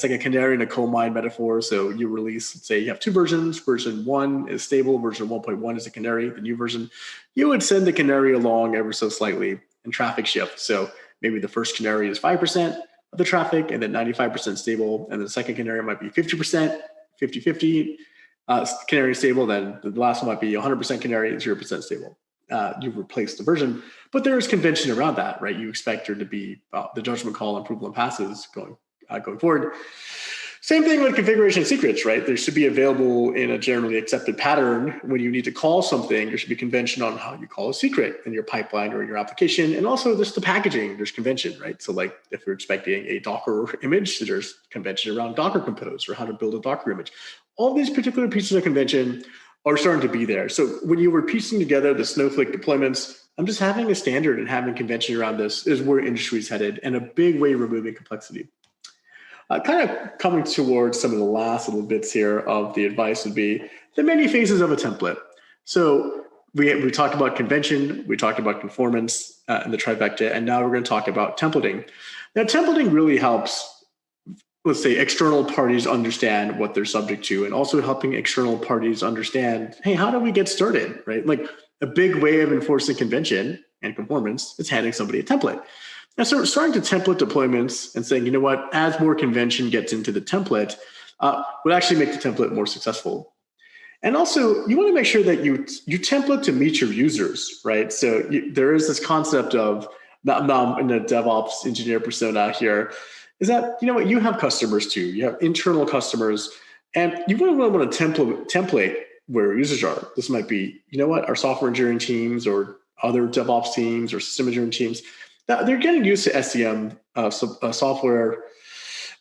like a canary in a coal mine metaphor. So you release, let's say you have two versions. Version 1 is stable. Version 1.1 is a canary, the new version. You would send the canary along ever so slightly and traffic shift. So maybe the first canary is 5% of the traffic and then 95% stable. And the second canary might be 50%, 50-50 canary stable. Then the last one might be 100% canary, 0% stable. You've replaced the version, but there is convention around that, right? You expect there to be the judgment call, approval, and passes going forward. Same thing with configuration secrets, right? There should be available in a generally accepted pattern. When you need to call something, there should be convention on how you call a secret in your pipeline or in your application. And also there's the packaging, there's convention, right? So like if you're expecting a Docker image, there's convention around Docker Compose or how to build a Docker image. All these particular pieces of convention are starting to be there. So when you were piecing together the Snowflake deployments, I'm just having a standard and having convention around this is where industry is headed, and a big way removing complexity. Kind of coming towards some of the last little bits here of the advice would be the many phases of a template. So we talked about convention, we talked about conformance and the trifecta, and now we're going to talk about templating. Now, templating really helps, let's say, external parties understand what they're subject to, and also helping external parties understand, hey, how do we get started, right? Like a big way of enforcing convention and conformance is handing somebody a template. And so starting to template deployments and saying, you know what, as more convention gets into the template, would actually make the template more successful. And also, you want to make sure that you template to meet your users, right? So there is this concept of, now in the DevOps engineer persona here, is that, you know what, you have customers too. You have internal customers, and you really want to template where users are. This might be, you know what, our software engineering teams or other DevOps teams or system engineering teams. They're getting used to SCM software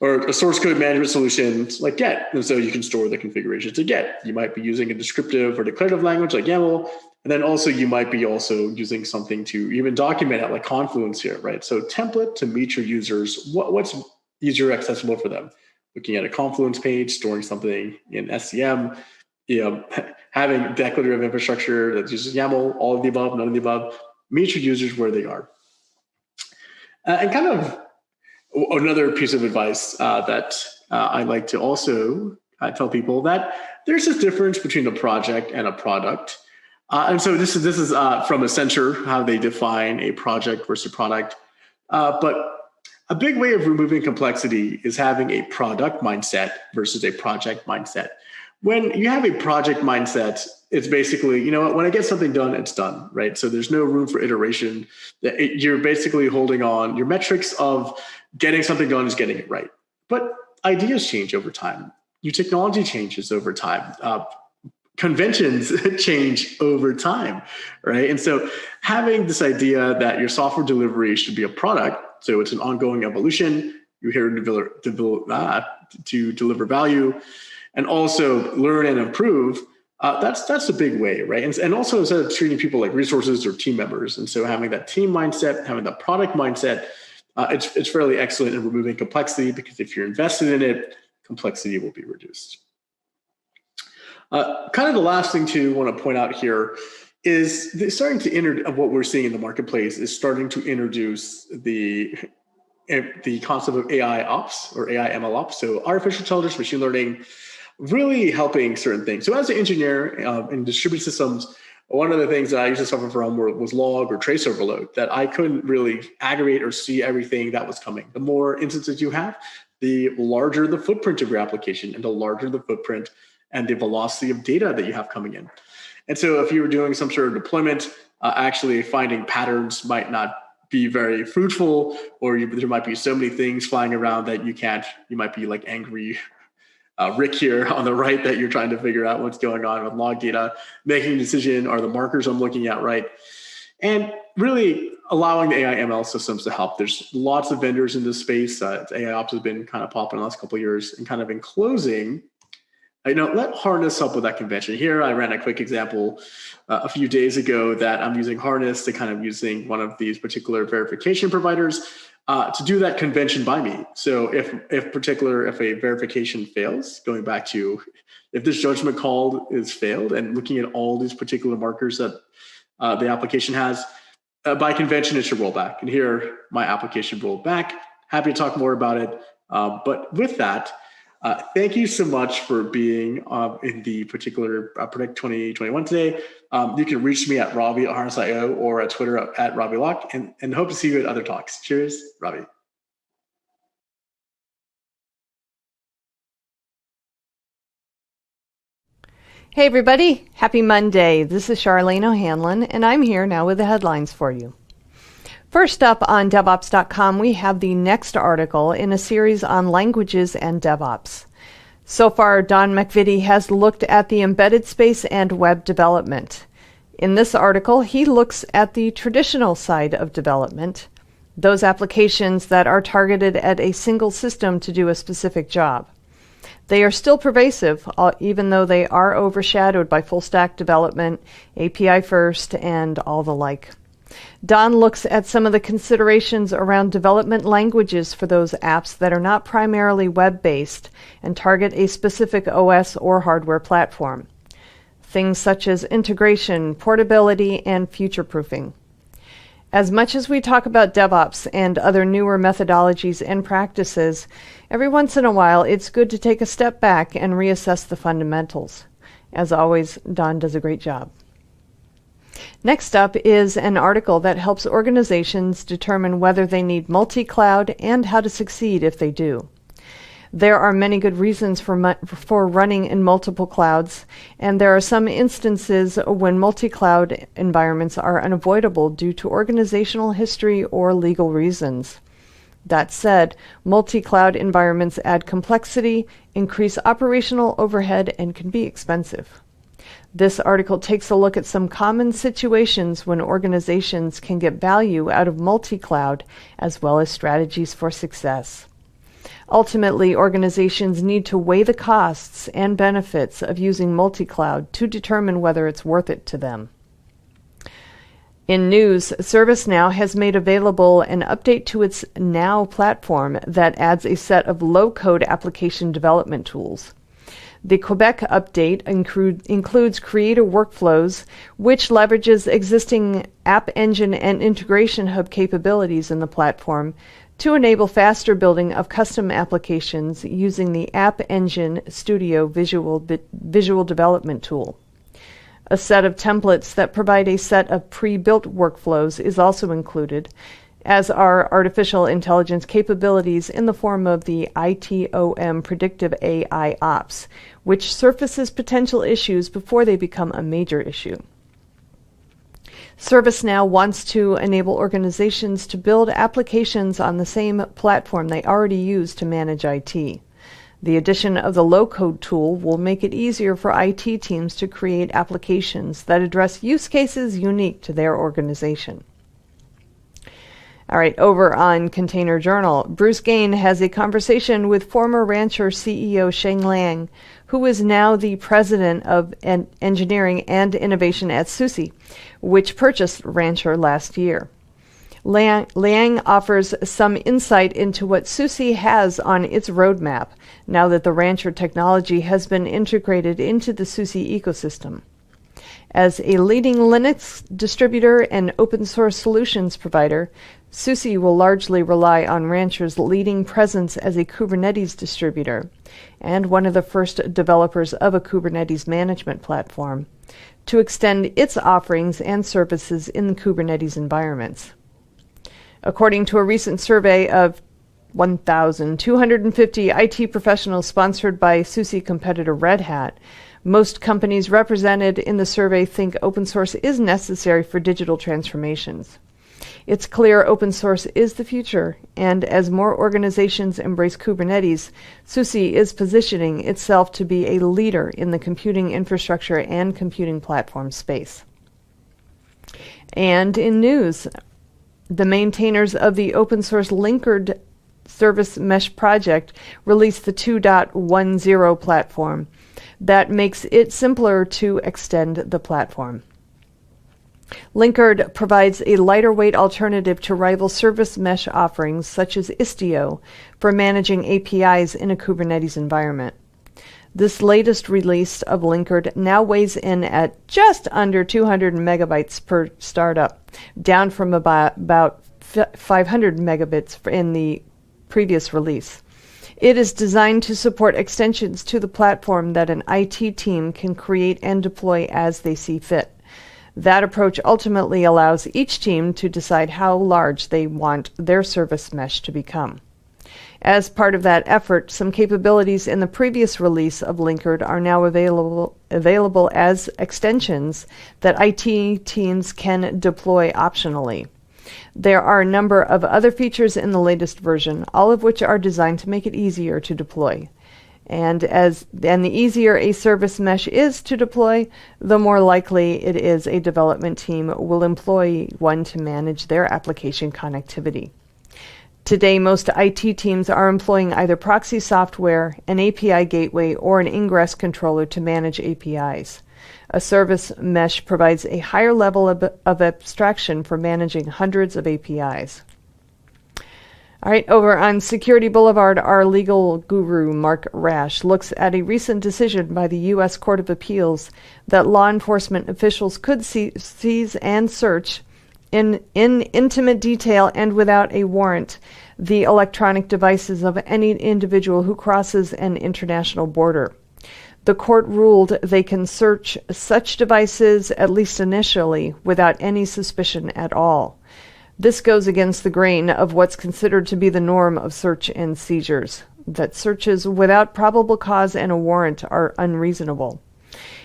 or a source code management solution like Get. And so you can store the configuration to Get. You might be using a descriptive or declarative language like YAML. And then also you might be also using something to even document it like Confluence here, right? So template to meet your users, what's easier accessible for them? Looking at a Confluence page, storing something in SCM, you know, having declarative infrastructure that uses YAML, all of the above, none of the above, meet your users where they are. And kind of another piece of advice that I like to also tell people that there's this difference between a project and a product. And so this is from Accenture, how they define a project versus a product. But a big way of removing complexity is having a product mindset versus a project mindset. When you have a project mindset, it's basically, you know what, when I get something done, it's done, right? So there's no room for iteration. You're basically holding on. Your metrics of getting something done is getting it right. But ideas change over time. Your technology changes over time. Conventions change over time, right? And so having this idea that your software delivery should be a product, so it's an ongoing evolution, you're here to deliver value, and also learn and improve, that's a big way, right? And also instead of treating people like resources or team members. And so having that team mindset, having that product mindset, it's fairly excellent in removing complexity, because if you're invested in it, complexity will be reduced. Kind of the last thing to want to point out here is what we're seeing in the marketplace is starting to introduce the concept of AI ops or AI ML ops. So artificial intelligence, machine learning, really helping certain things. So as an engineer in distributed systems, one of the things that I used to suffer from was log or trace overload, that I couldn't really aggregate or see everything that was coming. The more instances you have, the larger the footprint of your application, and the larger the footprint and the velocity of data that you have coming in. And so if you were doing some sort of deployment, actually finding patterns might not be very fruitful, or there might be so many things flying around that you might be like angry Rick here on the right, that you're trying to figure out what's going on with log data, making a decision, are the markers I'm looking at right? And really allowing the AI ML systems to help. There's lots of vendors in this space. AI ops has been kind of popping in the last couple of years. And kind of in closing, let Harness help with that convention. Here, I ran a quick example a few days ago that I'm using Harness to kind of using one of these particular verification providers to do that convention by me. So if a verification fails, going back to if this judgment call is failed, and looking at all these particular markers that the application has, by convention, it should roll back. And here, my application rolled back. Happy to talk more about it. But with that, thank you so much for being in the particular Predict 2021 today. You can reach me at Robbie@Harness.io or at Twitter at Robbie Locke, and hope to see you at other talks. Cheers, Robbie. Hey everybody, happy Monday. This is Charlene O'Hanlon, and I'm here now with the headlines for you. First up on DevOps.com, we have the next article in a series on languages and DevOps. So far, Don McVitie has looked at the embedded space and web development. In this article, he looks at the traditional side of development, those applications that are targeted at a single system to do a specific job. They are still pervasive, even though they are overshadowed by full-stack development, API first, and all the like. Don looks at some of the considerations around development languages for those apps that are not primarily web-based and target a specific OS or hardware platform. Things such as integration, portability, and future-proofing. As much as we talk about DevOps and other newer methodologies and practices, every once in a while it's good to take a step back and reassess the fundamentals. As always, Don does a great job. Next up is an article that helps organizations determine whether they need multi-cloud and how to succeed if they do. There are many good reasons for running in multiple clouds, and there are some instances when multi-cloud environments are unavoidable due to organizational history or legal reasons. That said, multi-cloud environments add complexity, increase operational overhead, and can be expensive. This article takes a look at some common situations when organizations can get value out of multi-cloud, as well as strategies for success. Ultimately, organizations need to weigh the costs and benefits of using multi-cloud to determine whether it's worth it to them. In news, ServiceNow has made available an update to its Now platform that adds a set of low-code application development tools. The Quebec update includes creator workflows, which leverages existing App Engine and Integration Hub capabilities in the platform to enable faster building of custom applications using the App Engine Studio visual development tool. A set of templates that provide a set of pre-built workflows is also included, as are artificial intelligence capabilities in the form of the ITOM Predictive AI Ops, which surfaces potential issues before they become a major issue. ServiceNow wants to enable organizations to build applications on the same platform they already use to manage IT. The addition of the low-code tool will make it easier for IT teams to create applications that address use cases unique to their organization. All right, over on Container Journal, Bruce Gain has a conversation with former Rancher CEO Sheng Liang, who is now the president of engineering and innovation at SUSE, which purchased Rancher last year. Liang offers some insight into what SUSE has on its roadmap now that the Rancher technology has been integrated into the SUSE ecosystem. As a leading Linux distributor and open source solutions provider, SUSE will largely rely on Rancher's leading presence as a Kubernetes distributor and one of the first developers of a Kubernetes management platform to extend its offerings and services in the Kubernetes environments. According to a recent survey of 1,250 IT professionals sponsored by SUSE competitor Red Hat, most companies represented in the survey think open source is necessary for digital transformations. It's clear open source is the future, and as more organizations embrace Kubernetes, SUSE is positioning itself to be a leader in the computing infrastructure and computing platform space. And in news, the maintainers of the open source Linkered Service Mesh project released the 2.10 platform that makes it simpler to extend the platform. Linkered provides a lighter weight alternative to rival service mesh offerings such as Istio for managing APIs in a Kubernetes environment. This latest release of Linkered now weighs in at just under 200 megabytes per startup, down from about 500 megabits in the previous release. It is designed to support extensions to the platform that an IT team can create and deploy as they see fit. That approach ultimately allows each team to decide how large they want their service mesh to become. As part of that effort, some capabilities in the previous release of Linkered are now available as extensions that IT teams can deploy optionally. There are a number of other features in the latest version, all of which are designed to make it easier to deploy. And the easier a service mesh is to deploy, the more likely it is a development team will employ one to manage their application connectivity. Today, most IT teams are employing either proxy software, an API gateway, or an ingress controller to manage APIs. A service mesh provides a higher level of abstraction for managing hundreds of APIs. All right, over on Security Boulevard, our legal guru, Mark Rash, looks at a recent decision by the U.S. Court of Appeals that law enforcement officials could seize and search in intimate detail and without a warrant the electronic devices of any individual who crosses an international border. The court ruled they can search such devices, at least initially, without any suspicion at all. This goes against the grain of what's considered to be the norm of search and seizures, that searches without probable cause and a warrant are unreasonable.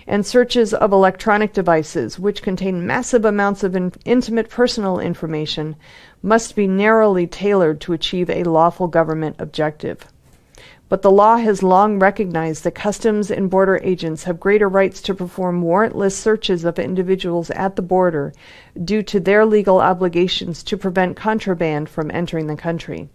And searches of electronic devices, which contain massive amounts of intimate personal information, must be narrowly tailored to achieve a lawful government objective. But the law has long recognized that customs and border agents have greater rights to perform warrantless searches of individuals at the border due to their legal obligations to prevent contraband from entering the country.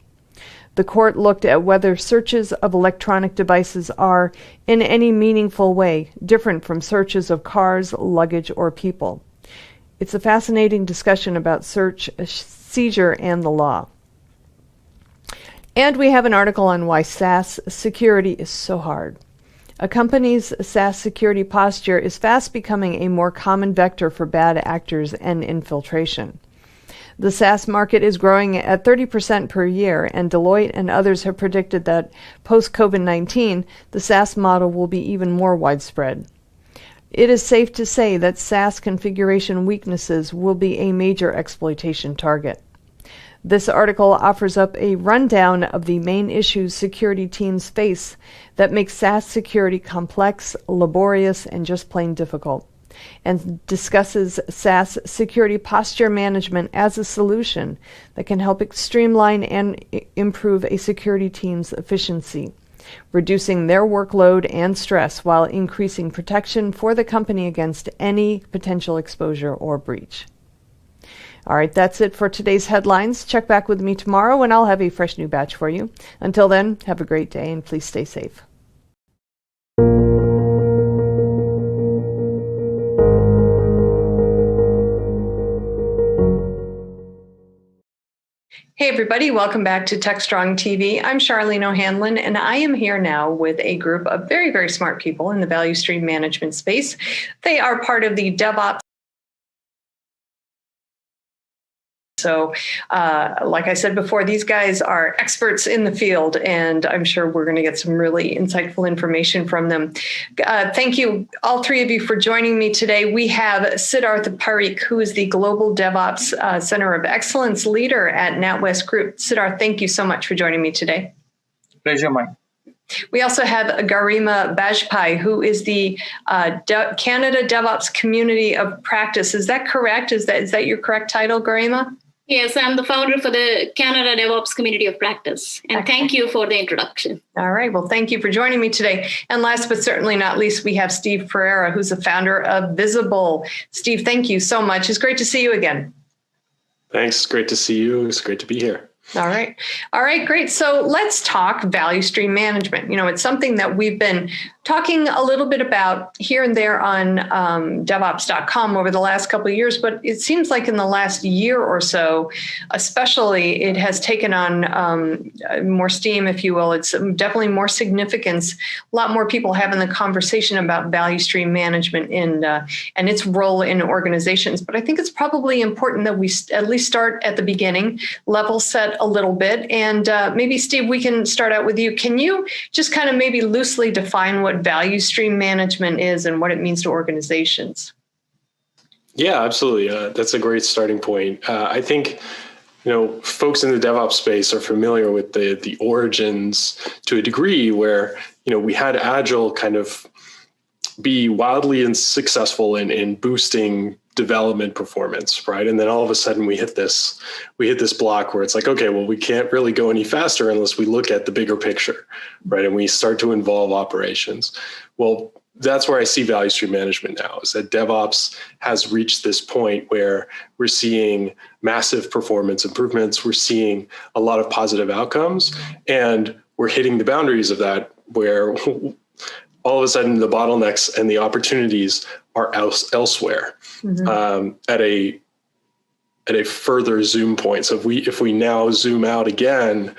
The court looked at whether searches of electronic devices are, in any meaningful way, different from searches of cars, luggage, or people. It's a fascinating discussion about search, seizure, and the law. And we have an article on why SaaS security is so hard. A company's SaaS security posture is fast becoming a more common vector for bad actors and infiltration. The SaaS market is growing at 30% per year, and Deloitte and others have predicted that post-COVID-19, the SaaS model will be even more widespread. It is safe to say that SaaS configuration weaknesses will be a major exploitation target. This article offers up a rundown of the main issues security teams face that make SaaS security complex, laborious, and just plain difficult, and discusses SaaS security posture management as a solution that can help streamline and improve a security team's efficiency, reducing their workload and stress while increasing protection for the company against any potential exposure or breach. All right, that's it for today's headlines. Check back with me tomorrow and I'll have a fresh new batch for you. Until then, have a great day and please stay safe. Hey everybody, welcome back to TechStrong TV. I'm Charlene O'Hanlon, and I am here now with a group of very, very smart people in the value stream management space. They are part of the DevOps. So like I said before, these guys are experts in the field, and I'm sure we're going to get some really insightful information from them. Thank you, all three of you, for joining me today. We have Siddharth Parikh, who is the Global DevOps Center of Excellence leader at NatWest Group. Siddharth, thank you so much for joining me today. Pleasure, mine. We also have Garima Bajpai, who is the Canada DevOps Community of Practice. Is that correct? Is that your correct title, Garima? Yes, I'm the founder for the Canada DevOps Community of Practice. And thank you for the introduction. All right. Well, thank you for joining me today. And last but certainly not least, we have Steve Pereira, who's the founder of Visible. Steve, thank you so much. It's great to see you again. Thanks. Great to see you. It's great to be here. All right. All right, great. So let's talk value stream management. You know, it's something that we've been talking a little bit about here and there on DevOps.com over the last couple of years, but it seems like in the last year or so, especially, it has taken on more steam, if you will. It's definitely more significance. A lot more people having the conversation about value stream management and its role in organizations. But I think it's probably important that we at least start at the beginning, level set a little bit. And maybe, Steve, we can start out with you. Can you just kind of maybe loosely define what value stream management is and what it means to organizations? Yeah, absolutely. That's a great starting point. I think, folks in the DevOps space are familiar with the origins to a degree where, we had Agile kind of be wildly successful in boosting development performance, right? And then all of a sudden we hit this block where it's like, okay, well, we can't really go any faster unless we look at the bigger picture, right? And we start to involve operations. Well, that's where I see value stream management now, is that DevOps has reached this point where we're seeing massive performance improvements. We're seeing a lot of positive outcomes, and we're hitting the boundaries of that, where all of a sudden the bottlenecks and the opportunities are elsewhere, at a further zoom point. So if we now zoom out again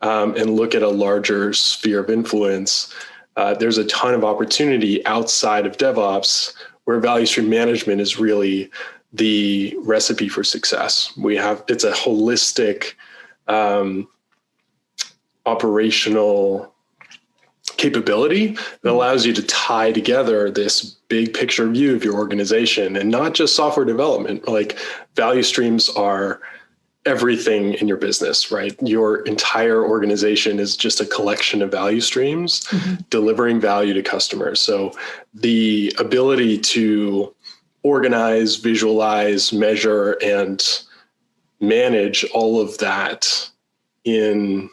and look at a larger sphere of influence, there's a ton of opportunity outside of DevOps where value stream management is really the recipe for success. It's a holistic operational capability that allows you to tie together this big picture view of your organization, and not just software development. Like, value streams are everything in your business, right? Your entire organization is just a collection of value streams delivering value to customers. So the ability to organize, visualize, measure, and manage all of that in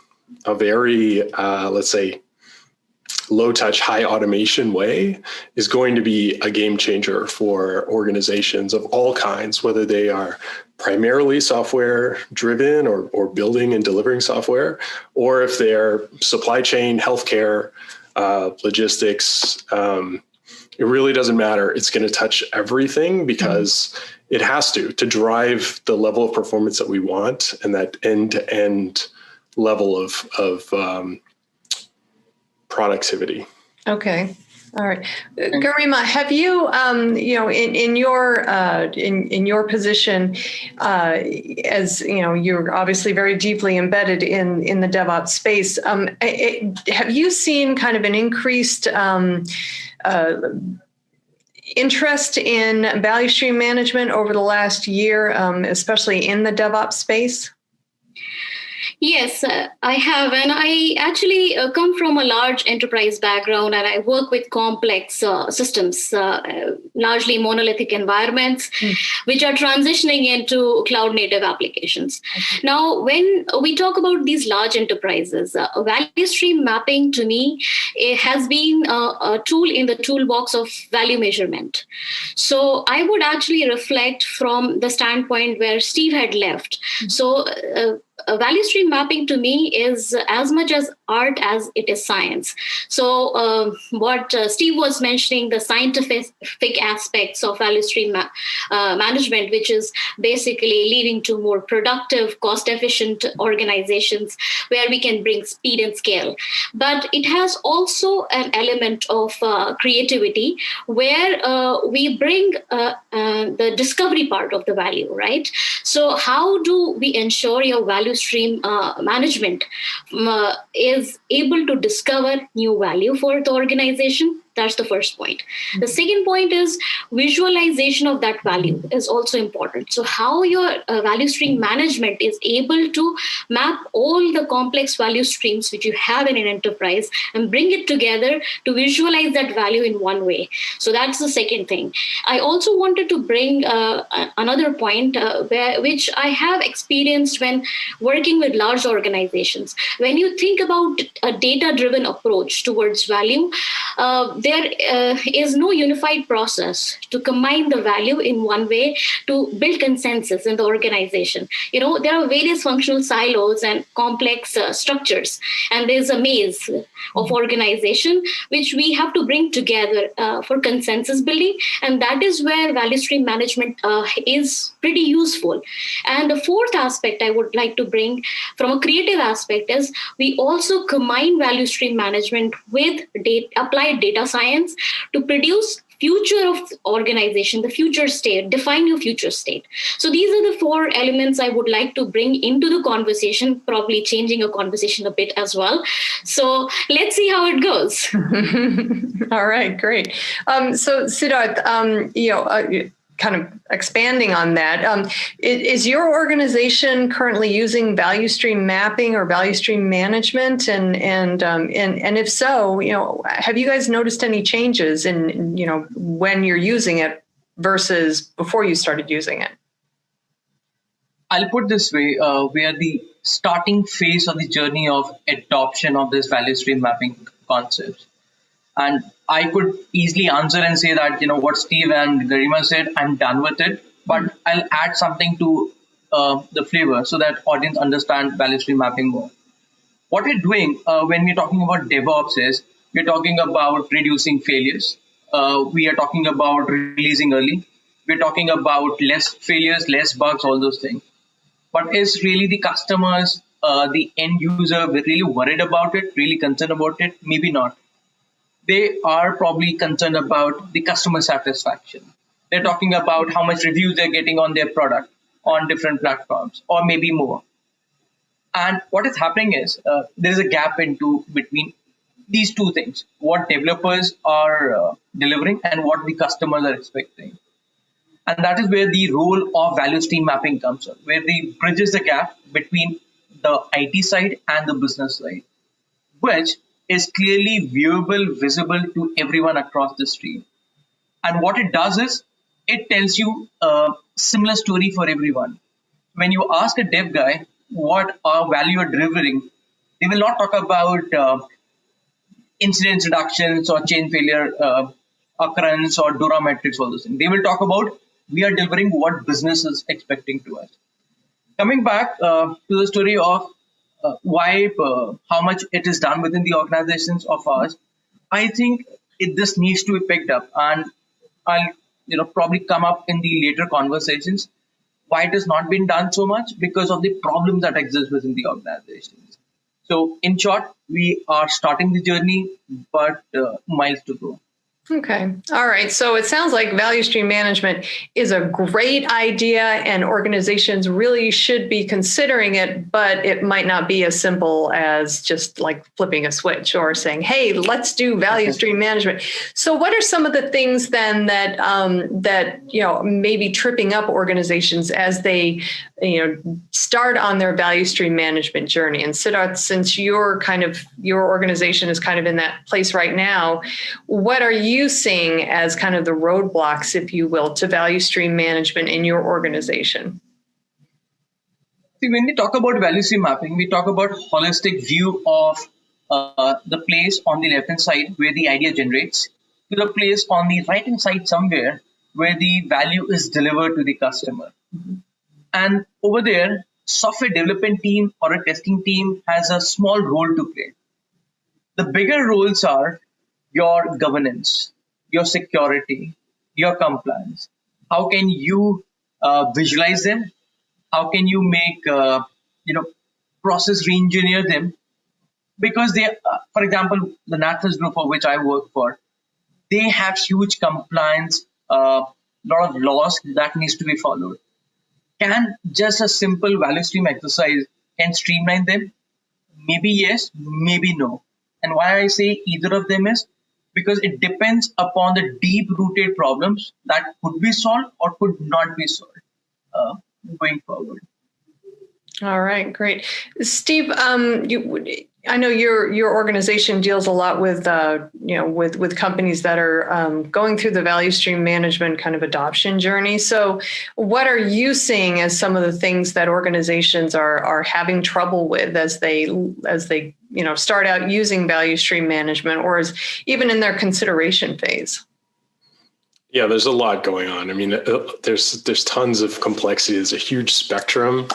a very, let's say, low touch, high automation way is going to be a game changer for organizations of all kinds, whether they are primarily software driven or building and delivering software, or if they're supply chain, healthcare, logistics. It really doesn't matter. It's going to touch everything, because it has to drive the level of performance that we want, and that end-to-end level of productivity. Okay. All right. Garima, have you, in your position, as you're obviously very deeply embedded in the DevOps space, have you seen kind of an increased interest in value stream management over the last year, especially in the DevOps space? Yes, I have. And I actually come from a large enterprise background, and I work with complex systems, largely monolithic environments, which are transitioning into cloud native applications. Now, when we talk about these large enterprises, value stream mapping to me, it has been a tool in the toolbox of value measurement. So I would actually reflect from the standpoint where Steve had left. So value stream mapping to me is as much as art as it is science. So what Steve was mentioning, the scientific aspects of value stream management, which is basically leading to more productive, cost-efficient organizations where we can bring speed and scale. But it has also an element of creativity where we bring the discovery part of the value, right? So how do we ensure your value stream management is able to discover new value for the organization? That's the first point. The second point is visualization of that value is also important. So how your value stream management is able to map all the complex value streams which you have in an enterprise and bring it together to visualize that value in one way. So that's the second thing. I also wanted to bring another point which I have experienced when working with large organizations. When you think about a data-driven approach towards value, there is no unified process to combine the value in one way to build consensus in the organization. There are various functional silos and complex structures, and there's a maze of organization which we have to bring together for consensus building, and that is where value stream management is pretty useful. And the fourth aspect I would like to bring from a creative aspect is we also combine value stream management with applied data science to produce future of organization, the future state, define your future state. So these are the four elements I would like to bring into the conversation, probably changing a conversation a bit as well. So let's see how it goes. All right, great. So Siddharth, kind of expanding on that, is your organization currently using value stream mapping or value stream management? And if so, have you guys noticed any changes in when you're using it versus before you started using it? I'll put this way, we are the starting phase of the journey of adoption of this value stream mapping concept. And I could easily answer and say that, what Steve and Garima said, I'm done with it, but I'll add something to the flavor so that audience understand value stream mapping more. What we're doing when we're talking about DevOps is we're talking about reducing failures. We are talking about releasing early. We're talking about less failures, less bugs, all those things. But is really the customers, the end user, really worried about it, really concerned about it? Maybe not. They are probably concerned about the customer satisfaction. They're talking about how much reviews they're getting on their product on different platforms, or maybe more. And what is happening is there's a gap between these two things, what developers are delivering and what the customers are expecting. And that is where the role of value stream mapping comes in, where they bridges the gap between the IT side and the business side, which is clearly viewable, visible to everyone across the stream. And what it does is it tells you a similar story for everyone. When you ask a dev guy what value you're delivering, they will not talk about incident reductions or chain failure occurrence or DORA metrics, all those things. They will talk about we are delivering what business is expecting to us. Coming back to the story of how much it is done within the organizations of ours, I think this needs to be picked up, and I'll probably come up in the later conversations why it has not been done so much because of the problems that exist within the organizations. So in short, we are starting the journey, but miles to go. Okay. All right. So it sounds like value stream management is a great idea and organizations really should be considering it, but it might not be as simple as just like flipping a switch or saying, hey, let's do value stream management. So what are some of the things then that maybe tripping up organizations as they start on their value stream management journey? And Siddharth, since your organization is kind of in that place right now, what are you seeing as kind of the roadblocks, if you will, to value stream management in your organization? See, when we talk about value stream mapping, we talk about holistic view of the place on the left-hand side where the idea generates to the place on the right-hand side somewhere where the value is delivered to the customer. Mm-hmm. And over there, software development team or a testing team has a small role to play. The bigger roles are your governance, your security, your compliance. How can you visualize them? How can you make, process re-engineer them? Because they, for example, the NATFS group for which I work for, they have huge compliance, lot of laws that needs to be followed. Can just a simple value stream exercise can streamline them? Maybe yes, maybe no. And why I say either of them is because it depends upon the deep-rooted problems that could be solved or could not be solved going forward. All right, great. Steve, I know your organization deals a lot with with companies that are going through the value stream management kind of adoption journey. So, what are you seeing as some of the things that organizations are having trouble with as they start out using value stream management, or as even in their consideration phase? Yeah, there's a lot going on. I mean, there's tons of complexity. There's a huge spectrum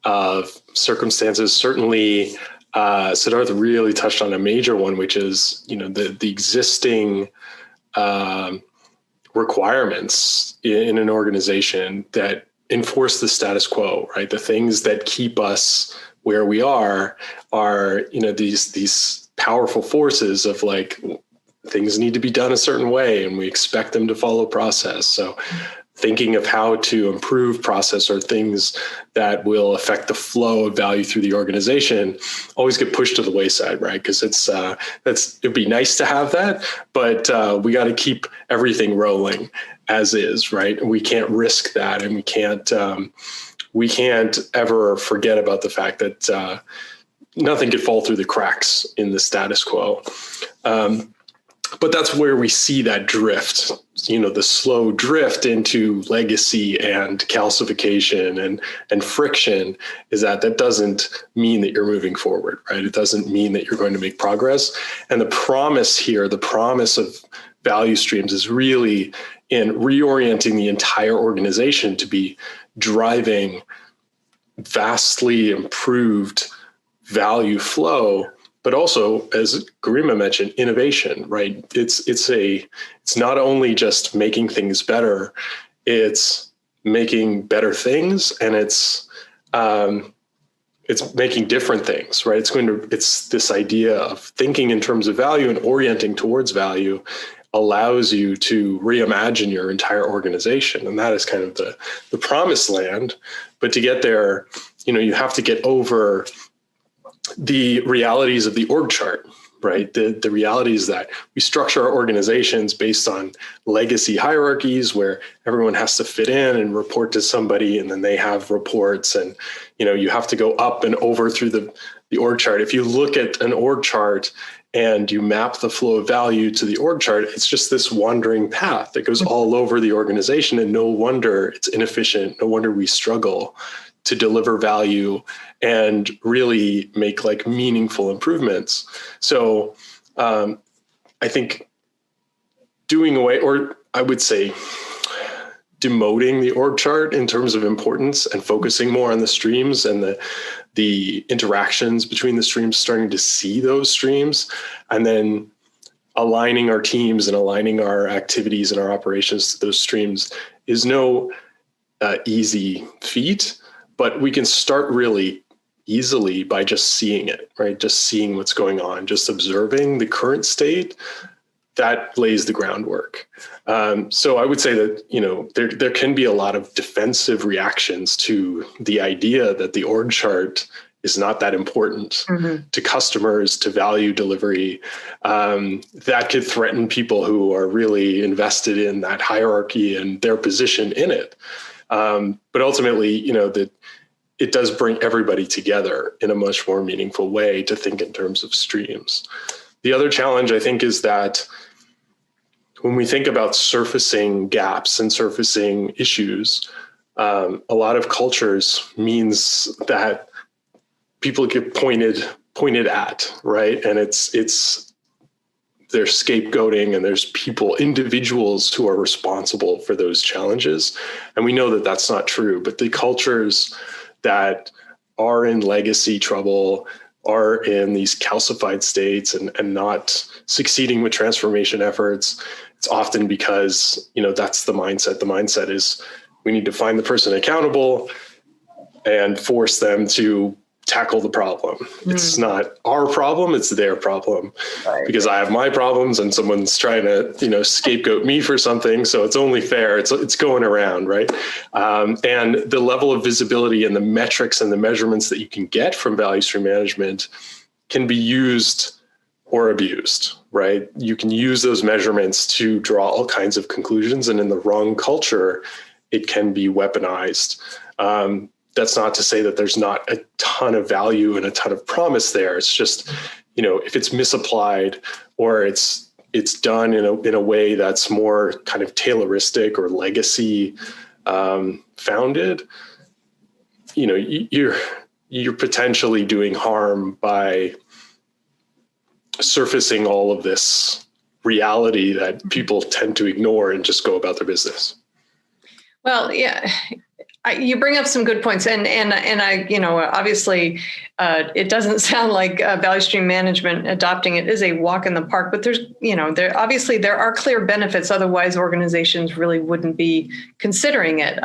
of circumstances. Certainly, Siddharth really touched on a major one, which is the existing requirements in an organization that enforce the status quo, right? The things that keep us where we are these powerful forces of like things need to be done a certain way and we expect them to follow process. So thinking of how to improve process or things that will affect the flow of value through the organization always get pushed to the wayside, right? Because it'd be nice to have that, but we got to keep everything rolling as is, right? And we can't risk that, and we can't ever forget about the fact that nothing could fall through the cracks in the status quo. But that's where we see that drift, the slow drift into legacy and calcification and friction, is that doesn't mean that you're moving forward, right? It doesn't mean that you're going to make progress. And the promise here, the promise of value streams, is really in reorienting the entire organization to be driving vastly improved value flow, but also, as Garima mentioned, innovation, right? It's not only just making things better, it's making better things, and it's making different things, right? It's this idea of thinking in terms of value and orienting towards value allows you to reimagine your entire organization. And that is kind of the promised land. But to get there, you have to get over the realities of the org chart, right? The realities that we structure our organizations based on legacy hierarchies where everyone has to fit in and report to somebody, and then they have reports, and you have to go up and over through the org chart. If you look at an org chart and you map the flow of value to the org chart, it's just this wandering path that goes all over the organization, and no wonder it's inefficient. No wonder we struggle to deliver value and really make meaningful improvements. So I think doing away, or I would say demoting the org chart in terms of importance and focusing more on the streams and the interactions between the streams, starting to see those streams, and then aligning our teams and aligning our activities and our operations to those streams is no easy feat, but we can start really easily by just seeing it, right? Just seeing what's going on, just observing the current state. That lays the groundwork. So I would say that, there can be a lot of defensive reactions to the idea that the org chart is not that important to customers, to value delivery. That could threaten people who are really invested in that hierarchy and their position in it. But ultimately, that it does bring everybody together in a much more meaningful way to think in terms of streams. The other challenge, I think, is that when we think about surfacing gaps and surfacing issues, a lot of cultures means that people get pointed at, right? And there's scapegoating, and there's individuals who are responsible for those challenges. And we know that that's not true, but the cultures that are in legacy trouble, are in these calcified states and not succeeding with transformation efforts, it's often because, that's the mindset. The mindset is we need to find the person accountable and force them to tackle the problem. It's not our problem, it's their problem. Right. Because I have my problems and someone's trying to, scapegoat me for something. So it's only fair. It's going around, right? And the level of visibility and the metrics and the measurements that you can get from value stream management can be used or abused, right? You can use those measurements to draw all kinds of conclusions, and in the wrong culture, it can be weaponized. That's not to say that there's not a ton of value and a ton of promise there. It's just, if it's misapplied or it's done in a way that's more kind of Tayloristic or legacy founded, you're potentially doing harm by surfacing all of this reality that people tend to ignore and just go about their business. Well, yeah. You bring up some good points, and I, obviously, it doesn't sound like value stream management adopting it is a walk in the park. But there's, there are clear benefits. Otherwise, organizations really wouldn't be considering it.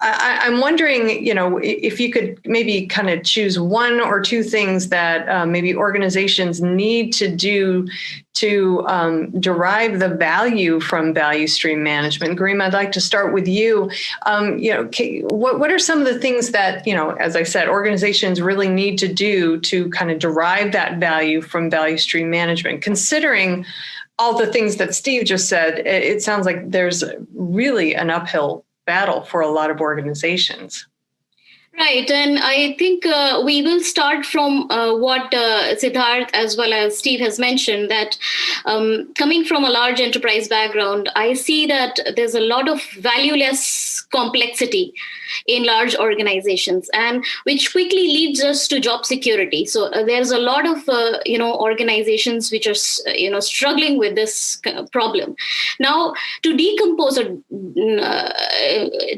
I'm wondering, if you could maybe kind of choose one or two things that maybe organizations need to do to derive the value from value stream management. Garima, I'd like to start with you. What are some of the things that, as I said, organizations really need to do to kind of derive that value from value stream management? Considering all the things that Steve just said, it sounds like there's really an uphill battle for a lot of organizations. Right. And I think we will start from what Siddharth as well as Steve has mentioned, that coming from a large enterprise background, I see that there's a lot of valueless complexity in large organizations, and which quickly leads us to job security. So there's a lot of organizations which are struggling with this problem. Now, to decompose or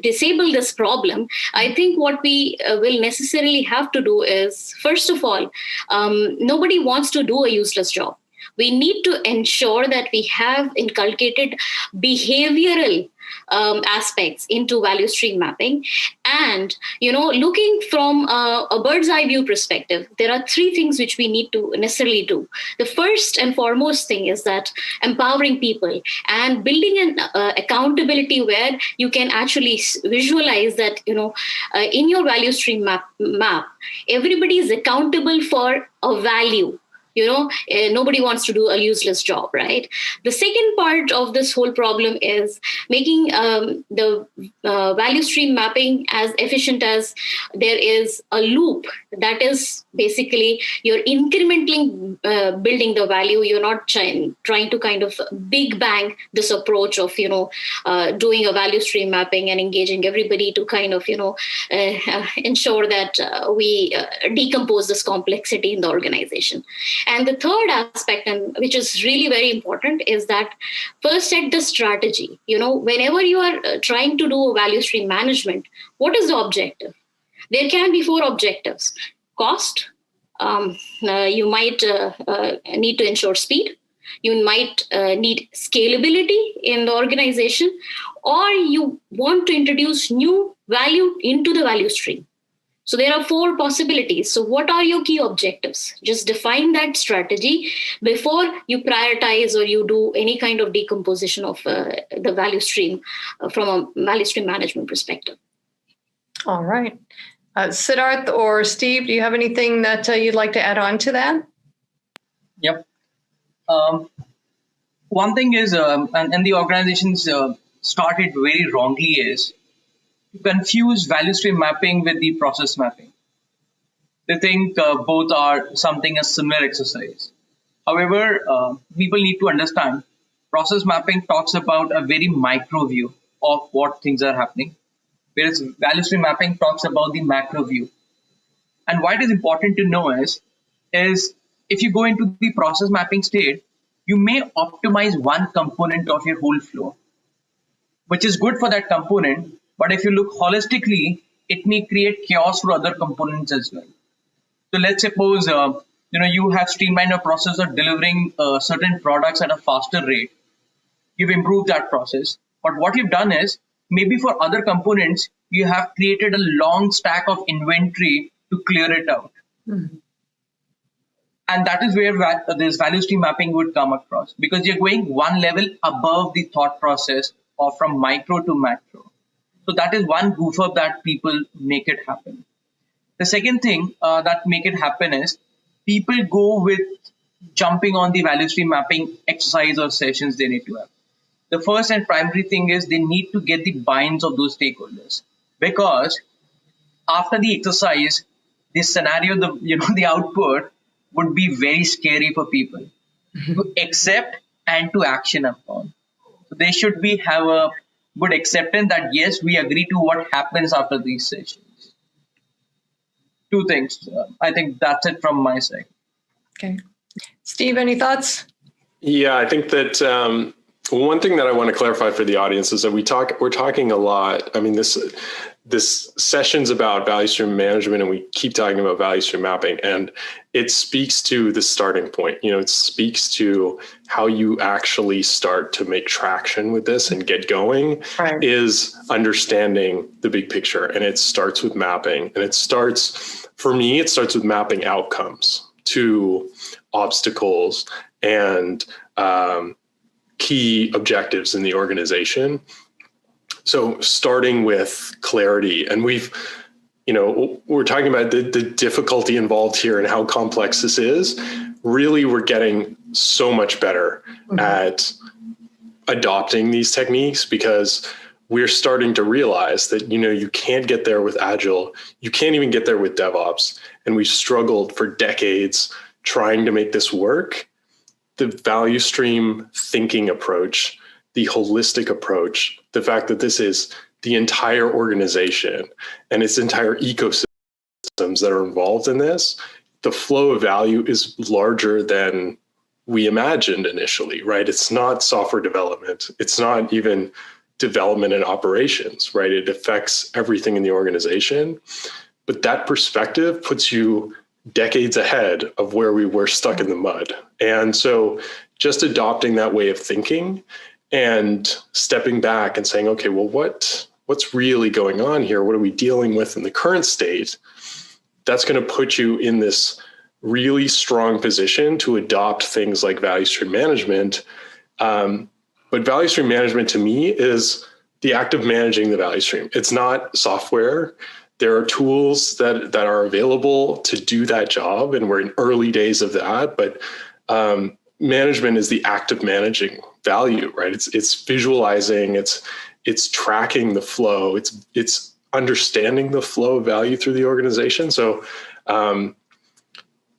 disable this problem, I think what we will necessarily have to do is, first of all, nobody wants to do a useless job. We need to ensure that we have inculcated behavioral aspects into value stream mapping. And, looking from a bird's eye view perspective, there are three things which we need to necessarily do. The first and foremost thing is that empowering people and building an accountability where you can actually visualize that, in your value stream map, everybody is accountable for a value. Nobody wants to do a useless job, right? The second part of this whole problem is making the value stream mapping as efficient as there is a loop. That is basically you're incrementally building the value. You're not trying to kind of big bang this approach of, doing a value stream mapping and engaging everybody to kind of, ensure that we decompose this complexity in the organization. And the third aspect, and which is really very important, is that first set the strategy. Whenever you are trying to do a value stream management, what is the objective? There can be 4 objectives. Cost, you might need to ensure speed. You might need scalability in the organization, or you want to introduce new value into the value stream. So there are 4 possibilities. So what are your key objectives? Just define that strategy before you prioritize or you do any kind of decomposition of the value stream from a value stream management perspective. All right. Siddharth or Steve, do you have anything that you'd like to add on to that? Yep. One thing is, and the organizations started very wrongly, is to confuse value stream mapping with the process mapping. They think both are something a similar exercise. However, people need to understand process mapping talks about a very micro view of what things are happening, whereas value stream mapping talks about the macro view. And why it is important to know is if you go into the process mapping state, you may optimize one component of your whole flow, which is good for that component. But if you look holistically, it may create chaos for other components as well. So let's suppose you have streamlined a process of delivering certain products at a faster rate. You've improved that process. But what you've done is maybe for other components, you have created a long stack of inventory to clear it out. Mm-hmm. And that is where this value stream mapping would come across, because you're going one level above the thought process or from micro to macro. So that is one goof up that people make it happen. The second thing that make it happen is people go with jumping on the value stream mapping exercise or sessions they need to have. The first and primary thing is they need to get the buy-ins of those stakeholders, because after the exercise, the scenario, the output would be very scary for people to accept and to action upon. So they should have a good acceptance that yes, we agree to what happens after these sessions. 2 things. I think that's it from my side. Okay. Steve, any thoughts? Yeah, I think that one thing that I want to clarify for the audience is that we're talking a lot. I mean, this session's about value stream management, and we keep talking about value stream mapping, and it speaks to the starting point. It speaks to how you actually start to make traction with this and get going. Right. Is understanding the big picture, and it starts with mapping. And for me, it starts with mapping outcomes to obstacles and key objectives in the organization. So starting with clarity, and we're talking about the difficulty involved here and how complex this is. Really, we're getting so much better at adopting these techniques, because we're starting to realize that, you can't get there with Agile. You can't even get there with DevOps. And we've struggled for decades trying to make this work. The value stream thinking approach, the holistic approach, the fact that this is the entire organization and its entire ecosystems that are involved in this, the flow of value is larger than we imagined initially, right? It's not software development. It's not even development and operations, right? It affects everything in the organization. But that perspective puts you decades ahead of where we were stuck in the mud. And so just adopting that way of thinking and stepping back and saying, okay, well, what's really going on here? What are we dealing with in the current state? That's going to put you in this really strong position to adopt things like value stream management. But value stream management to me is the act of managing the value stream. It's not software. There are tools that are available to do that job, and we're in early days of that. But management is the act of managing value, right? It's visualizing, it's tracking the flow, it's understanding the flow of value through the organization. So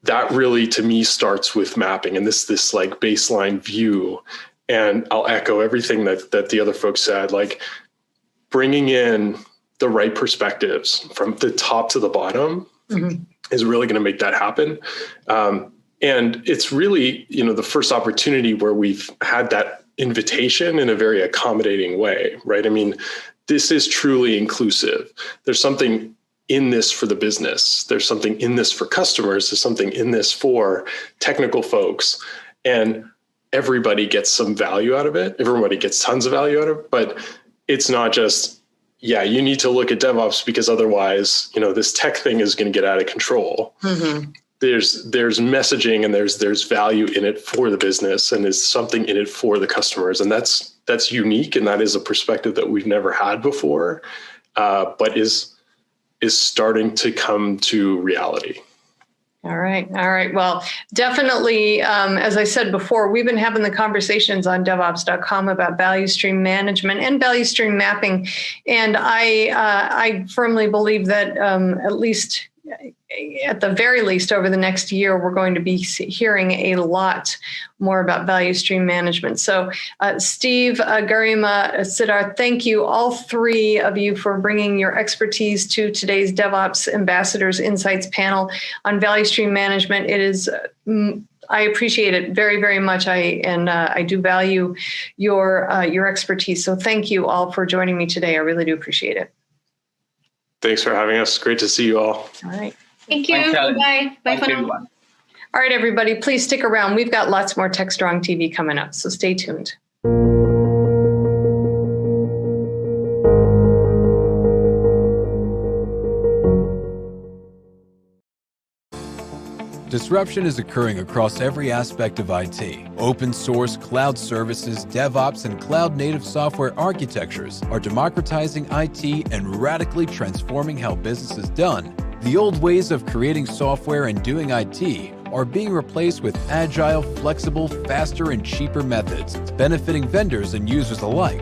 that really, to me, starts with mapping and this like baseline view. And I'll echo everything that the other folks said, like bringing in the right perspectives from the top to the bottom is really going to make that happen. And it's really, the first opportunity where we've had that invitation in a very accommodating way, right? I mean, this is truly inclusive. There's something in this for the business. There's something in this for customers. There's something in this for technical folks. And everybody gets some value out of it. Everybody gets tons of value out of it. But it's not just, you need to look at DevOps because otherwise, this tech thing is going to get out of control. There's messaging and there's value in it for the business, and there's something in it for the customers. And that's unique. And that is a perspective that we've never had before, but is starting to come to reality. All right. Well, definitely, as I said before, we've been having the conversations on DevOps.com about value stream management and value stream mapping. And I firmly believe that at the very least, over the next year, we're going to be hearing a lot more about value stream management. So Steve, Garima, Siddharth, thank you, all three of you, for bringing your expertise to today's DevOps Ambassadors Insights panel on value stream management. It is, I appreciate it very, very much. I do value your expertise. So thank you all for joining me today. I really do appreciate it. Thanks for having us. Great to see you all. All right. Thank you. Bye. Bye for now. All right, everybody, please stick around. We've got lots more TechStrong TV coming up, so stay tuned. Disruption is occurring across every aspect of IT. Open source, cloud services, DevOps, and cloud-native software architectures are democratizing IT and radically transforming how business is done. The old ways of creating software and doing IT are being replaced with agile, flexible, faster, and cheaper methods, benefiting vendors and users alike.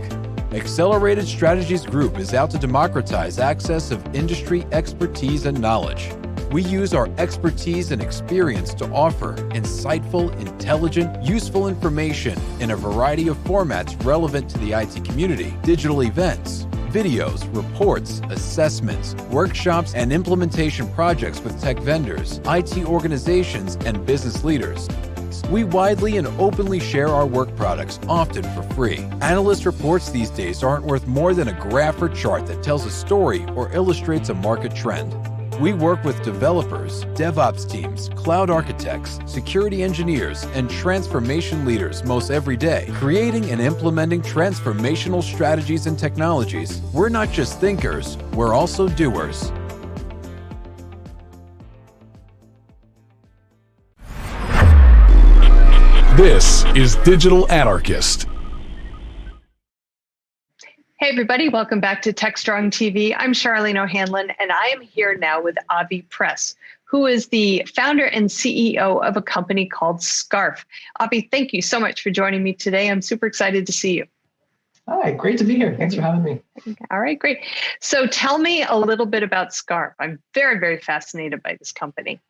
Accelerated Strategies Group is out to democratize access of industry expertise and knowledge. We use our expertise and experience to offer insightful, intelligent, useful information in a variety of formats relevant to the IT community: digital events, videos, reports, assessments, workshops, and implementation projects with tech vendors, IT organizations, and business leaders. We widely and openly share our work products, often for free. Analyst reports these days aren't worth more than a graph or chart that tells a story or illustrates a market trend. We work with developers, DevOps teams, cloud architects, security engineers, and transformation leaders most every day, creating and implementing transformational strategies and technologies. We're not just thinkers, we're also doers. This is Digital Anarchist. Hey, everybody. Welcome back to TechStrong TV. I'm Charlene O'Hanlon, and I am here now with Avi Press, who is the founder and CEO of a company called Scarf. Avi, thank you so much for joining me today. I'm super excited to see you. Hi, great to be here. Thanks for having me. All right, great. So tell me a little bit about Scarf. I'm very, very fascinated by this company.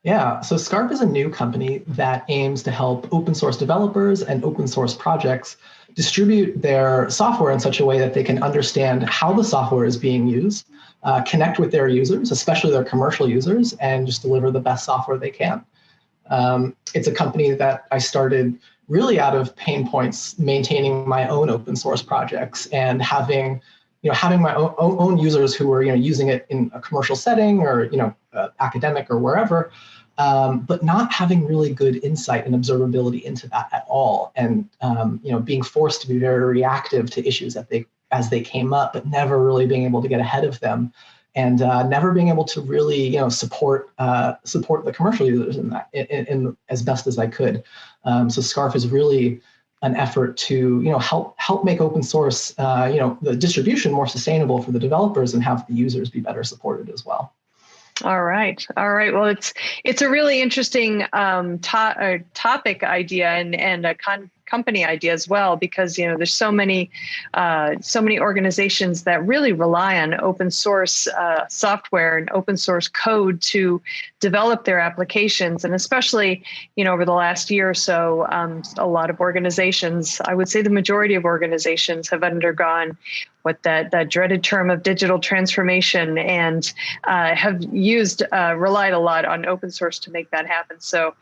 Yeah, so Scarf is a new company that aims to help open source developers and open source projects distribute their software in such a way that they can understand how the software is being used, connect with their users, especially their commercial users, and just deliver the best software they can. It's a company that I started really out of pain points, maintaining my own open source projects and having my own users who were using it in a commercial setting or academic or wherever, but not having really good insight and observability into that at all, and being forced to be very reactive to issues as they came up, but never really being able to get ahead of them, and never being able to really support the commercial users in that in as best as I could. So Scarf is really an effort to help make open source the distribution more sustainable for the developers and have the users be better supported as well. All right. Well, it's a really interesting topic idea and a company idea as well, because there's so many organizations that really rely on open source software and open source code to develop their applications, and especially over the last year or so, a lot of organizations, I would say the majority of organizations, have undergone what that dreaded term of digital transformation, and have relied a lot on open source to make that happen. So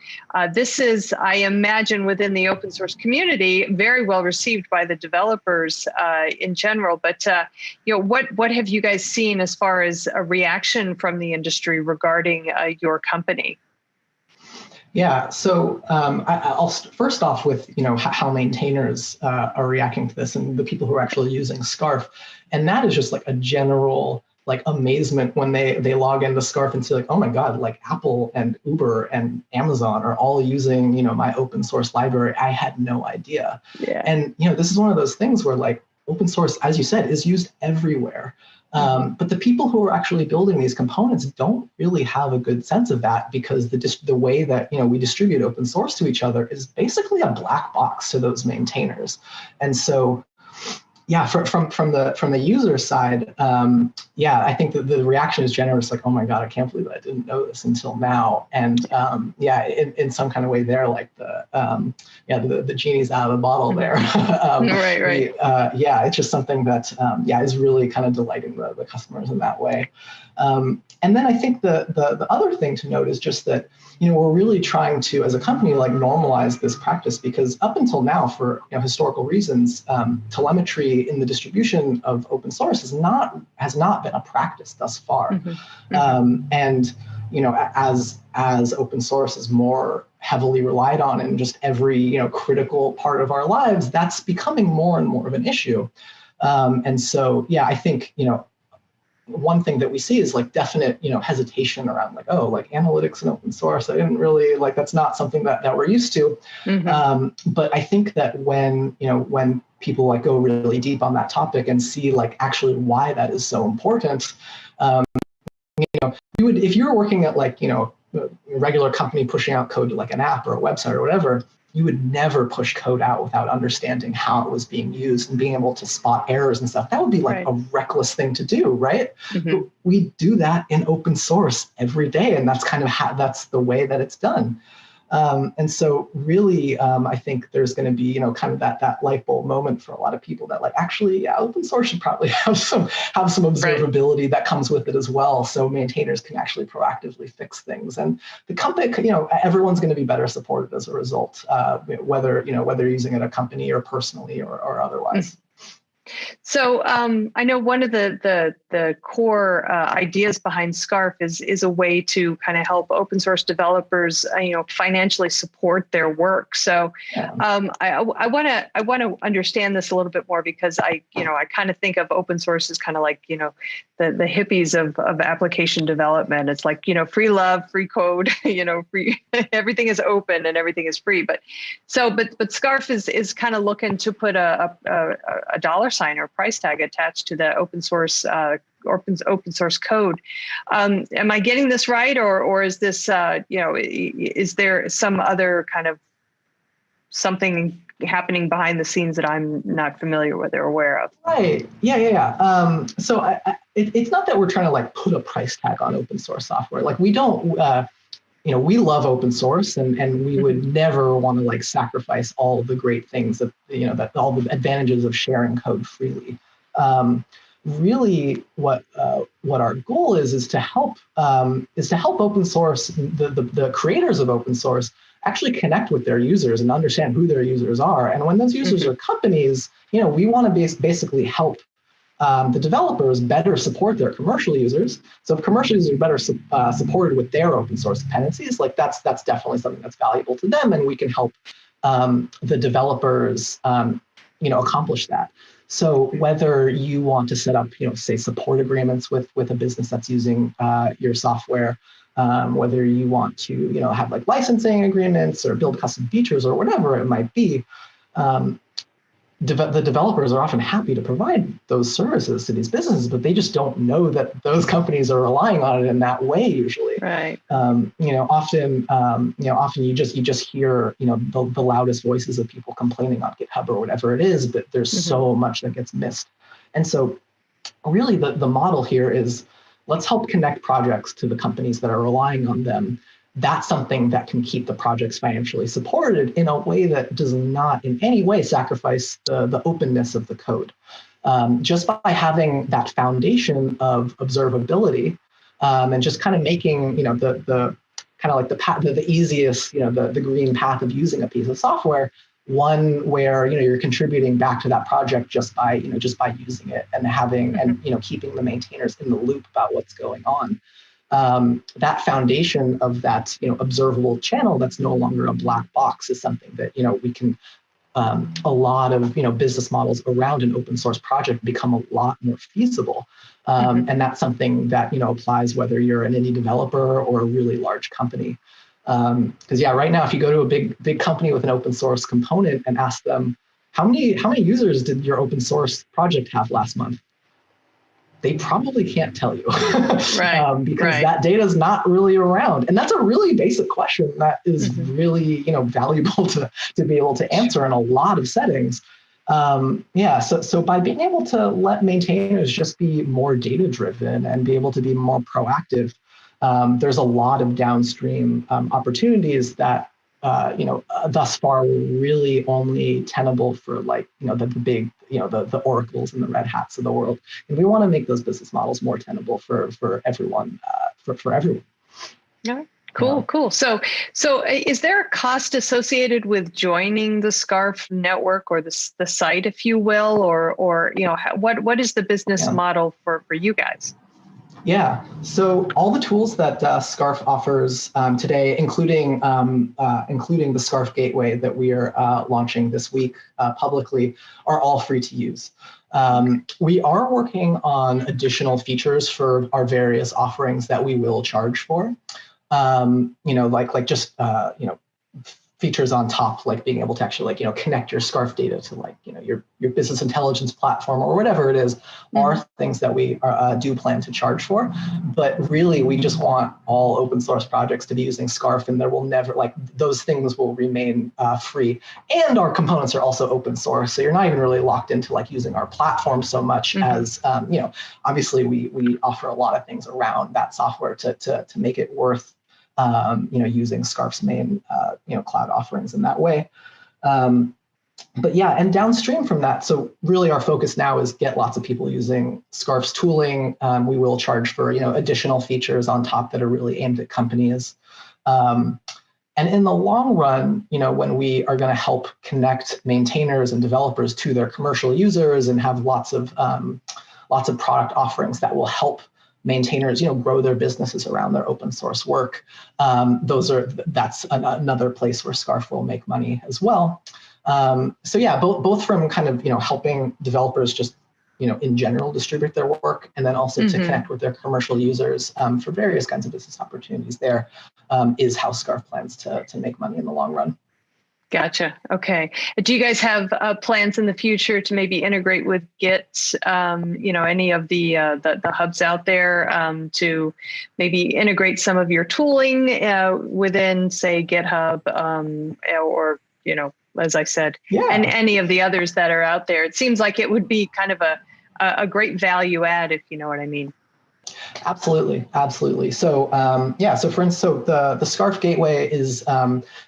this is, I imagine, within the open source community, very well received by the developers in general. But what have you guys seen as far as a reaction from the industry regarding your company? Yeah, so I'll first off with how maintainers are reacting to this and the people who are actually using Scarf, and that is just like a general amazement when they log into Scarf and see oh my God, Apple and Uber and Amazon are all using my open source library. I had no idea. Yeah. And this is one of those things where open source, as you said, is used everywhere. But the people who are actually building these components don't really have a good sense of that, because the way that we distribute open source to each other is basically a black box to those maintainers. And so, yeah, from the user side, I think that the reaction is generally oh my God, I can't believe I didn't know this until now. And in some kind of way, they're the genie's out of the bottle there. Right. It's just something that is really kind of delighting the customers in that way. And then I think the other thing to note is just that we're really trying to, as a company, normalize this practice, because up until now, for historical reasons, telemetry in the distribution of open source has not been a practice thus far. And as open source is more heavily relied on in just every critical part of our lives, that's becoming more and more of an issue. And so I think one thing that we see is definite hesitation around analytics and open source. I didn't really that's not something that we're used to. But I think that when people go really deep on that topic and see actually why that is so important, you would, if you were working at a regular company pushing out code to an app or a website or whatever, you would never push code out without understanding how it was being used and being able to spot errors and stuff. That would be a reckless thing to do, right? But we do that in open source every day, and that's kind of that's the way that it's done. And so really, I think there's going to be, kind of that light bulb moment for a lot of people that actually, open source should probably have some observability that comes with it as well. So maintainers can actually proactively fix things, and the company, everyone's going to be better supported as a result, whether you're using it at a company or personally or otherwise. So I know one of the core ideas behind Scarf is a way to kind of help open source developers, financially support their work. So I want to understand this a little bit more, because I kind of think of open source as kind of the hippies of application development. It's free love, free code, free, everything is open and everything is free. But Scarf is kind of looking to put a dollar sign or price tag attached to the open source code. Am I getting this right, or is this is there some other kind of something happening behind the scenes that I'm not familiar with or aware of. Right. Yeah. So it's not that we're trying to like put a price tag on open source software. Like we don't, we love open source and we would never want to like sacrifice all the great things that, that all the advantages of sharing code freely. Really what our goal is to help open source, the creators of open source actually connect with their users and understand who their users are. And when those users are companies, we want to basically help the developers better support their commercial users. So if commercial users are better supported with their open source dependencies, like that's definitely something that's valuable to them, and we can help the developers accomplish that. So whether you want to set up, say support agreements with a business that's using your software, whether you want to, have like licensing agreements or build custom features or whatever it might be, the developers are often happy to provide those services to these businesses, but they just don't know that those companies are relying on it in that way usually. Right. Often you just hear, the loudest voices of people complaining on GitHub or whatever it is, but there's so much that gets missed. And so really the model here is, let's help connect projects to the companies that are relying on them. That's something that can keep the projects financially supported in a way that does not in any way sacrifice the openness of the code. Just by having that foundation of observability and just kind of making, the kind of like the path, the easiest, the green path of using a piece of software, one where you're contributing back to that project just by using it and having and keeping the maintainers in the loop about what's going on. That foundation of that observable channel that's no longer a black box is something that we can a lot of business models around an open source project become a lot more feasible, and that's something that applies whether you're an indie developer or a really large company. Because right now if you go to a big company with an open source component and ask them how many users did your open source project have last month, they probably can't tell you. Right. Because that data is not really around. And that's a really basic question that is really, valuable to be able to answer in a lot of settings. So by being able to let maintainers just be more data driven and be able to be more proactive, there's a lot of downstream opportunities that thus far were really only tenable for the big, the Oracles and the Red Hats of the world. And we want to make those business models more tenable for everyone, for everyone. Yeah. Cool. So is there a cost associated with joining the Scarf network or the site, if you will, or what is the business model for you guys? Yeah, so all the tools that Scarf offers today, including the Scarf Gateway that we are launching this week publicly, are all free to use. We are working on additional features for our various offerings that we will charge for. Features on top, like being able to actually connect your Scarf data to your business intelligence platform or whatever it is, are things that we do plan to charge for. But really, we just want all open source projects to be using Scarf, and there will never those things will remain free. And our components are also open source, so you're not even really locked into using our platform so much as obviously we offer a lot of things around that software to make it worth using Scarf's main, cloud offerings in that way. And downstream from that, so really our focus now is get lots of people using Scarf's tooling. We will charge for, additional features on top that are really aimed at companies. And in the long run, when we are going to help connect maintainers and developers to their commercial users and have lots of product offerings that will help maintainers, grow their businesses around their open source work. That's another place where Scarf will make money as well. Both from kind of, helping developers just, in general distribute their work, and then also to connect with their commercial users for various kinds of business opportunities there, is how Scarf plans to make money in the long run. Gotcha. Okay. Do you guys have plans in the future to maybe integrate with Git, any of the hubs out there to maybe integrate some of your tooling within, say, GitHub or as I said, Yeah. and any of the others that are out there. It seems like it would be kind of a great value add, if you know what I mean. Absolutely, absolutely. So so for instance, the Scarf Gateway is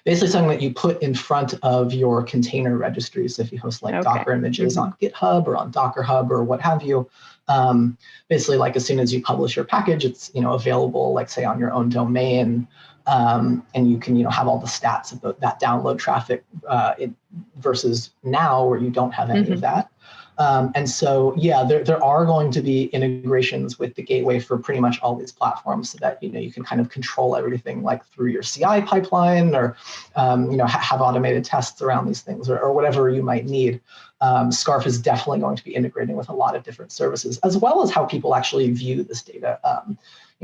basically something that you put in front of your container registries. If you host like Docker images on GitHub or on Docker Hub or what have you, basically like as soon as you publish your package, it's available, like say on your own domain, and you can have all the stats about that download traffic versus now where you don't have any of that. And so, there are going to be integrations with the gateway for pretty much all these platforms so that, you can kind of control everything like through your CI pipeline or, have automated tests around these things or whatever you might need. Scarf is definitely going to be integrating with a lot of different services, as well as how people actually view this data.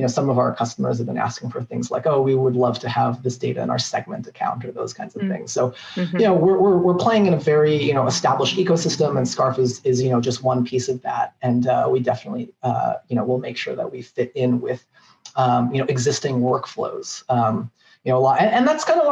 Some of our customers have been asking for things like, oh, we would love to have this data in our segment account or those kinds of things. So, we're playing in a very, established ecosystem, and Scarf is just one piece of that. And we definitely, will make sure that we fit in with, existing workflows. A lot, and that's kind of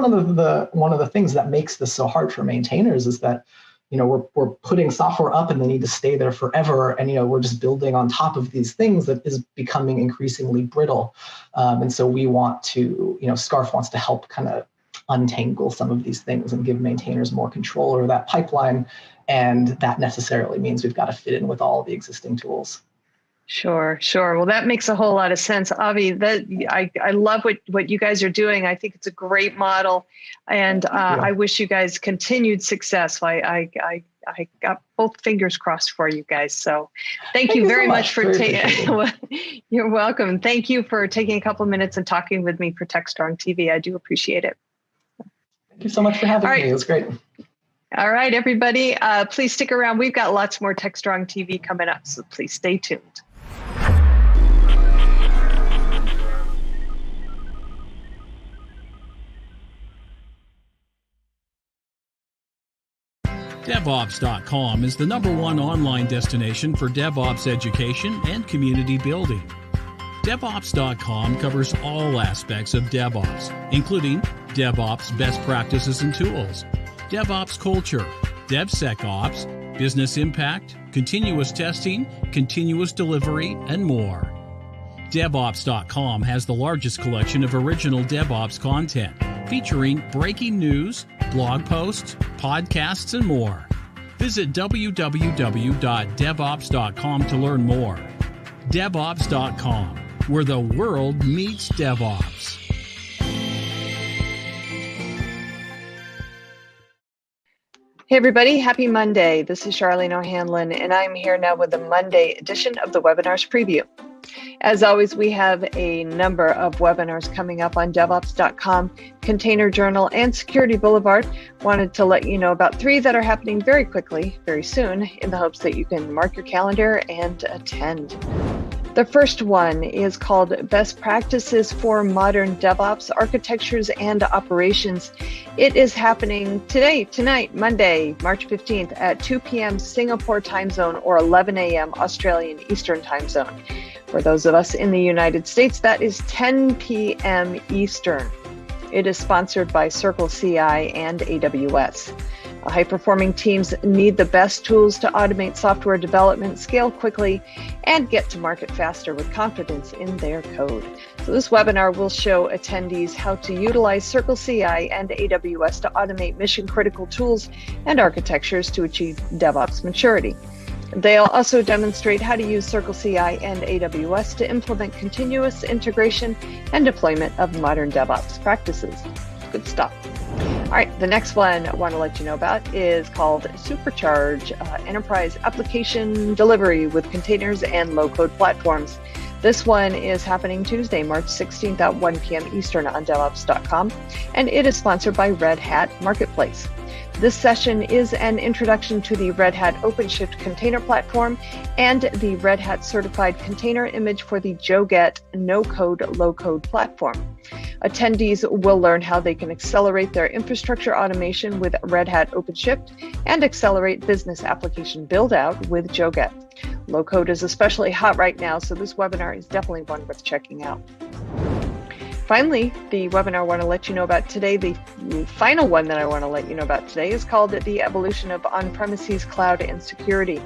one of the things that makes this so hard for maintainers is that, we're putting software up and they need to stay there forever. And, we're just building on top of these things that is becoming increasingly brittle. And so we want to, Scarf wants to help kind of untangle some of these things and give maintainers more control over that pipeline. And that necessarily means we've got to fit in with all the existing tools. Sure. Well, that makes a whole lot of sense. Avi, I love what you guys are doing. I think it's a great model, and I wish you guys continued success. I got both fingers crossed for you guys. So thank you very much for taking. You're welcome. Thank you for taking a couple of minutes and talking with me for TechStrong TV. I do appreciate it. Thank you so much for having me. It was great. All right, everybody, please stick around. We've got lots more TechStrong TV coming up, so please stay tuned. DevOps.com is the #1 online destination for DevOps education and community building. DevOps.com covers all aspects of DevOps, including DevOps best practices and tools, DevOps culture, DevSecOps, business impact, continuous testing, continuous delivery, and more. DevOps.com has the largest collection of original DevOps content, featuring breaking news, blog posts, podcasts, and more. Visit www.devops.com to learn more. DevOps.com, where the world meets DevOps. Hey everybody, happy Monday. This is Charlene O'Hanlon, and I'm here now with the Monday edition of the Webinars Preview. As always, we have a number of webinars coming up on DevOps.com, Container Journal, and Security Boulevard. Wanted to let you know about 3 that are happening very quickly, very soon, in the hopes that you can mark your calendar and attend. The first one is called Best Practices for Modern DevOps Architectures and Operations. It is happening tonight, Monday, March 15th at 2 p.m. Singapore time zone or 11 a.m. Australian Eastern time zone. For those of us in the United States, that is 10 p.m. Eastern. It is sponsored by Circle CI and AWS. High-performing teams need the best tools to automate software development, scale quickly, and get to market faster with confidence in their code. So this webinar will show attendees how to utilize Circle CI and AWS to automate mission-critical tools and architectures to achieve DevOps maturity. They'll also demonstrate how to use Circle CI and AWS to implement continuous integration and deployment of modern DevOps practices. Good stuff. All right, the next one I want to let you know about is called Supercharge Enterprise Application Delivery with Containers and Low-Code Platforms. This one is happening Tuesday, March 16th at 1 p.m. Eastern on DevOps.com, and it is sponsored by Red Hat Marketplace. This session is an introduction to the Red Hat OpenShift container platform and the Red Hat certified container image for the JoGet no-code, low-code platform. Attendees will learn how they can accelerate their infrastructure automation with Red Hat OpenShift and accelerate business application build-out with JoGet. Low-code is especially hot right now, so this webinar is definitely one worth checking out. Finally, the webinar I want to let you know about today, the final one that I want to let you know about today, is called The Evolution of On-Premises Cloud and Security.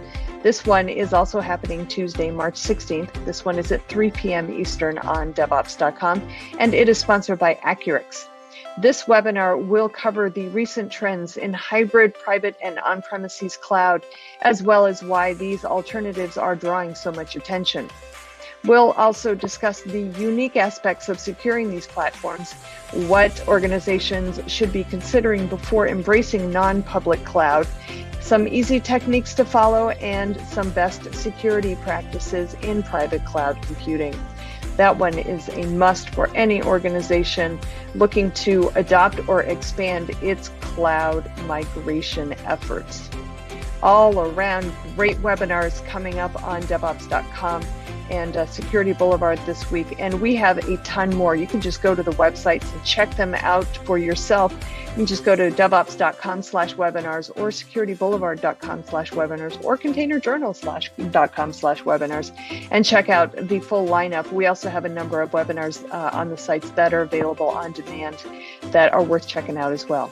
This one is also happening Tuesday, March 16th. This one is at 3 p.m. Eastern on DevOps.com, and it is sponsored by Accurix. This webinar will cover the recent trends in hybrid, private, and on-premises cloud, as well as why these alternatives are drawing so much attention. We'll also discuss the unique aspects of securing these platforms, what organizations should be considering before embracing non-public cloud, some easy techniques to follow, and some best security practices in private cloud computing. That one is a must for any organization looking to adopt or expand its cloud migration efforts. All around great webinars coming up on DevOps.com and Security Boulevard this week. And we have a ton more. You can just go to the websites and check them out for yourself. You can just go to DevOps.com/webinars or SecurityBoulevard.com/webinars or ContainerJournal.com/webinars and check out the full lineup. We also have a number of webinars on the sites that are available on demand that are worth checking out as well.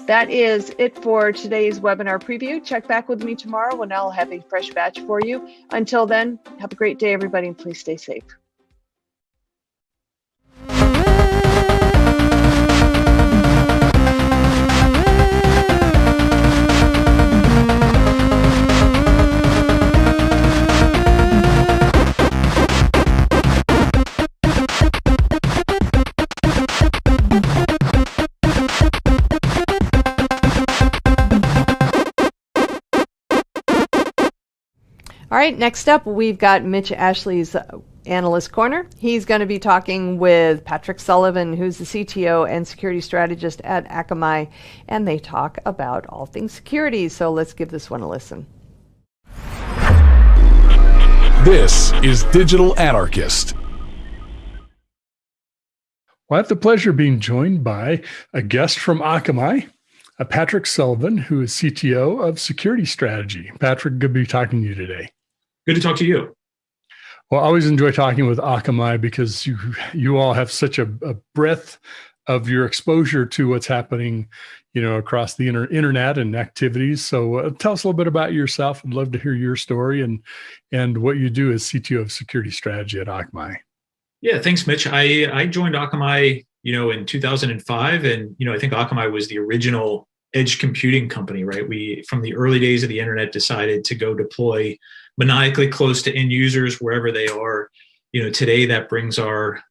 That is it for today's webinar preview. Check back with me tomorrow when I'll have a fresh batch for you. Until then, have a great day, everybody, and please stay safe. All right, next up, we've got Mitch Ashley's Analyst Corner. He's going to be talking with Patrick Sullivan, who's the CTO and security strategist at Akamai, and they talk about all things security. So let's give this one a listen. This is Digital Anarchist. Well, I have the pleasure of being joined by a guest from Akamai, Patrick Sullivan, who is CTO of Security Strategy. Patrick, good to be talking to you today. Good to talk to you. Well, I always enjoy talking with Akamai because you all have such a breadth of your exposure to what's happening, across the internet and activities. So tell us a little bit about yourself. I'd love to hear your story and what you do as CTO of Security Strategy at Akamai. Yeah, thanks, Mitch. I joined Akamai, in 2005, and I think Akamai was the original edge computing company, right? We, from the early days of the internet, decided to go deploy maniacally close to end users wherever they are. Today that brings our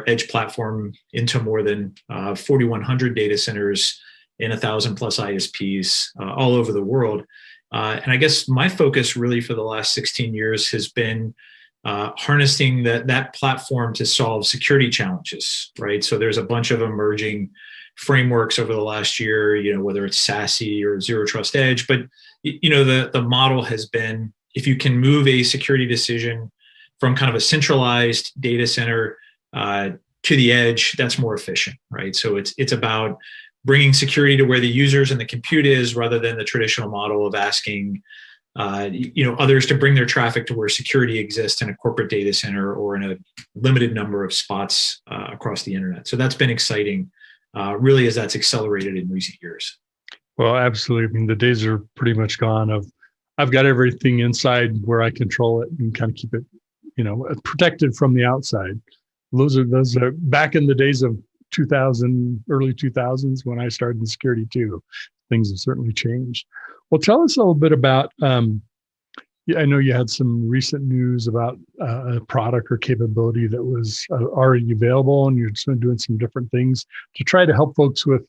edge platform into more than 4,100 data centers in 1,000 plus ISPs all over the world. And I guess my focus really for the last 16 years has been harnessing that platform to solve security challenges, right? So there's a bunch of emerging frameworks over the last year, whether it's SASE or Zero Trust Edge, but the model has been, if you can move a security decision from kind of a centralized data center to the edge, that's more efficient, right? So it's about bringing security to where the users and the compute is, rather than the traditional model of asking others to bring their traffic to where security exists in a corporate data center or in a limited number of spots across the internet. So that's been exciting, really, as that's accelerated in recent years. Well, absolutely. I mean, the days are pretty much gone of I've got everything inside where I control it and kind of keep it, protected from the outside. Those are back in the days of 2000, early 2000s when I started in security too. Things have certainly changed. Well, tell us a little bit about, I know you had some recent news about a product or capability that was already available, and you're doing some different things to try to help folks with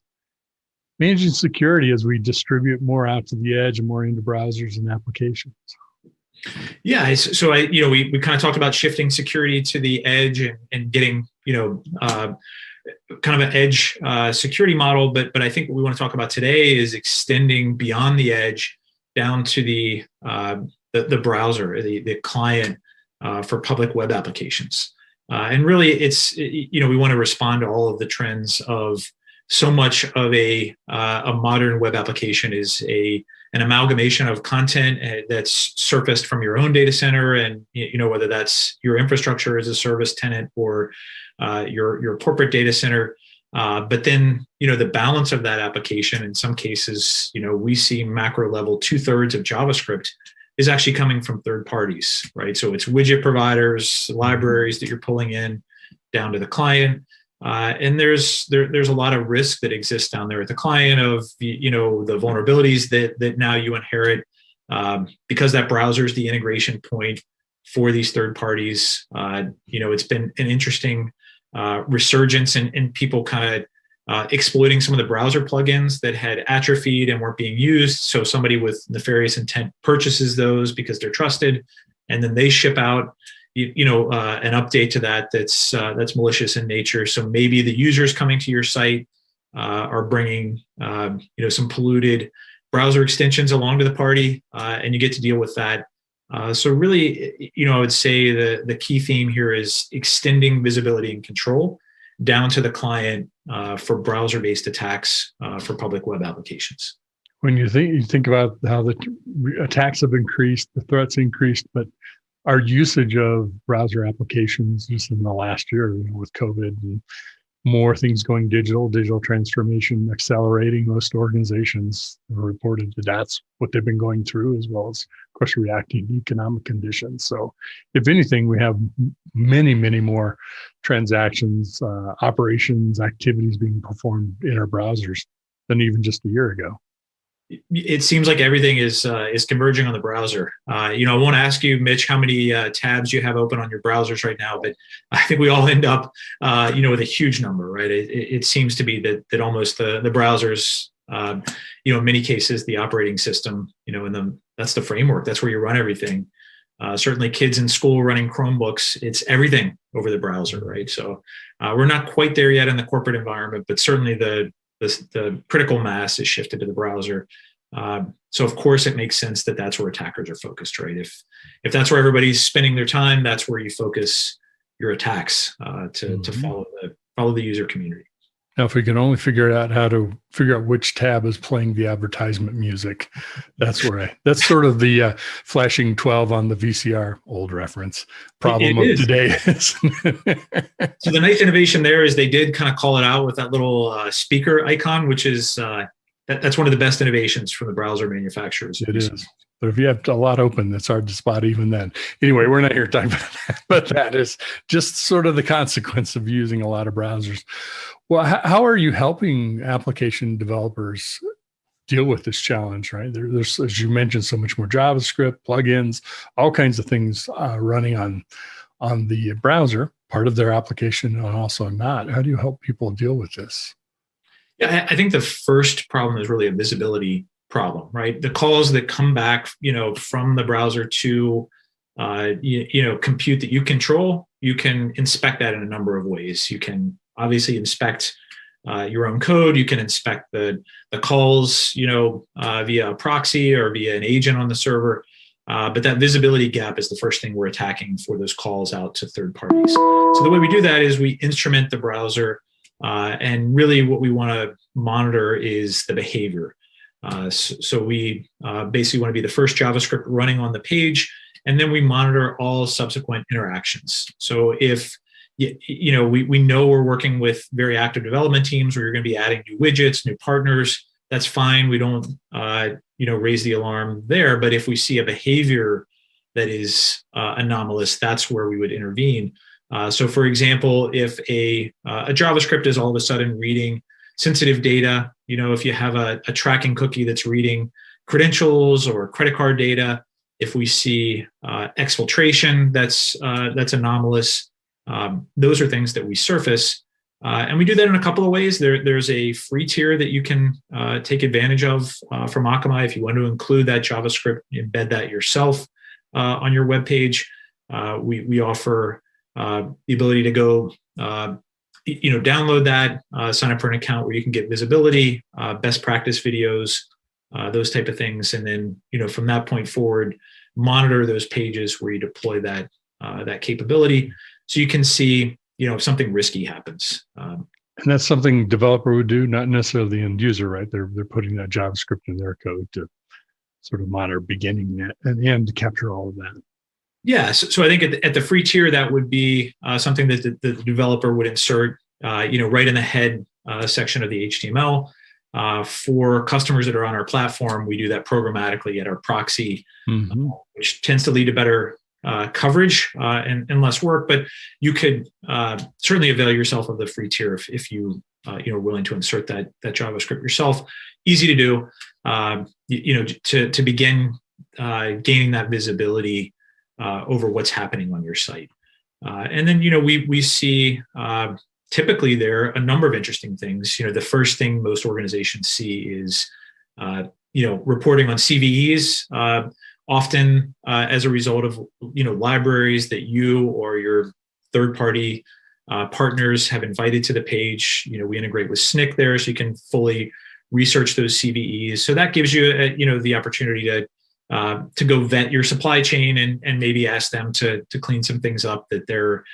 managing security as we distribute more out to the edge and more into browsers and applications. Yeah, so we kind of talked about shifting security to the edge and getting kind of an edge security model, but I think what we want to talk about today is extending beyond the edge down to the browser, the client for public web applications, and really we want to respond to all of the trends of so much of a modern web application is a an amalgamation of content that's surfaced from your own data center, and whether that's your infrastructure as a service tenant or your corporate data center. But then, the balance of that application, in some cases, we see macro level 2/3 of JavaScript is actually coming from third parties, right? So it's widget providers, libraries that you're pulling in down to the client. And there's a lot of risk that exists down there at the client of, the vulnerabilities that now you inherit because that browser is the integration point for these third parties. It's been an interesting resurgence in people kind of exploiting some of the browser plugins that had atrophied and weren't being used. So somebody with nefarious intent purchases those because they're trusted, and then they ship out an update to that's malicious in nature. So maybe the users coming to your site are bringing some polluted browser extensions along to the party, and you get to deal with that. So really, I would say the key theme here is extending visibility and control down to the client for browser-based attacks for public web applications. When you think about how the attacks have increased, the threats increased, but our usage of browser applications just in the last year, with COVID and more things going digital transformation accelerating, most organizations have reported that that's what they've been going through, as well as, of course, reacting to economic conditions. So if anything, we have many, many more transactions, operations, activities being performed in our browsers than even just a year ago. It seems like everything is converging on the browser. I won't ask you, Mitch, how many tabs you have open on your browsers right now, but I think we all end up, with a huge number, right? It seems to be that almost the browsers, in many cases, the operating system, and that's the framework. That's where you run everything. Certainly, kids in school running Chromebooks, it's everything over the browser, right? So we're not quite there yet in the corporate environment, but certainly the critical mass is shifted to the browser. So of course it makes sense that that's where attackers are focused, right? If that's where everybody's spending their time, that's where you focus your attacks to follow the user community. Now, if we can only figure out which tab is playing the advertisement music, that's sort of the flashing 12 on the VCR, old reference, problem of today. So the nice innovation there is they did kind of call it out with that little speaker icon, which is that's one of the best innovations from the browser manufacturers. It is. But if you have a lot open, it's hard to spot even then. Anyway, we're not here talking about that, but that is just sort of the consequence of using a lot of browsers. Well, how are you helping application developers deal with this challenge, right? There's, as you mentioned, so much more JavaScript, plugins, all kinds of things running on the browser, part of their application and also not. How do you help people deal with this? Yeah, I think the first problem is really a visibility problem, right? The calls that come back, from the browser to, compute that you control, you can inspect that in a number of ways. You can obviously inspect your own code. You can inspect the calls, via a proxy or via an agent on the server. But that visibility gap is the first thing we're attacking for those calls out to third parties. So the way we do that is we instrument the browser, and really what we want to monitor is the behavior. So we basically want to be the first JavaScript running on the page, and then we monitor all subsequent interactions. So if we know we're working with very active development teams where you're going to be adding new widgets, new partners, that's fine. We don't raise the alarm there. But if we see a behavior that is anomalous, that's where we would intervene. So for example, if a JavaScript is all of a sudden reading sensitive data, if you have a tracking cookie that's reading credentials or credit card data, if we see exfiltration that's anomalous, those are things that we surface. And we do that in a couple of ways. There's a free tier that you can take advantage of from Akamai if you want to include that JavaScript, embed that yourself on your web page. We offer the ability to go download that, sign up for an account where you can get visibility, best practice videos, those type of things. And then, from that point forward, monitor those pages where you deploy that capability so you can see, if something risky happens. And that's something developer would do, not necessarily the end user, right? They're putting that JavaScript in their code to sort of monitor beginning and end to capture all of that. Yeah, so I think at the free tier, that would be something that the developer would insert, right in the head section of the HTML. For customers that are on our platform, we do that programmatically at our proxy, which tends to lead to better coverage and less work. But you could certainly avail yourself of the free tier if you are willing to insert that JavaScript yourself. Easy to do, to begin gaining that visibility over what's happening on your site. And then, we see typically there are a number of interesting things. The first thing most organizations see is, reporting on CVEs, often as a result of, libraries that you or your third-party partners have invited to the page. We integrate with SNCC there, so you can fully research those CVEs. So that gives you, the opportunity to go vet your supply chain and maybe ask them to clean some things up that they're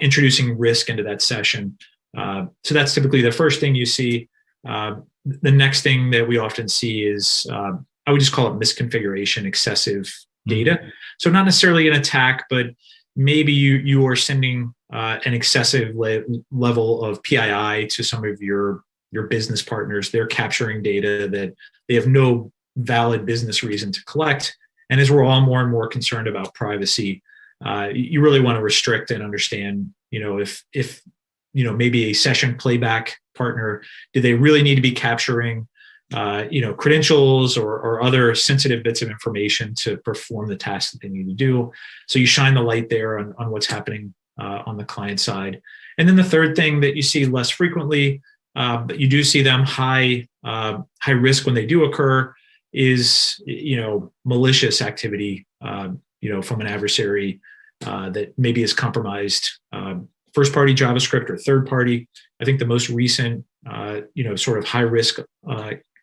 introducing risk into that session. So that's typically the first thing you see. The next thing that we often see is, I would just call it misconfiguration, excessive data. So not necessarily an attack, but maybe you are sending an excessive level of PII to some of your business partners. They're capturing data that they have no valid business reason to collect. And as we're all more and more concerned about privacy, you really want to restrict and understand, if maybe a session playback partner, do they really need to be capturing, credentials or other sensitive bits of information to perform the tasks that they need to do? So you shine the light there on what's happening on the client side. And then the third thing that you see less frequently, but you do see them high risk when they do occur, is malicious activity from an adversary that maybe has compromised first-party JavaScript or third-party. I think the most recent sort of high-risk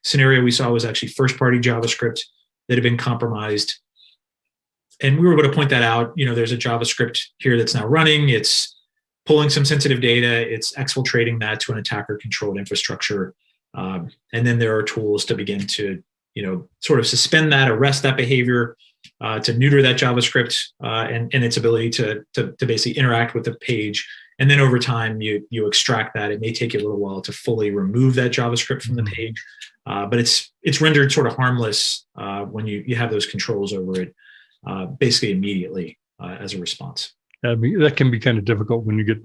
scenario we saw was actually first-party JavaScript that had been compromised. And we were able to point that out. There's a JavaScript here that's now running. It's pulling some sensitive data. It's exfiltrating that to an attacker-controlled infrastructure. And then there are tools to begin to sort of suspend that, arrest that behavior, to neuter that JavaScript and its ability to basically interact with the page. And then over time, you extract that. It may take you a little while to fully remove that JavaScript from the page, but it's rendered sort of harmless when you have those controls over it, basically immediately as a response. That can be kind of difficult when you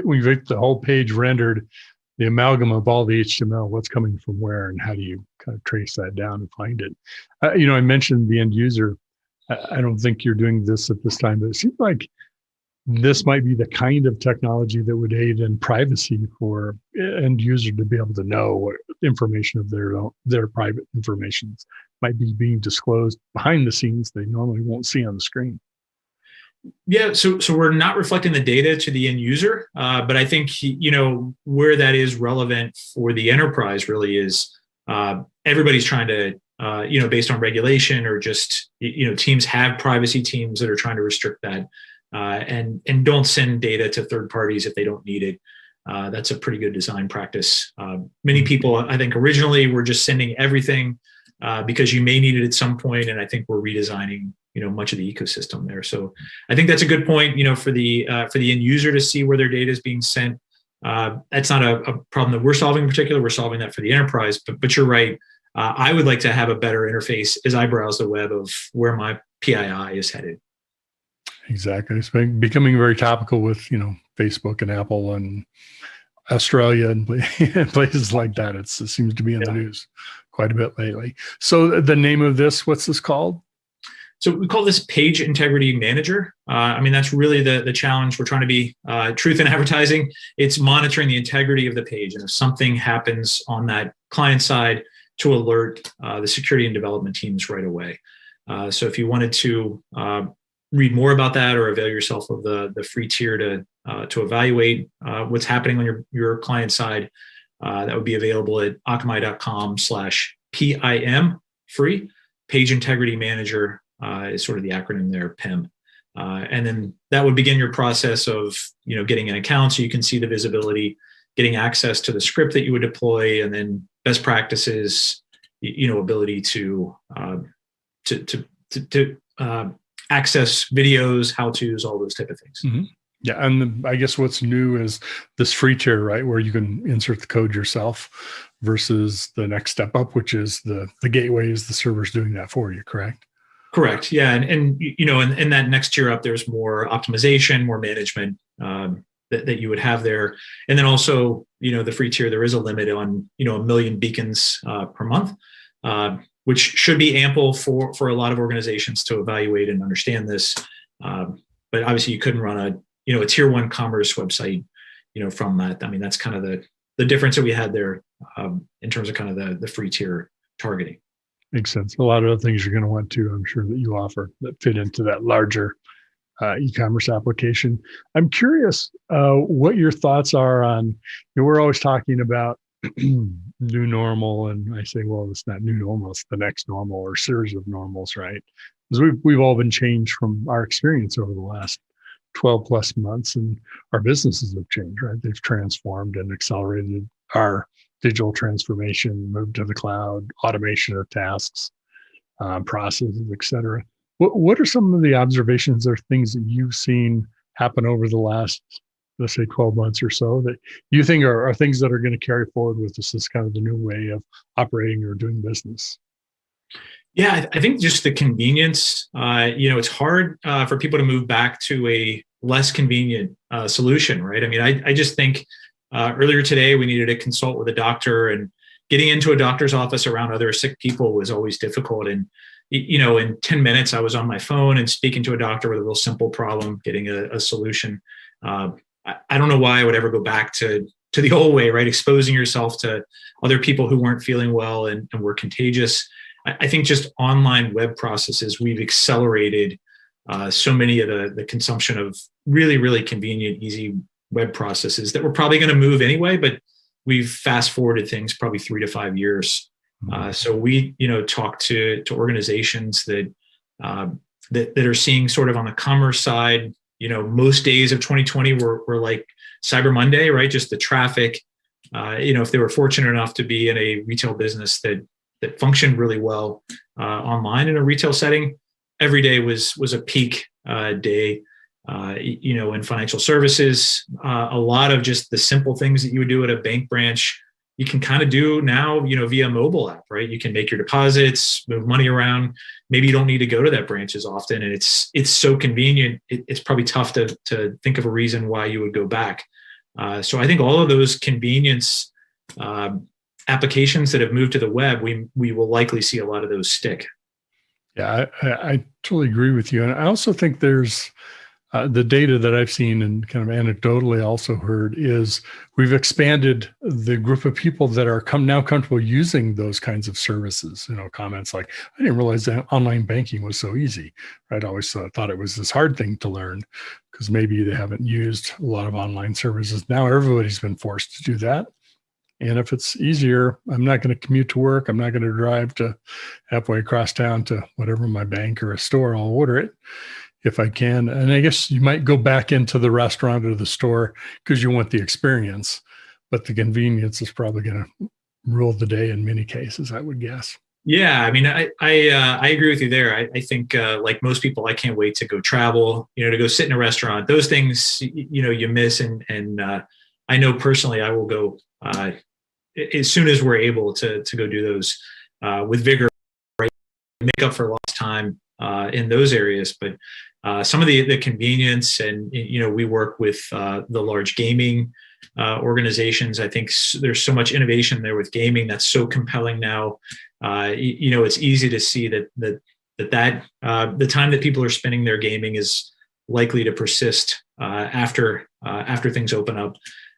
when you get the whole page rendered, the amalgam of all the HTML, what's coming from where, and how do you kind of trace that down and find it? I mentioned the end user. I don't think you're doing this at this time, but it seems like this might be the kind of technology that would aid in privacy for end user to be able to know what information of their private information might be being disclosed behind the scenes they normally won't see on the screen. Yeah, so we're not reflecting the data to the end user, but I think where that is relevant for the enterprise really is everybody's trying to based on regulation or just teams have privacy teams that are trying to restrict that and don't send data to third parties if they don't need it. That's a pretty good design practice. Many people, I think, originally were just sending everything because you may need it at some point, and I think we're redesigning much of the ecosystem there. So I think that's a good point, for the end user to see where their data is being sent. That's not a problem that we're solving in particular. We're solving that for the enterprise, but you're right. I would like to have a better interface as I browse the web of where my PII is headed. Exactly. It's becoming very topical with, Facebook and Apple and Australia and places like that. It seems to be in the news quite a bit lately. So the name of this, what's this called? So we call this Page Integrity Manager. That's really the challenge. We're trying to be truth in advertising. It's monitoring the integrity of the page. And if something happens on that client side, to alert the security and development teams right away. So if you wanted to read more about that or avail yourself of the free tier to evaluate what's happening on your client side, that would be available at akamai.com/PIM free. Page Integrity Manager is sort of the acronym there, PIM. And then that would begin your process of getting an account so you can see the visibility, getting access to the script that you would deploy, and then best practices, ability to to access videos, how-tos, all those type of things. Mm-hmm. Yeah, and I guess what's new is this free tier, right, where you can insert the code yourself versus the next step up, which is the gateway is the server's doing that for you, correct? Correct. Yeah, and in that next tier up, there's more optimization, more management that you would have there, and then also the free tier, there is a limit on 1 million beacons per month, which should be ample for a lot of organizations to evaluate and understand this. But obviously, you couldn't run a tier 1 commerce website from that. I mean, that's kind of the difference that we had there in terms of kind of the free tier targeting. Makes sense. A lot of other things you're going to want to, I'm sure, that you offer that fit into that larger e-commerce application. I'm curious what your thoughts are on, we're always talking about new normal, and I say, well, it's not new normal, it's the next normal or series of normals, right? Because we've all been changed from our experience over the last 12 plus months, and our businesses have changed, right? They've transformed and accelerated our digital transformation, moved to the cloud, automation of tasks, processes, et cetera. What are some of the observations or things that you've seen happen over the last, let's say, 12 months or so that you think are things that are going to carry forward with this kind of the new way of operating or doing business? Yeah, I think just the convenience, it's hard for people to move back to a less convenient solution, right? I mean, I just think earlier today we needed to consult with a doctor, and getting into a doctor's office around other sick people was always difficult. And, in 10 minutes, I was on my phone and speaking to a doctor with a real simple problem, getting a solution. I don't know why I would ever go back to the old way, right? Exposing yourself to other people who weren't feeling well and were contagious. I think just online web processes, we've accelerated so many of the consumption of really, really convenient, easy web processes that we're probably going to move anyway, but we've fast forwarded things probably 3 to 5 years. So we, talk to organizations that are seeing sort of on the commerce side, most days of 2020 were like Cyber Monday, right? Just the traffic, if they were fortunate enough to be in a retail business that functioned really well online in a retail setting, every day was a peak day. In financial services, a lot of just the simple things that you would do at a bank branch, you can kind of do now, via mobile app, right? You can make your deposits, move money around. Maybe you don't need to go to that branch as often, and it's so convenient. It's probably tough to think of a reason why you would go back. So I think all of those convenience applications that have moved to the web, we will likely see a lot of those stick. Yeah, I totally agree with you. And I also think there's the data that I've seen and kind of anecdotally also heard is we've expanded the group of people that are now comfortable using those kinds of services. Comments like, I didn't realize that online banking was so easy. I'd always thought it was this hard thing to learn because maybe they haven't used a lot of online services. Now everybody's been forced to do that. And if it's easier, I'm not going to commute to work. I'm not going to drive to halfway across town to whatever my bank or a store. I'll order it if I can. And I guess you might go back into the restaurant or the store because you want the experience, but the convenience is probably going to rule the day in many cases, I would guess. Yeah, I mean, I agree with you there. I think like most people, I can't wait to go travel, to go sit in a restaurant. Those things, you miss. And I know personally, I will go as soon as we're able to go do those with vigor, right? Make up for lost time in those areas. But some of the convenience and, we work with the large gaming organizations. I think there's so much innovation there with gaming that's so compelling now. It's easy to see that the time that people are spending their gaming is likely to persist after things open up,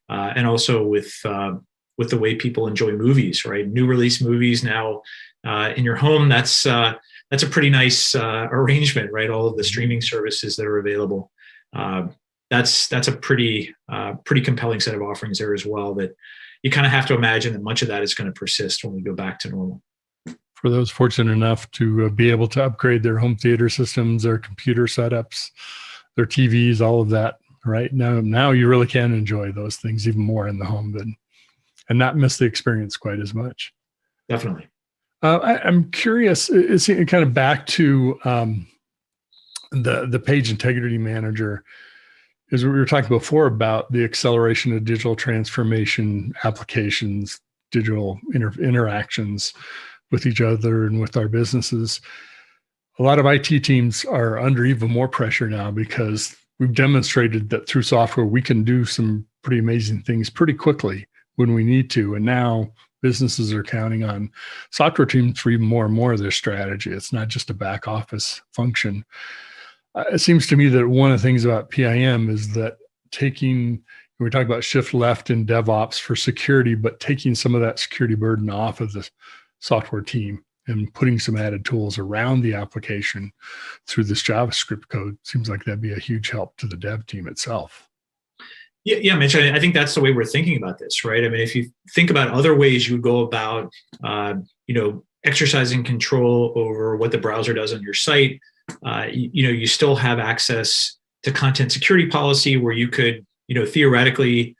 and also with the way people enjoy movies, right? New release movies now in your home. That's a pretty nice arrangement, right? All of the streaming services that are available. That's a pretty compelling set of offerings there as well, that you kind of have to imagine that much of that is going to persist when we go back to normal. For those fortunate enough to be able to upgrade their home theater systems, their computer setups, their TVs, all of that, right? Now you really can enjoy those things even more in the home and not miss the experience quite as much. Definitely. I'm curious, it's kind of back to the page integrity manager, as we were talking before about the acceleration of digital transformation applications, digital interactions with each other and with our businesses. A lot of IT teams are under even more pressure now because we've demonstrated that through software, we can do some pretty amazing things pretty quickly when we need to. And now businesses are counting on software teams for even more and more of their strategy. It's not just a back office function. It seems to me that one of the things about PIM is that we talk about shift left in DevOps for security, but taking some of that security burden off of the software team and putting some added tools around the application through this JavaScript code seems like that'd be a huge help to the dev team itself. Yeah, Mitch, I think that's the way we're thinking about this, right? I mean, if you think about other ways you would go about, exercising control over what the browser does on your site, you still have access to content security policy where you could, theoretically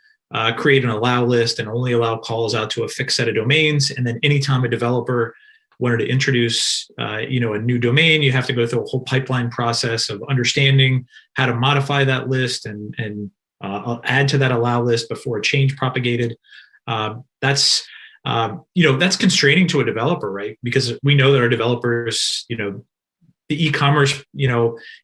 create an allow list and only allow calls out to a fixed set of domains. And then anytime a developer wanted to introduce, a new domain, you have to go through a whole pipeline process of understanding how to modify that list and add to that allow list before a change propagated. That's constraining to a developer, right? Because we know that our developers, the e-commerce,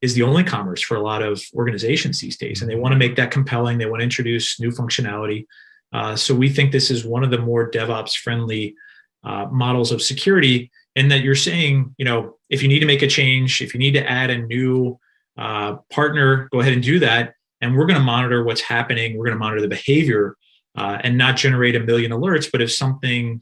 is the only commerce for a lot of organizations these days, and they want to make that compelling. They want to introduce new functionality. So we think this is one of the more DevOps friendly models of security, in that you're saying, if you need to make a change, if you need to add a new partner, go ahead and do that. And we're going to monitor what's happening. We're going to monitor the behavior and not generate a million alerts. But if something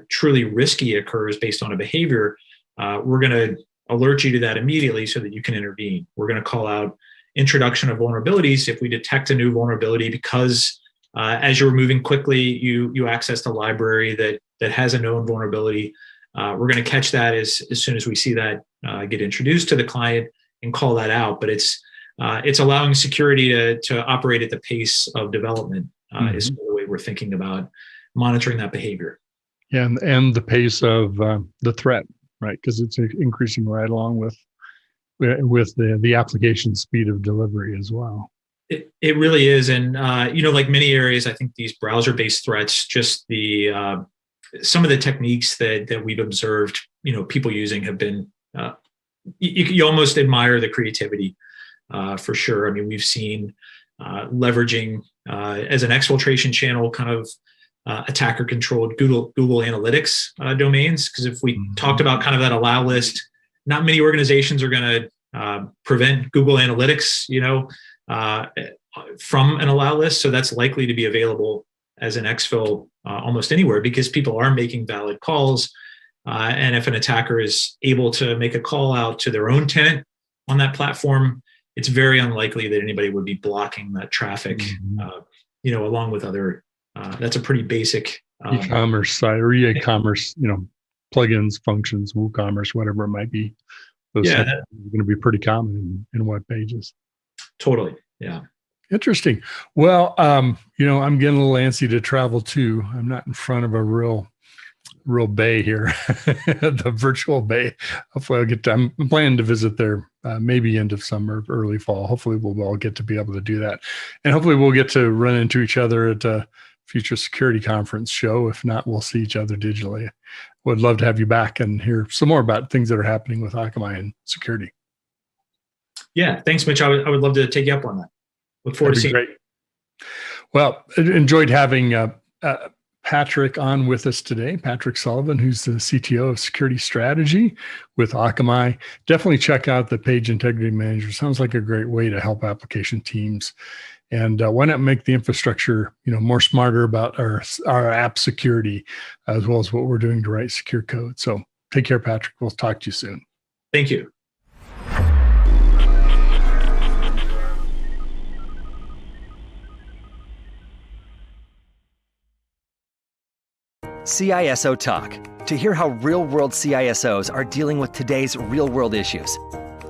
truly risky occurs based on a behavior, we're going to alert you to that immediately so that you can intervene. We're going to call out introduction of vulnerabilities if we detect a new vulnerability because as you're moving quickly, you accessed a library that has a known vulnerability. We're going to catch that as soon as we see that get introduced to the client and call that out. But it's allowing security to operate at the pace of development is the way we're thinking about monitoring that behavior. Yeah, and the pace of the threat, right? Because it's increasing right along with the application speed of delivery as well. It really is, and like many areas, I think these browser-based threats, just the some of the techniques that we've observed, people using have been. You almost admire the creativity, for sure. I mean, we've seen leveraging as an exfiltration channel, kind of attacker-controlled Google Analytics domains. Because if we talked about kind of that allow list, not many organizations are going to prevent Google Analytics, from an allow list. So that's likely to be available as an exfil almost anywhere because people are making valid calls. And if an attacker is able to make a call out to their own tenant on that platform, it's very unlikely that anybody would be blocking that traffic, along with other. That's a pretty basic e-commerce site or e-commerce, plugins, functions, WooCommerce, whatever it might be. Those are going to be pretty common in web pages. Totally. Yeah. Interesting. Well, I'm getting a little antsy to travel too. I'm not in front of a real bay here, the virtual bay. Hopefully I'll get to, I'm planning to visit there maybe end of summer, early fall. Hopefully we'll all get to be able to do that. And hopefully we'll get to run into each other at a future security conference show. If not, we'll see each other digitally. Would love to have you back and hear some more about things that are happening with Akamai and security. Yeah, thanks, Mitch. I would love to take you up on that. Look forward to seeing you. Well, enjoyed having Patrick on with us today. Patrick Sullivan, who's the CTO of Security Strategy with Akamai. Definitely check out the Page Integrity Manager. Sounds like a great way to help application teams. And why not make the infrastructure, more smarter about our app security, as well as what we're doing to write secure code. So take care, Patrick. We'll talk to you soon. Thank you. CISO Talk, to hear how real-world CISOs are dealing with today's real-world issues.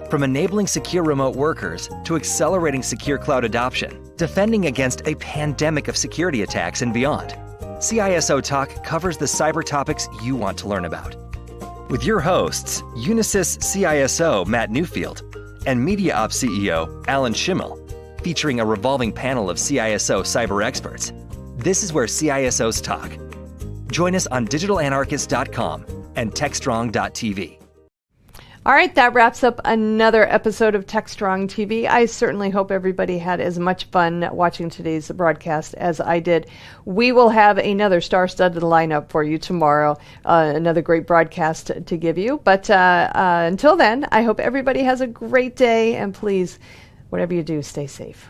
From enabling secure remote workers to accelerating secure cloud adoption, defending against a pandemic of security attacks and beyond. CISO Talk covers the cyber topics you want to learn about. with your hosts, Unisys CISO Matt Newfield and Media Ops CEO Alan Schimmel, featuring a revolving panel of CISO cyber experts. This is where CISOs talk. Join us on digitalanarchist.com and techstrong.tv. All right, that wraps up another episode of TechStrong TV. I certainly hope everybody had as much fun watching today's broadcast as I did. We will have another star-studded lineup for you tomorrow, another great broadcast to give you. But until then, I hope everybody has a great day, and please, whatever you do, stay safe.